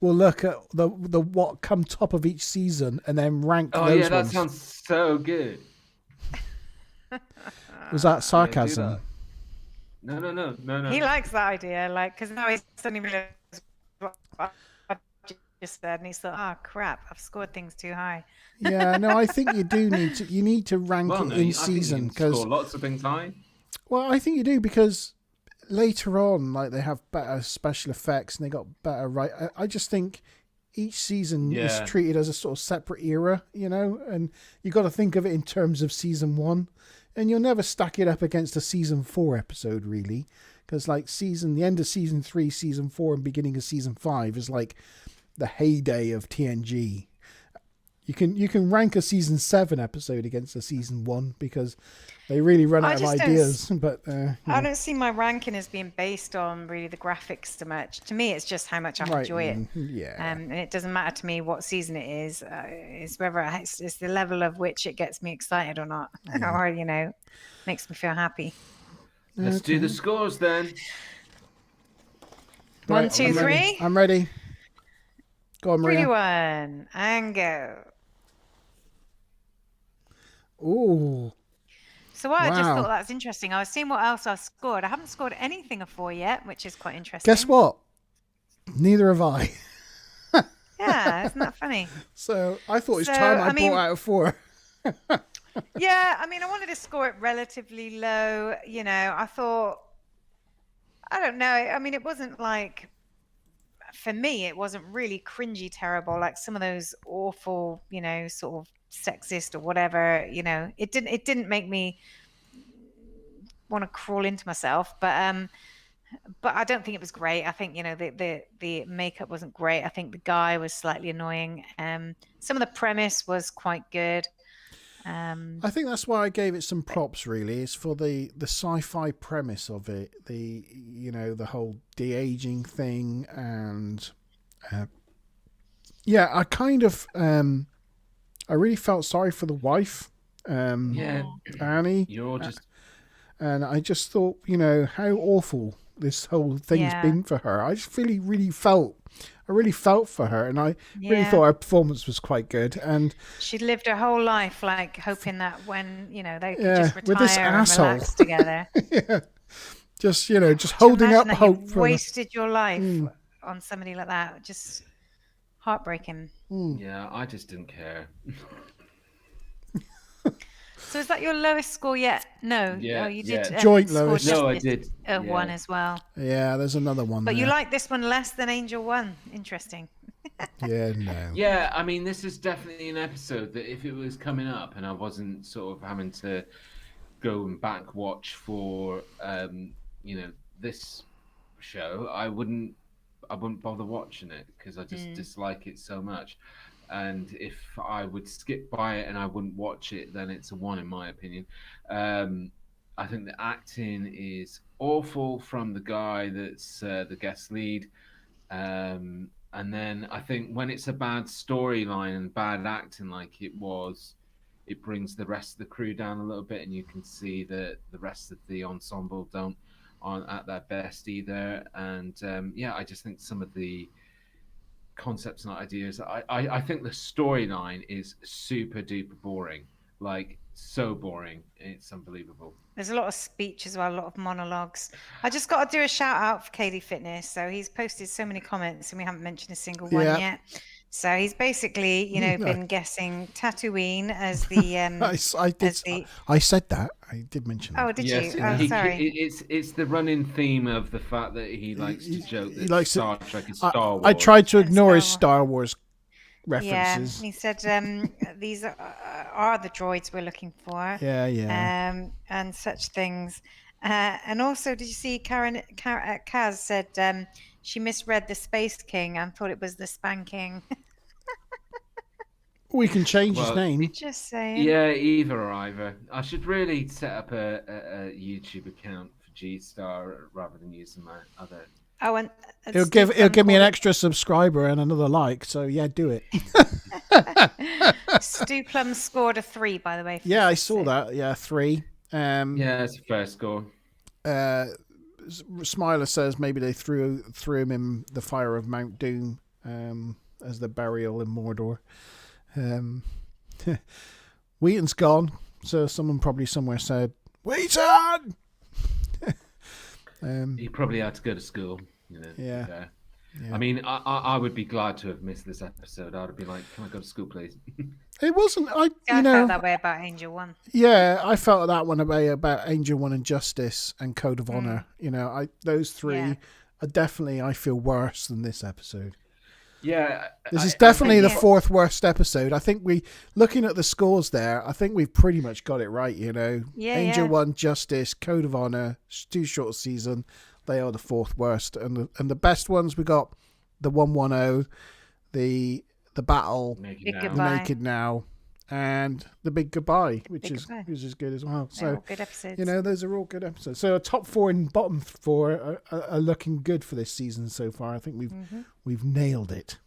the what come top of each season, and then rank
Oh
those
yeah, that
ones.
sounds so good.
Was that
Yeah,
sarcasm?
do that. No.
He likes that idea, like because now he's suddenly realized what I just said, and he's thought, "Oh crap, I've scored things too high."
Yeah. No, I think you do need to rank
Well,
it
no,
in
I think
season
you can
because
score lots of things high.
well, I think you do because later on, like they have better special effects and they got better I just think each season is treated as a sort of separate era, and you got to think of it in terms of season 1, and you'll never stack it up against a season 4 episode really, because like the end of season 3, season 4, and beginning of season 5 is like the heyday of TNG. You can rank a season 7 episode against a season 1 because they really run out of ideas. But
I don't see my ranking as being based on really the graphics so much. To me, it's just how much I enjoy it.
Yeah.
And it doesn't matter to me what season it is. It's whether it's the level of which it gets me excited or not, or makes me feel happy.
Let's do the scores then.
One,
Right,
two,
I'm
three.
ready. I'm ready. Go on,
3,
Maria.
1, and go.
Ooh.
So I just
Wow.
thought that's interesting. I was seeing what else I've scored. I haven't scored anything of 4 yet, which is quite interesting.
Guess what? Neither have I.
Yeah, isn't that funny?
So I thought it's
So,
time
I
I
mean-
brought out a 4.
Yeah, I mean, I wanted to score it relatively low. You know, I thought, I don't know. I mean, it wasn't like, for me, it wasn't really cringy terrible like some of those awful, you know, sort of sexist or whatever. You know, it didn't make me want to crawl into myself, but I don't think it was great. I think, you know, the makeup wasn't great. I think the guy was slightly annoying. Some of the premise was quite good.
I think that's why I gave it some props. Really, is for the sci-fi premise of it. The whole de-aging thing, and yeah, I kind of I really felt sorry for the wife,
Yeah,
Annie,
you're just
and I just thought, how awful this whole thing's
Yeah.
been for her. I just really felt for her, and I really
Yeah.
thought her performance was quite good. And
She'd lived her whole life like hoping that when, you know, they could
Yeah,
just
with
retire
this
and
asshole.
relax together.
yeah, just just
To
holding
imagine
up
that
hope
you've
for
wasted your life
Mm.
on somebody like that, just heartbreaking.
yeah. I just didn't care.
So is that your lowest score yet? No.
Yeah,
Oh, you did
yeah.
Joint
score
lowest.
No, I
Justice
did.
at one
Yeah.
as well.
Yeah, there's another one.
But you
there.
like this one less than Angel 1. Interesting.
Yeah, no.
Yeah, I mean, this is definitely an episode that if it was coming up and I wasn't sort of having to go and back watch for, this show, I wouldn't bother watching it because I just dislike it so much. And if I would skip by it and I wouldn't watch it, then it's a 1 in my opinion. I think the acting is awful from the guy that's the guest lead. And then I think when it's a bad storyline and bad acting like it was, it brings the rest of the crew down a little bit, and you can see that the rest of the ensemble aren't at their best either. And I just think some of the concepts and ideas, I think the storyline is super duper boring, like so boring, it's unbelievable.
There's a lot of speech as well, a lot of monologues. I just got to do a shout out for KD Fitness. So he's posted so many comments and we haven't mentioned a single one
Yeah.
yet. So he's basically, been guessing Tatooine as the
I did.
as the
I said that. I did mention that.
Oh, did
Yes,
you? Oh, sorry.
it's the running theme of the fact that he likes to joke that
he likes to-
Star Trek is Star Wars.
I tried to
And
ignore his
Star
Star Wars
Yeah,
references.
he said these are the droids we're looking for.
Yeah.
And such things. And also, did you see Kaz said she misread the Space King and thought it was the Spanking.
We can change his
Well,
name.
Just saying.
Yeah, either or either. I should really set up a YouTube account for G Star rather than using my other.
Oh, and
It'll give me an extra subscriber and another like. So yeah, do it.
Stu Plum scored a 3, by the way. for
Yeah, I
this,
saw
so-
that. Yeah, 3.
Yeah, it's a fair score.
Smiler says maybe they threw him in the fire of Mount Doom as the burial in Mordor. Wheaton's gone, so someone probably somewhere said, Wheaton!
He probably had to go to school.
Yeah.
fair.
Yeah.
I mean, I would be glad to have missed this episode. I would be like, can I go to school, please?
It wasn't,
I felt that way about Angel 1.
yeah, I felt that one about Angel 1 and Justice and Code of Honor. Those 3
Yeah.
are definitely, I feel, worse than this episode.
Yeah.
This is
I
definitely
think-
the 4th worst episode. I think looking at the scores there, I think we've pretty much got it right,
Yeah,
Angel
yeah.
1, Justice, Code of Honor, Too Short a Season, they are the 4th worst. And the best ones we got the 110, the Battle,
Make it
Big
now.
the
Goodbye.
Naked Now, and the Big Goodbye, which
Big
is
Goodbye.
good as well.
They're all
So
good episodes.
those are all good episodes. So top 4 and bottom 4 are looking good for this season so far. I think we've nailed it.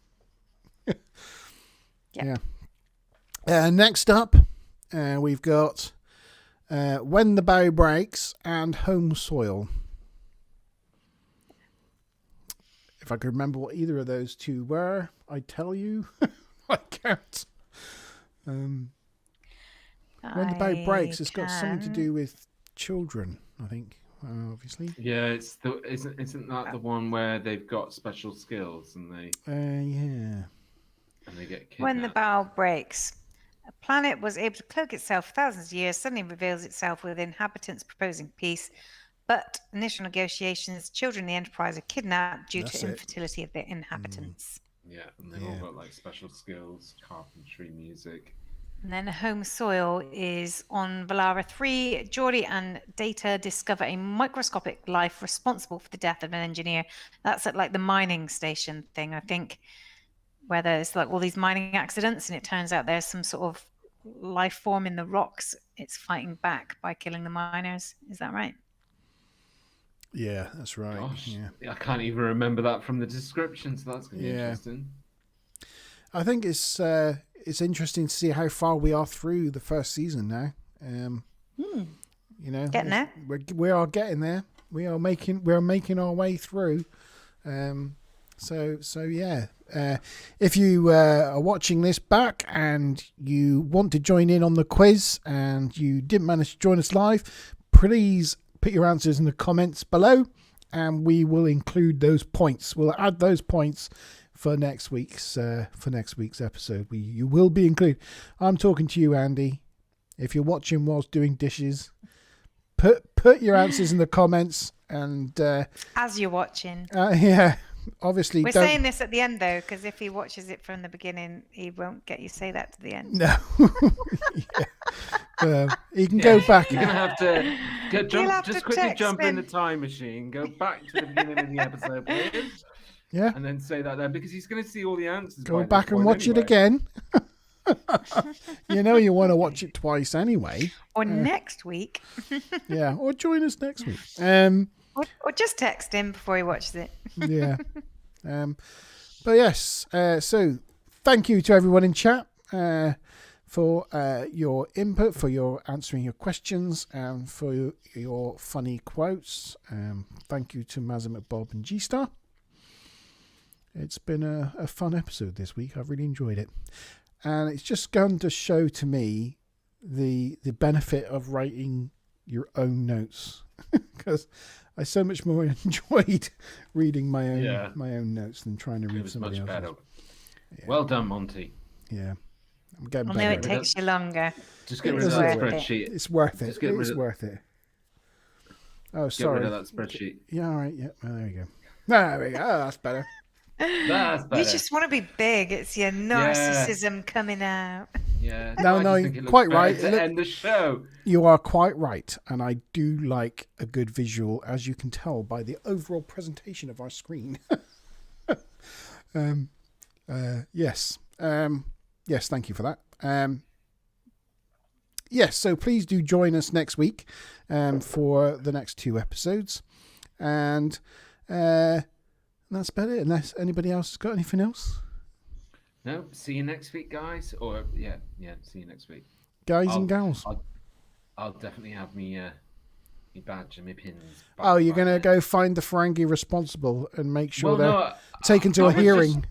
Yeah.
Next up, we've got When the Bow Breaks and Home Soil. If I could remember what either of those 2 were, I'd tell you. I can't. When the Bow Breaks, it's got something to do with children, I think, obviously.
Yeah, isn't that the one where they've got special skills and they?
Yeah.
And they get kidnapped.
When the bow breaks, a planet was able to cloak itself for thousands of years, suddenly reveals itself with inhabitants proposing peace. But initial negotiations, children in the Enterprise are kidnapped due
That's
to
it.
infertility of the inhabitants.
Yeah, and they've all got like special skills, carpentry, music.
And then home soil is on Valara 3. Geordi and Data discover a microscopic life responsible for the death of an engineer. That's at like the mining station thing, I think, where there's like all these mining accidents, and it turns out there's some sort of life form in the rocks. It's fighting back by killing the miners. Is that right?
Yeah, that's right.
Gosh,
Yeah.
I can't even remember that from the description, so that's going to be
Yeah.
interesting.
I think it's interesting to see how far we are through the first season now. You know,
Getting there.
We are getting there. We are making our way through. So yeah. If you are watching this back and you want to join in on the quiz and you didn't manage to join us live, please put your answers in the comments below, and we will include those points. We'll add those points for next week's episode. You will be included. I'm talking to you, Andy. If you're watching whilst doing dishes, put your answers in the comments, and
As you're watching.
yeah, obviously
We're
don't.
saying this at the end, though, because if he watches it from the beginning, he won't get you to say that to the end.
No. You can go back.
You're gonna have to
have
just
to
quickly
text
jump in
him.
the time machine, go back to the beginning of the episode, please,
Yeah,
and then say that then, because he's gonna see all the answers.
go
by
back
this
and
point
watch it
anyway.
again. You know you want to watch it twice anyway.
Or next week.
Yeah, or join us next week.
Or just text him before he watches it.
Yeah. But yes, so thank you to everyone in chat for your input, for your answering your questions, and for your funny quotes. Thank you to Mazimet, Bob, and G-Star. It's been a fun episode this week. I've really enjoyed it. And it's just going to show to me the benefit of writing your own notes, because I so much more enjoyed reading my own notes than trying to
It
read
was
somebody
much
else's.
better. Well done, Monty.
Yeah, I'm getting
I
better.
know
at
it
it.
takes you longer.
Just get
It
rid of
was
that
worth it.
spreadsheet.
It's worth it.
Just get rid
It's
of-
worth it. Oh,
Get
sorry.
rid of that spreadsheet.
Yeah, all right. Yeah, well, there you go. There we go. Oh, that's better.
That's better.
You just want to be big. It's your narcissism coming out.
Yeah.
No,
I
no,
just think it looks
quite
better
right.
To
It look-
end the show.
You are quite right, and I do like a good visual, as you can tell by the overall presentation of our screen. Yes. Yes, thank you for that. Yes, so please do join us next week for the next 2 episodes. And that's about it, unless anybody else has got anything else.
No, see you next week, guys. Or yeah, see you next week.
Guys and gals.
I'll definitely have me badge and my pins. back
Oh, you're
by
going to
then.
go find the Ferengi responsible and make sure
Well,
they're
no,
taken to
I
a
was
hearing.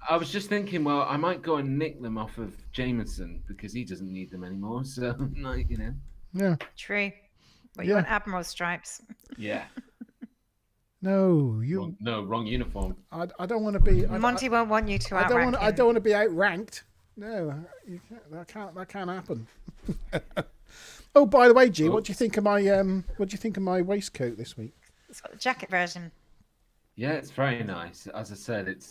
I was just thinking, well, I might go and nick them off of Jameson because he doesn't need them anymore. So, like, you know.
Yeah.
True. But
Yeah.
you want Admiral stripes.
Yeah.
No, you.
No, wrong uniform.
I don't want to be.
Monty won't want you to
I don't
outrank
want. I
him.
don't want to be outranked. No, you can't. That can't happen. Oh, by the way, G, what do you think of my What do you think of my waistcoat this week?
It's got the jacket version.
Yeah, it's very nice. As I said, it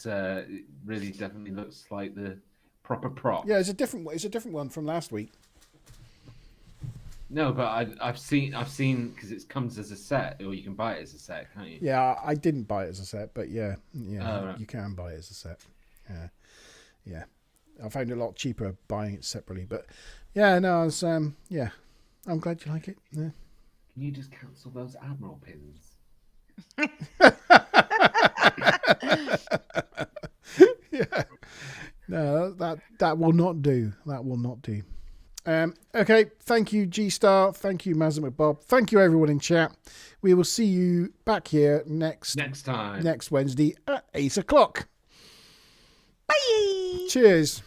really definitely looks like the proper prop.
Yeah, it's a different one from last week.
No, but I've seen because it comes as a set, or you can buy it as a set, can't you?
Yeah, I didn't buy it as a set, but yeah,
Oh, right.
you can buy it as a set. Yeah. I found it a lot cheaper buying it separately, but yeah, no, I was yeah, I'm glad you like it. Yeah.
Can you just cancel those Admiral pins?
Yeah. No, that will not do. That will not do. Okay, thank you, G-Star. Thank you, Mazimet Bob. Thank you, everyone in chat. We will see you back here next
Next time.
Wednesday at 8 o'clock.
Bye.
Cheers.